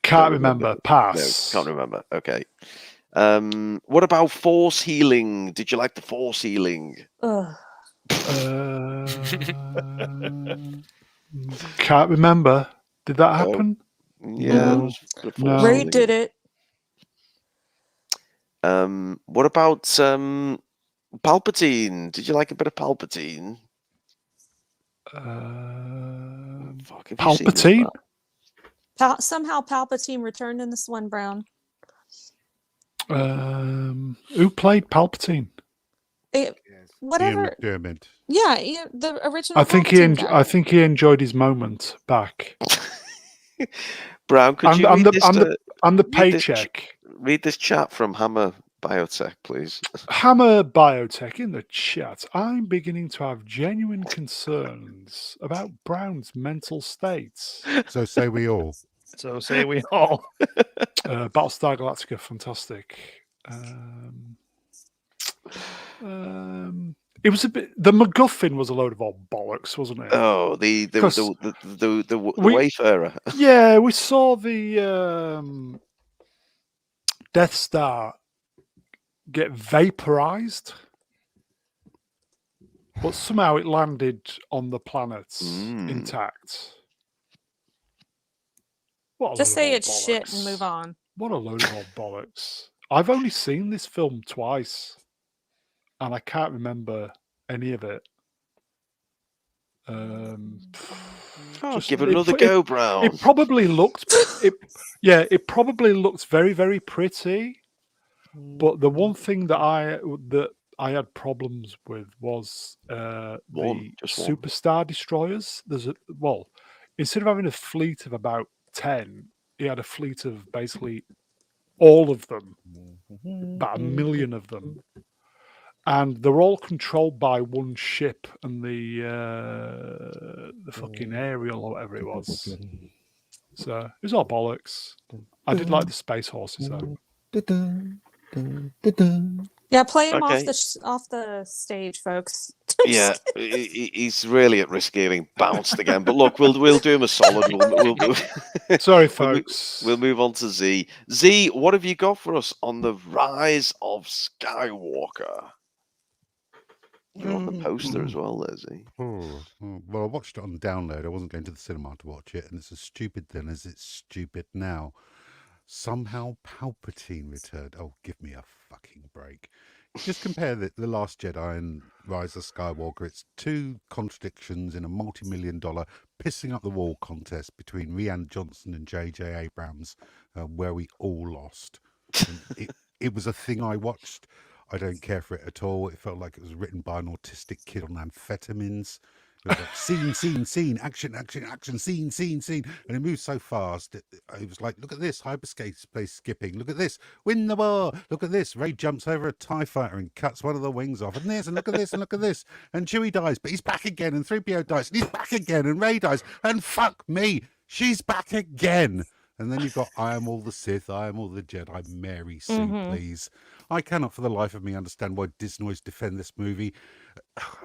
Can't remember. Pass. No, can't remember. Okay. What about force healing? Did you like the force healing? Can't remember. Did that happen? Yeah. No. Ray did it. What about Palpatine? Did you like a bit of Palpatine? Palpatine? Somehow Palpatine returned in this one, Brown. Who played Palpatine? Whatever. Ian McDiarmid. Yeah, the original. I think he enjoyed his moment back. Brown, could you read the paycheck. Read this chat from Hammer Biotech, please. Hammer Biotech in the chat. I'm beginning to have genuine concerns about Brown's mental states. So say we all. So say we all. Battlestar Galactica, fantastic. It was a bit. The MacGuffin was a load of old bollocks, wasn't it? Oh, the Wayfarer. Yeah, we saw the Death Star get vaporized. but somehow it landed on the planets intact. Just say it's shit and move on. What a load of old bollocks. I've only seen this film twice, and I can't remember any of it. Give it another go, Brown. It probably looked, it probably looks very, very pretty. But the one thing that I had problems with was the superstar destroyers. Instead of having a fleet of about 10, he had a fleet of basically all of them, about 1 million of them. And they're all controlled by one ship and the fucking Ariel or whatever it was. So it was all bollocks. I did like the space horses though. Yeah, play him off the stage, folks. Yeah, he's really at risk of getting bounced again. But look, we'll do him a solid. Sorry, folks. We'll move on to Z. Z, what have you got for us on the Rise of Skywalker? You're on the poster as well, there, Z. Well, I watched it on download. I wasn't going to the cinema to watch it, and it's as stupid then as it's stupid now. Somehow Palpatine returned. Oh, give me a fucking break. Just compare the Last Jedi and Rise of Skywalker. It's two contradictions in a multi-million-dollar pissing up the wall contest between Rian Johnson and J.J. Abrams, where we all lost. It was a thing I watched. I don't care for it at all. It felt like it was written by an autistic kid on amphetamines. It was like scene, action, scene. And it moved so fast. It was like, look at this, hyperspace skipping. Look at this, win the war. Look at this, Rey jumps over a TIE fighter and cuts one of the wings off. And this, and look at this, and look at this. And Chewie dies, but he's back again. And 3PO dies, and he's back again. And Rey dies. And fuck me, she's back again. And then you've got I am all the Sith, I am all the Jedi, Mary Sue, please. I cannot for the life of me understand why Disnoys defend this movie,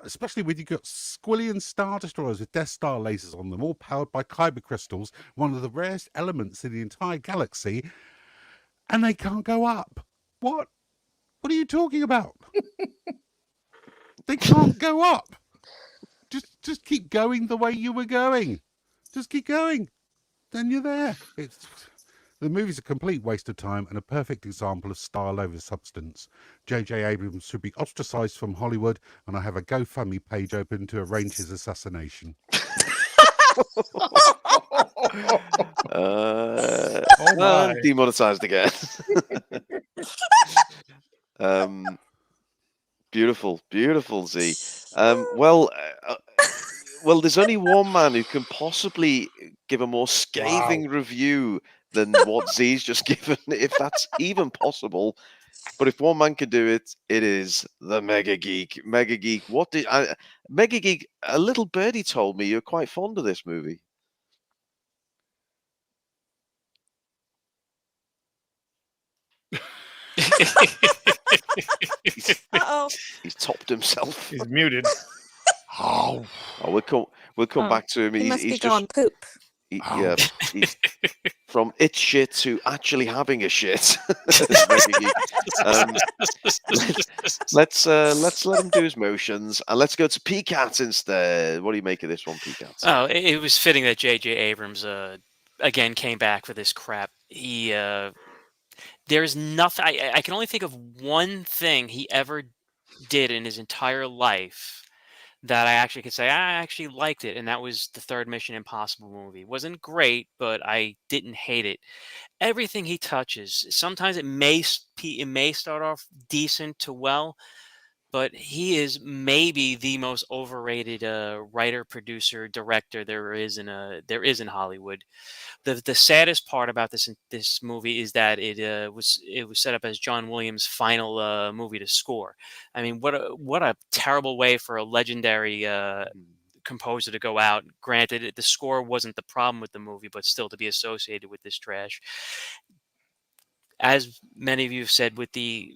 especially when you've got squillion Star Destroyers with Death Star lasers on them, all powered by kyber crystals, one of the rarest elements in the entire galaxy, and they can't go up. What? What are you talking about? They can't go up. Just keep going the way you were going. Just keep going. Then you're there. The movie's a complete waste of time and a perfect example of style over substance. J.J. Abrams should be ostracized from Hollywood, and I have a GoFundMe page open to arrange his assassination. Demonetized again. Beautiful, Z. Well, there's only one man who can possibly give a more scathing review than what Z's just given, if that's even possible. But if one man can do it, it is the Mega Geek. Mega Geek, Mega Geek, a little birdie told me you're quite fond of this movie. He's topped himself. He's muted. We'll come back to him. He must be going poop. He's from it shit to actually having a shit. Let's let him do his motions, and let's go to PCAT instead. What do you make of this one, PCAT? Oh, it was fitting that J.J. Abrams again came back for this crap. There's nothing. I can only think of one thing he ever did in his entire life that I actually could say I actually liked it, and that was the third Mission Impossible movie. It wasn't great, but I didn't hate it. Everything he touches, sometimes it may start off decent to well, but he is maybe the most overrated writer, producer, director there is in Hollywood. The saddest part about this movie is that it was set up as John Williams' final movie to score. I mean, what a terrible way for a legendary composer to go out. Granted, the score wasn't the problem with the movie, but still to be associated with this trash. As many of you have said, with the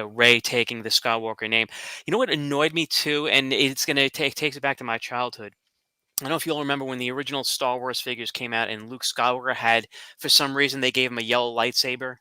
Rey taking the Skywalker name, you know what annoyed me too, and it's gonna takes it back to my childhood. I don't know if you all remember when the original Star Wars figures came out, and Luke Skywalker had, for some reason, they gave him a yellow lightsaber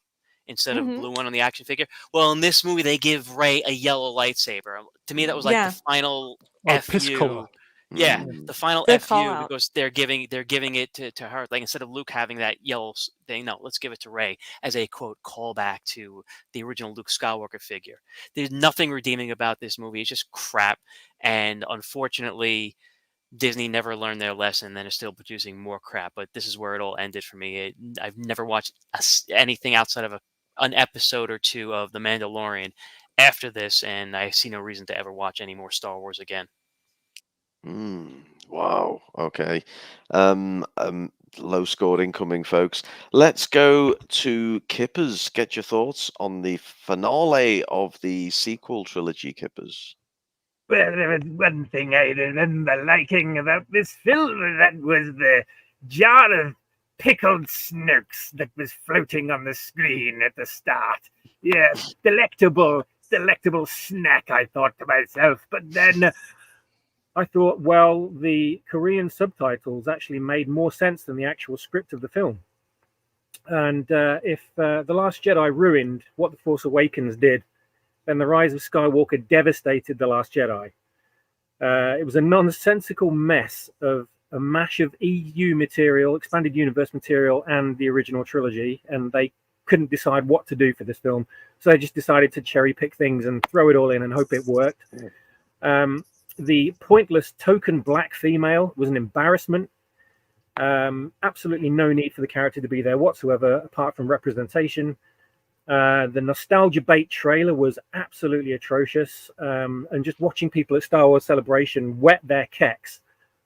instead of a blue one on the action figure. Well, in this movie, they give Rey a yellow lightsaber. To me, that was like the final F you. color. Yeah, the final Good F call you, out. because they're giving it to her. Like, instead of Luke having that yellow thing, no, let's give it to Rey as a quote callback to the original Luke Skywalker figure. There's nothing redeeming about this movie. It's just crap, and unfortunately, Disney never learned their lesson, and then is still producing more crap. But this is where it all ended for me. I've never watched anything outside of an episode or two of The Mandalorian after this, and I see no reason to ever watch any more Star Wars again. Wow. Okay. Low scored incoming, folks. Let's go to Kippers. Get your thoughts on the finale of the sequel trilogy, Kippers. Well, there was one thing I remember liking about this film, that was the jar of pickled snooks that was floating on the screen at the start. Yes, delectable snack, I thought to myself. But then I thought, well, the Korean subtitles actually made more sense than the actual script of the film. And if The Last Jedi ruined what The Force Awakens did, then The Rise of Skywalker devastated The Last Jedi. It was a nonsensical mess of a mash of EU material, expanded universe material, and the original trilogy, and they couldn't decide what to do for this film. So they just decided to cherry pick things and throw it all in and hope it worked. The pointless token black female was an embarrassment. Absolutely no need for the character to be there whatsoever, apart from representation. The nostalgia bait trailer was absolutely atrocious. And just watching people at Star Wars Celebration wet their kecks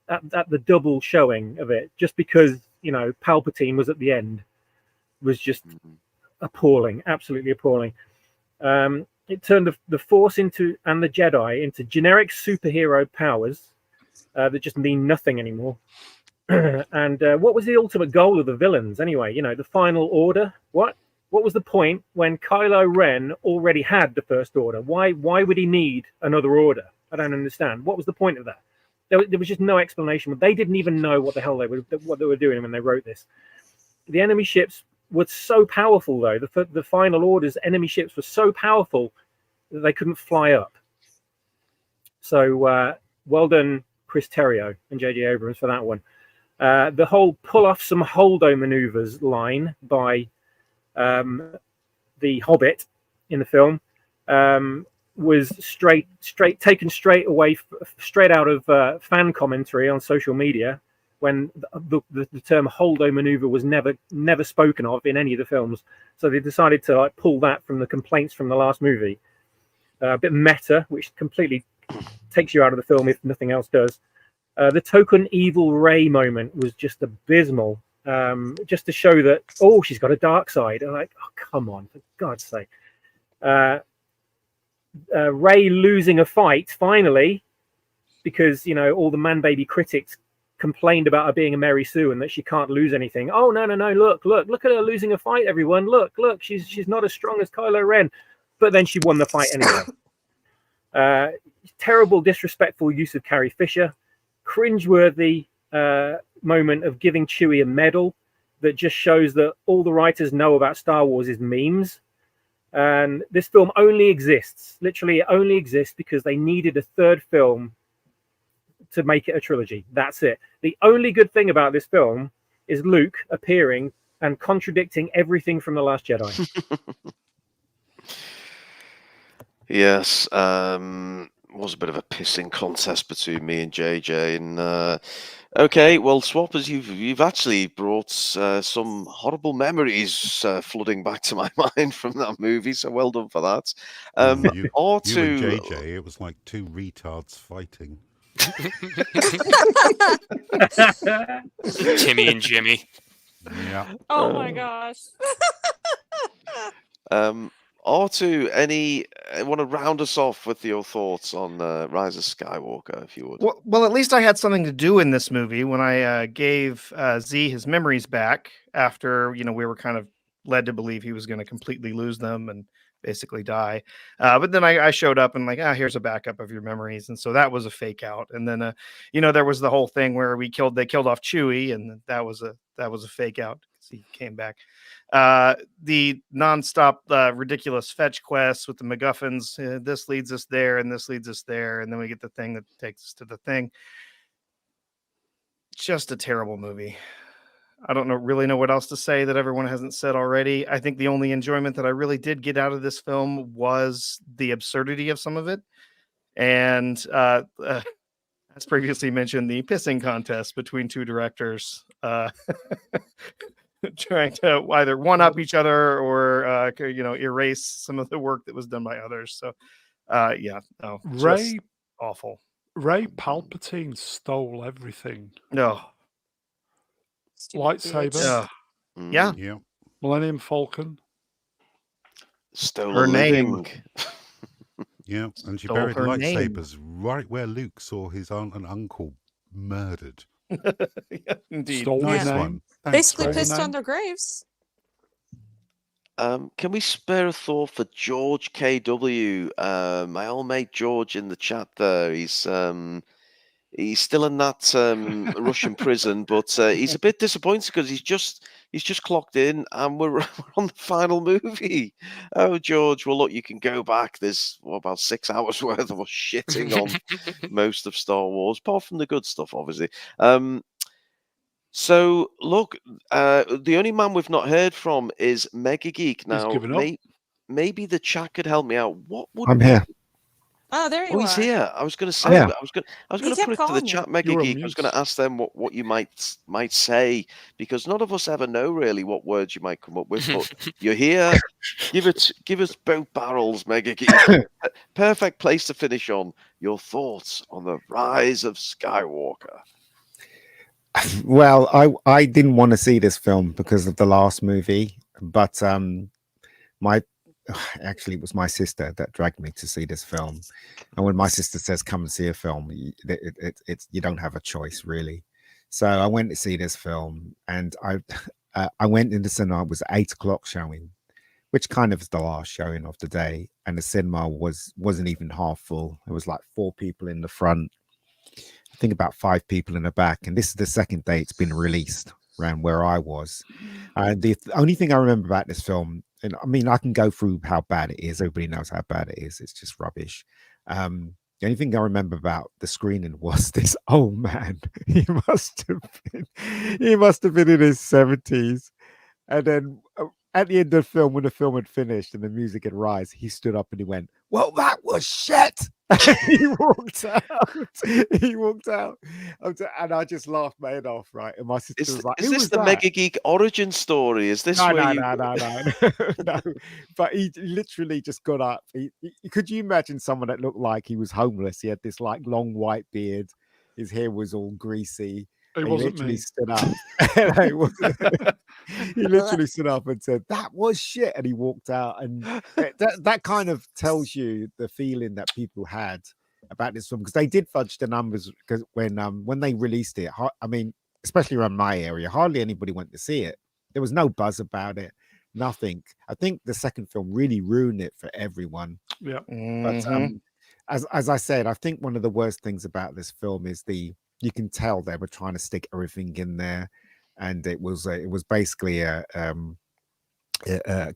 at the double showing of it, just because, you know, Palpatine was at the end, was just appalling, absolutely appalling. It turned the Force and the Jedi into generic superhero powers that just mean nothing anymore. And what was the ultimate goal of the villains anyway? You know, the Final Order. What was the point when Kylo Ren already had the First Order? Why would he need another order? I don't understand. What was the point of that? There was just no explanation. They didn't even know what the hell they were doing when they wrote this. The enemy ships were so powerful, though. The Final Order's enemy ships were so powerful that they couldn't fly up. So well done, Chris Terrio and J.J. Abrams, for that one. The whole pull off some Holdo maneuvers line by the Hobbit in the film was taken straight out of fan commentary on social media, when the term Holdo maneuver was never spoken of in any of the films. So they decided to pull that from the complaints from the last movie. A bit meta, which completely takes you out of the film if nothing else does. The token evil Rey moment was just abysmal, just to show that, oh, she's got a dark side. I'm like, oh, come on, for God's sake. Rey losing a fight, finally, because, you know, all the man-baby critics complained about her being a Mary Sue and that she can't lose anything. Oh, no, look at her losing a fight, everyone. Look, she's not as strong as Kylo Ren. But then she won the fight anyway. Terrible, disrespectful use of Carrie Fisher. Cringeworthy moment of giving Chewie a medal that just shows that all the writers know about Star Wars is memes. And this film only exists, literally it only exists because they needed a third film to make it a trilogy. That's it. The only good thing about this film is Luke appearing and contradicting everything from The Last Jedi. Yes, was a bit of a pissing contest between me and JJ, and okay, well, Swappers, you've actually brought some horrible memories flooding back to my mind from that movie, so well done for that. You and JJ, it was like two retards fighting. Timmy and Jimmy. Yeah. Oh my gosh. Artoo, want to round us off with your thoughts on Rise of Skywalker, if you would? Well, at least I had something to do in this movie when I gave Z his memories back after, you know, we were kind of led to believe he was going to completely lose them and basically die. But then I showed up and like, here's a backup of your memories. And so that was a fake out. And then, you know, there was the whole thing where they killed off Chewie, and that was that was a fake out because he came back. The nonstop ridiculous fetch quests with the MacGuffins. This leads us there, and this leads us there, and then we get the thing that takes us to the thing. Just a terrible movie. I don't really know what else to say that everyone hasn't said already. I think the only enjoyment that I really did get out of this film was the absurdity of some of it. And as previously mentioned, the pissing contest between two directors trying to either one-up each other or, erase some of the work that was done by others. So, just awful. Ray Palpatine stole everything. No. Lightsabers. Yeah. Millennium Falcon. Stole her a living. name. Yeah, and she Stole buried her lightsabers right where Luke saw his aunt and uncle murdered. Yeah, indeed. Stole Nice their name. one. Thanks, Basically Ray. pissed on their graves. Can we spare a thought for George KW? My old mate George in the chat there. He's still in that Russian prison, but he's a bit disappointed because he's just clocked in and we're on the final movie. Oh, George, well, look, you can go back. There's about 6 hours worth of us shitting on most of Star Wars, apart from the good stuff, obviously. So, look, the only man we've not heard from is Mega Geek. Now, maybe the chat could help me out. What would I'm here. Oh, there you are. He's here. I was going to say. Yeah. I was going to put it to the chat, Mega Geek. I was going to ask them what you might say, because none of us ever know really what words you might come up with. But you're here. Give us both barrels, Mega Geek. Perfect place to finish on. Your thoughts on the rise of Skywalker. Well, I didn't want to see this film because of the last movie, but actually it was my sister that dragged me to see this film. And when my sister says come and see a film, it's you don't have a choice really. So I went to see this film, and I went in the cinema. It was 8 o'clock showing, which kind of is the last showing of the day, and the cinema wasn't even half full. There was like 4 people in the front, I think about 5 people in the back, and this is the second day it's been released around where I was. The only thing I remember about this film, and I mean, I can go through how bad it is. Everybody knows how bad it is. It's just rubbish. The only thing I remember about the screening was this old man. He must have been in his 70s. And then at the end of the film, when the film had finished and the music had rise, he stood up and he went, "Well, that was shit." He walked out. And I just laughed my head off, right? And my sister was like, "Is this the Mega Geek origin story? Is this no, no. But he literally just got up. Could you imagine someone that looked like he was homeless? He had this like long white beard. His hair was all greasy. It He wasn't literally me. stood up. He literally stood up and said, "That was shit," and he walked out. And that kind of tells you the feeling that people had about this film, because they did fudge the numbers. Because when they released it, I mean, especially around my area, hardly anybody went to see it. There was no buzz about it, nothing. I think the second film really ruined it for everyone. Yeah. But as I said, I think one of the worst things about this film is you can tell they were trying to stick everything in there, and it was basically a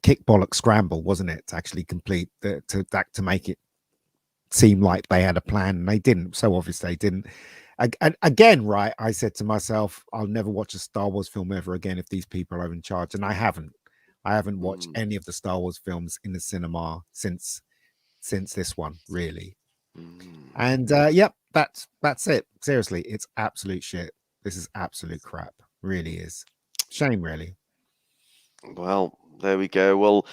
kick bollock scramble, wasn't it, to actually complete to make it seem like they had a plan, and they didn't. So obviously they didn't. And again, right, I said to myself, I'll never watch a Star Wars film ever again if these people are in charge, and I haven't watched any of the Star Wars films in the cinema since this one, really. And yep, that's it. Seriously, it's absolute shit. This is absolute crap. Really is. Shame, really. Well, there we go. Well,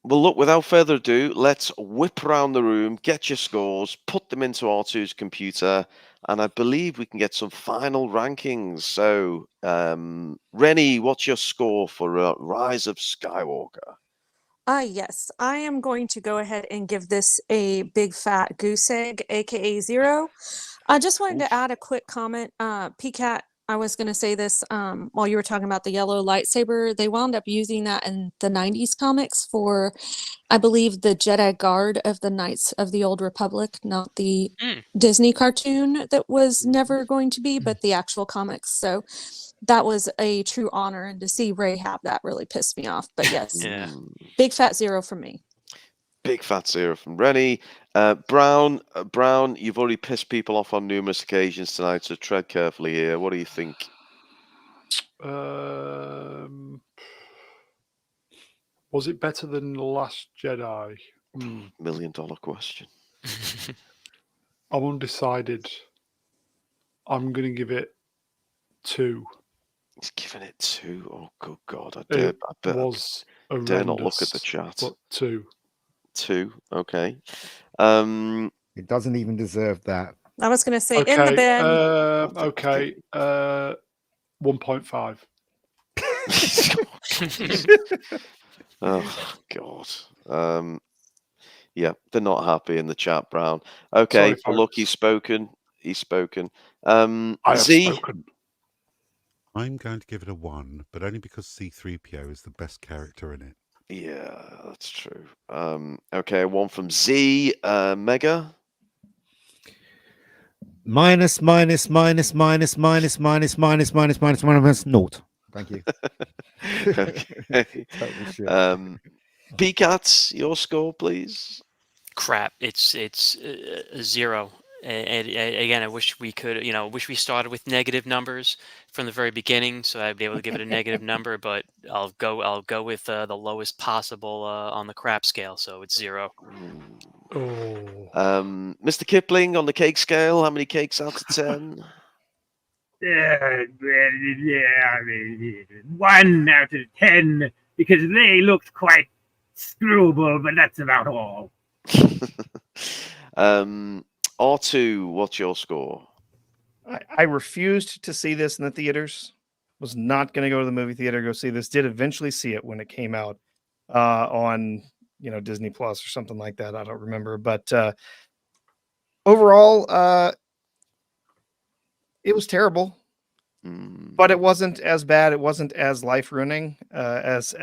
look, without further ado, let's whip around the room, get your scores, put them into Artoo's computer, and I believe we can get some final rankings. So, Reni, what's your score for Rise of Skywalker? Yes, I am going to go ahead and give this a big fat goose egg, aka 0. I just wanted to add a quick comment. PCAT, I was going to say this while you were talking about the yellow lightsaber. They wound up using that in the 90s comics for, I believe, the Jedi Guard of the Knights of the Old Republic, not the Disney cartoon that was never going to be, but the actual comics. So that was a true honor. And to see Rey have that really pissed me off. But yes, big fat 0 from me. Big fat 0 from Reni. Brown, you've already pissed people off on numerous occasions tonight, so tread carefully here. What do you think? Was it better than The Last Jedi? $1 million question. I'm undecided. I'm going to give it 2. He's giving it 2. Oh, good God. I dare not look at the chat. But 2. 2, okay. It doesn't even deserve that. I was going to say in the bin. Okay. 1.5. Oh, God. Yeah, they're not happy in the chat, Brown. Okay, Sorry, look, he's spoken. I have spoken. I'm going to give it a 1, but only because Zee-ThreePIO is the best character in it. Yeah, that's true. Okay, 1 from Z. Mega. Minus, naught. Thank you. Okay. Pcats, your score, please. Crap. It's a 0. And again, I wish we could, wish we started with negative numbers from the very beginning, so I'd be able to give it a negative number. But I'll go with the lowest possible on the crap scale, so it's 0. Mr. Kipling, on the cake scale, how many cakes out of 10? 1 out of 10 because they looked quite screwable, but that's about all. Artoo, what's your score? I refused to see this in the theaters. Was not going to go to the movie theater to go see this. Did eventually see it when it came out on Disney Plus or something like that. I don't remember, but overall, it was terrible. But it wasn't as bad. It wasn't as life ruining, as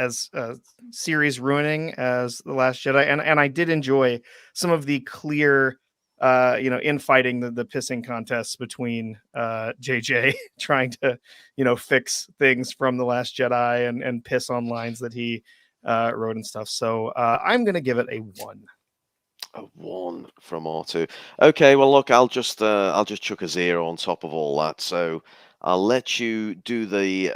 series ruining as The Last Jedi. And I did enjoy some of the clear, infighting, the pissing contests between JJ trying to, fix things from The Last Jedi and piss on lines that he wrote and stuff. So I'm going to give it a 1. A 1 from Artoo. Okay, well, look, I'll just chuck a 0 on top of all that. So I'll let you do the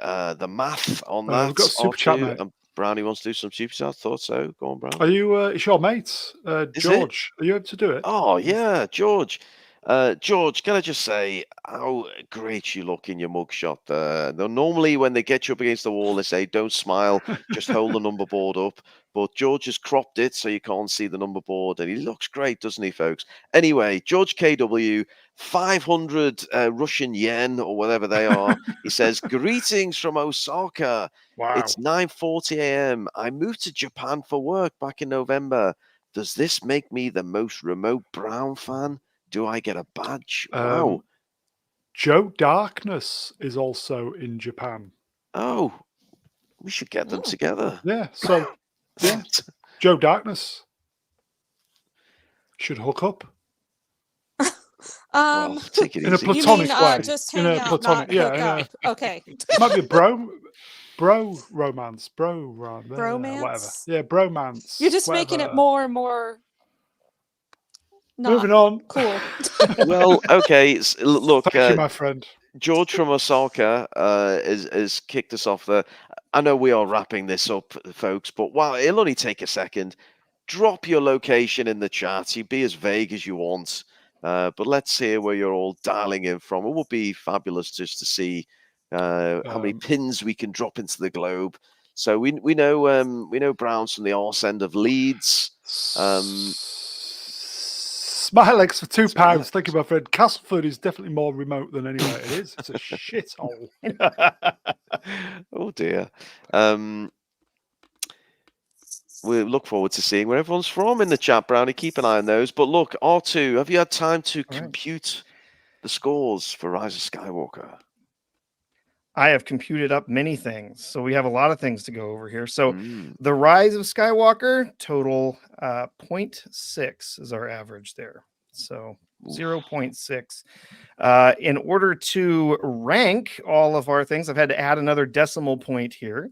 math on that. We've got a super chat, mate. Brownie wants to do some super chat. I thought so. Go on, Brown. Are you? It's your mate, George. Are you able to do it? Oh yeah, George. George, can I just say how great you look in your mugshot there? Normally, when they get you up against the wall, they say, "Don't smile, just hold the number board up." But George has cropped it so you can't see the number board, and he looks great, doesn't he, folks? Anyway, George KW, 500 Russian yen or whatever they are. He says, "Greetings from Osaka. Wow. It's 9:40 a.m. I moved to Japan for work back in November. Does this make me the most remote Brown fan? Do I get a badge?" Wow. Joe Darkness is also in Japan. Oh, we should get them together. Yeah, so yeah, Joe Darkness should hook up. Well, take it in a easy. platonic way. Just hang out, not hook up. Okay. Might be bro romance, bromance, whatever. Yeah, bromance. You're just making it more and more. Moving on. Cool. Well, okay. Look, thank you, my friend. George from Osaka has kicked us off there. I know we are wrapping this up, folks, but it'll only take a second. Drop your location in the chat. You be as vague as you want, but let's hear where you're all dialing in from. It would be fabulous just to see how many pins we can drop into the globe. So we know Brown's from the arse end of Leeds. Smilex for £2. Thank you, my friend. Castleford is definitely more remote than anywhere it is. It's a shithole. Oh dear. We look forward to seeing where everyone's from in the chat, Brownie. Keep an eye on those. But look, R2, have you had time to compute the scores for Rise of Skywalker? I have computed up many things, so we have a lot of things to go over here. So the Rise of Skywalker, total 0.6 is our average there. So 0.6. In order to rank all of our things, I've had to add another decimal point here.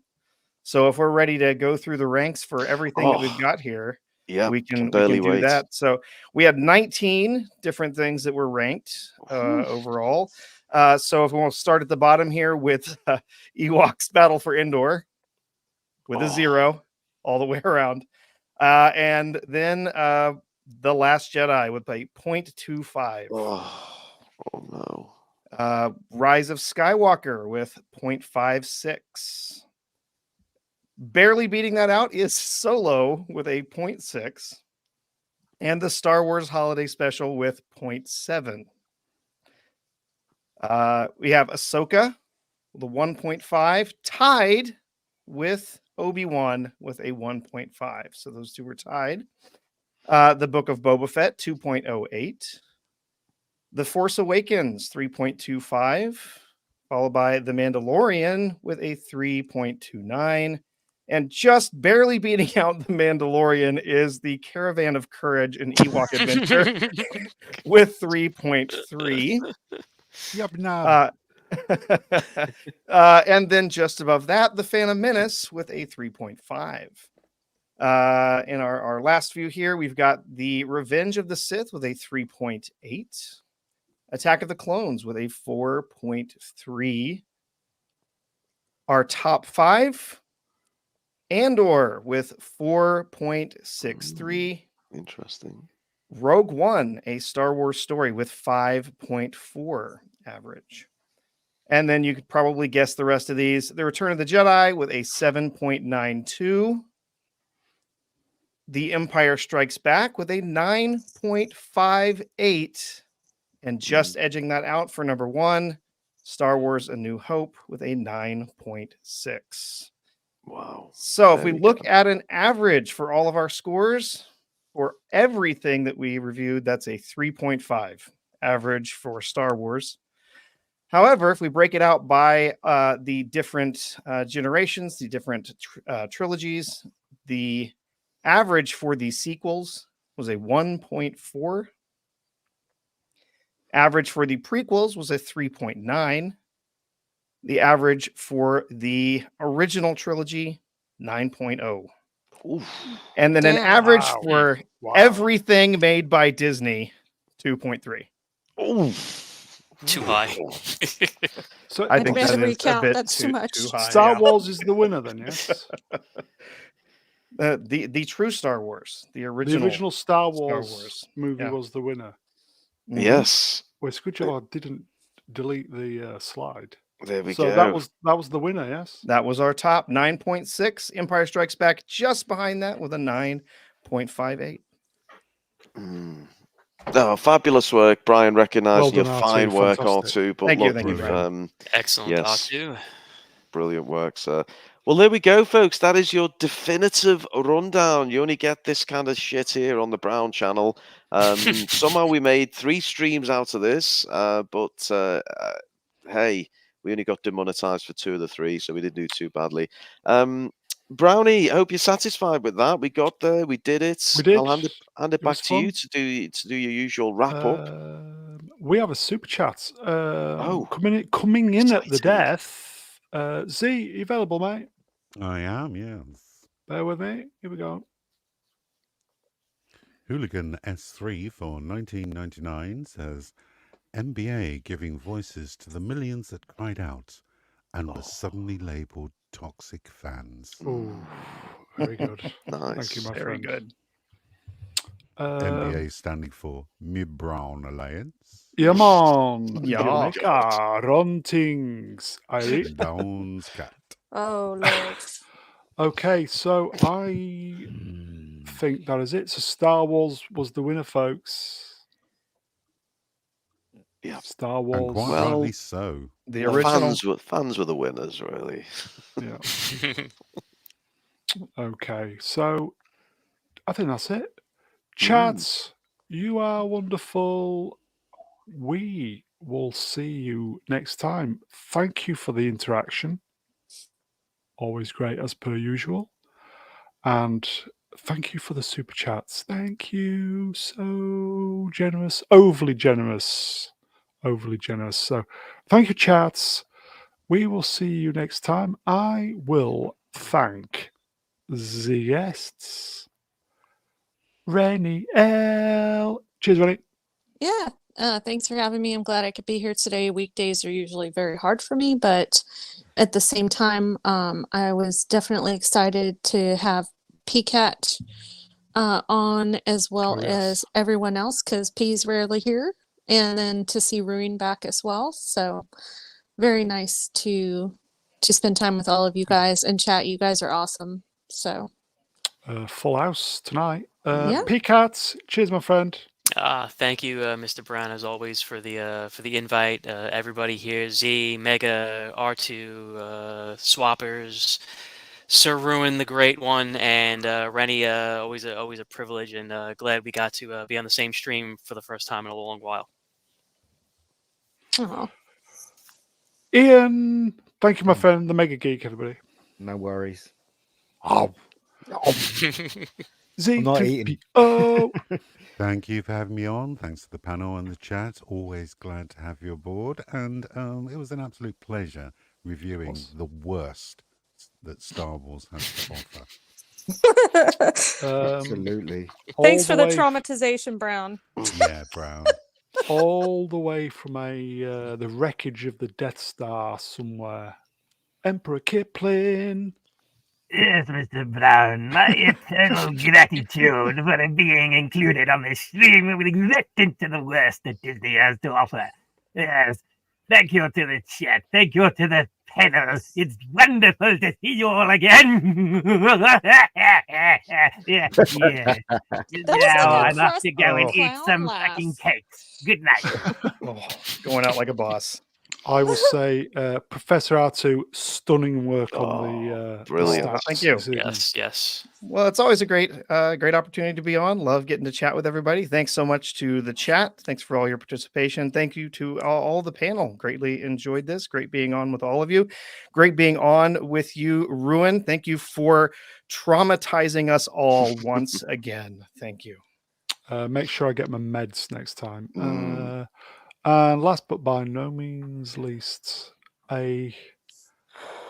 So if we're ready to go through the ranks for everything that we've got here, we can do that. So we had 19 different things that were ranked overall. So if we want to start at the bottom here with Ewoks Battle for Endor with a 0 all the way around. And then The Last Jedi with a 0.25. Oh no. Rise of Skywalker with 0.56. Barely beating that out is Solo with a 0.6. And the Star Wars Holiday Special with 0.7. We have Ahsoka with a 1.5, tied with Obi-Wan with a 1.5. So those two were tied. The Book of Boba Fett, 2.08. The Force Awakens, 3.25. Followed by The Mandalorian with a 3.29. And just barely beating out The Mandalorian is The Caravan of Courage and Ewok Adventure with 3.3. And then just above that, The Phantom Menace with a 3.5. In our last view here, we've got The Revenge of the Sith with a 3.8. Attack of the Clones with a 4.3. Our top 5, Andor with 4.63. Interesting. Rogue One, a Star Wars story with 5.4 average. And then you could probably guess the rest of these. The Return of the Jedi with a 7.92. The Empire Strikes Back with a 9.58. And just edging that out for number 1, Star Wars A New Hope with a 9.6. Wow. So if we look at an average for all of our scores, for everything that we reviewed, that's a 3.5 average for Star Wars. However, if we break it out by the different generations, the different trilogies, the average for the sequels was a 1.4. Average for the prequels was a 3.9. The average for the original trilogy, 9.0. And then an average for everything made by Disney, 2.3. Too high. So I think that is recount. a bit That's too much. too high. Star Wars is the winner then, yes? The true Star Wars, the original Star Wars movie was the winner. Yes. Well, it's good job I didn't delete the slide. There we go. So that was the winner, yes? That was our top, 9.6. Empire Strikes Back just behind that with a 9.58. Oh, fabulous work, Brian. Recognizing Well your done, fine Artoo. work, Fantastic. Artoo. But Thank you, look, Brian. Excellent, yes, Artoo. brilliant work, sir. Well, there we go, folks. That is your definitive rundown. You only get this kind of shit here on the Brown channel. Somehow we made 3 streams out of this, but hey, we only got demonetized for 2 of the 3, so we didn't do too badly. Brownie, I hope you're satisfied with that. We got there, we did it. We did. I'll hand it back to you fun. to do your usual wrap up. We have a super chat coming in at the death. Z, available, mate? I am, yes. Bear with me. Here we go. Hooligan S3 for 1999 says, NBA giving voices to the millions that cried out and were suddenly labeled toxic fans. Oh, very good. Nice. Thank you, my Very friend. good. NBA standing for Mid-Brown Alliance. Yeah, man. Yeah. Run things. Downs cat. Oh, Lord. Okay, so I think that is it. So Star Wars was the winner, folks. Yeah. Star Wars. And quite rightly so. The original. Fans were the winners, really. Yeah. Okay, so I think that's it. Chats, you are wonderful. We will see you next time. Thank you for the interaction. Always great as per usual. And thank you for the super chats. Thank you. So generous. Overly generous. Overly generous. So thank you, chats. We will see you next time. I will thank the guests. Reni L. Cheers, Reni. Yeah. Thanks for having me. I'm glad I could be here today. Weekdays are usually very hard for me, but at the same time, I was definitely excited to have PCAT on as well as everyone else because P's rarely here, and then to see Ruin back as well. So very nice to spend time with all of you guys and chat. You guys are awesome. So full house tonight. Yeah. PCAT, cheers, my friend. Thank you, Mr. Brown, as always, for the invite. Everybody here, Z, Mega, Artoo, Swappers, Sir Ruin, the Great One, and Reni. Always a privilege, and glad we got to be on the same stream for the first time in a long while. Oh. Ian, thank you, my friend, the Mega Geek, everybody. No worries. Oh. Zee-ThreePIO. Thank you for having me on. Thanks to the panel and the chat. Always glad to have you aboard. And it was an absolute pleasure reviewing the worst that Star Wars has to offer. Absolutely. Thanks for the traumatization, Brown. Yeah, Brown. All the way from the wreckage of the Death Star somewhere. Emperor Kiplin. Yes, Mr. Brown, my eternal gratitude for being included on this stream with into the worst that Disney has to offer. Yes, thank you to the chat. Thank you to the panel. It's wonderful to see you all again. yeah. Now I'm off to go and eat some fucking cakes. Good night. Going out like a boss. I will say, Professor Artoo, stunning work on the brilliant. stats. Thank you. Yes. Well, it's always a great opportunity to be on. Love getting to chat with everybody. Thanks so much to the chat. Thanks for all your participation. Thank you to all the panel. Greatly enjoyed this. Great being on with all of you. Great being on with you, Ruin. Thank you for traumatizing us all once again. Thank you. Make sure I get my meds next time. And last but by no means least, a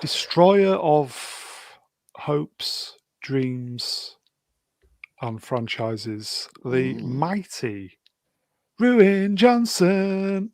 destroyer of hopes, dreams, and franchises, the mighty Ruin Johnson.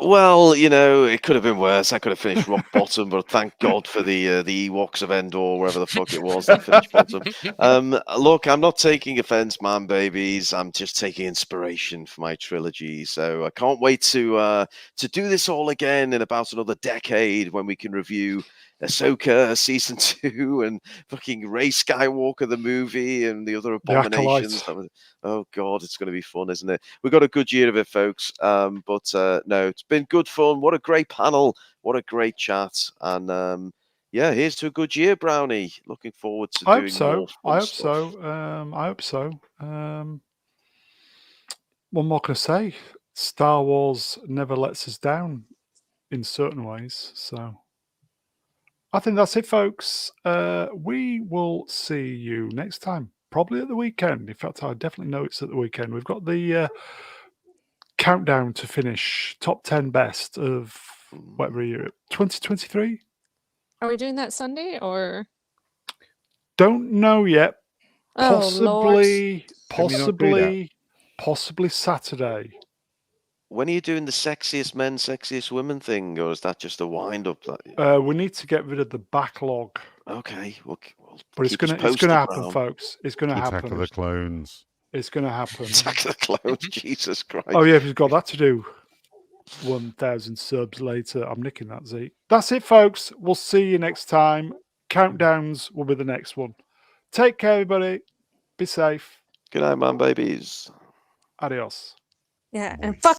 Well, it could have been worse. I could have finished rock bottom, but thank God for the Ewoks of Endor, wherever the fuck it was that finished bottom. Look, I'm not taking offense, man, babies. I'm just taking inspiration for my trilogy. So I can't wait to do this all again in about another decade when we can review Ahsoka season 2 and fucking Rey Skywalker the movie and the other abominations. Oh God, it's going to be fun, isn't it? We've got a good year of it, folks. But no, it's been good fun. What a great panel. What a great chat. And yeah, here's to a good year, Brownie. Looking forward to doing more fun stuff. I hope so. What more can I say? Star Wars never lets us down in certain ways. So I think that's it, folks. We will see you next time, probably at the weekend. In fact, I definitely know it's at the weekend. We've got the countdown to finish top 10 best of whatever year, 2023. Are we doing that Sunday or? Don't know yet. Possibly Saturday. When are you doing the sexiest men, sexiest women thing, or is that just a wind up? We need to get rid of the backlog. Okay, well, but it's gonna happen, folks. It's gonna happen. Attack of the Clones. It's gonna happen. Attack of the Clones. Jesus Christ. Oh yeah, we've got that to do. 1,000 subs later. I'm nicking that, Z. That's it, folks. We'll see you next time. Countdowns will be the next one. Take care, everybody. Be safe. Good night, man, babies. Adios. Yeah, and fuck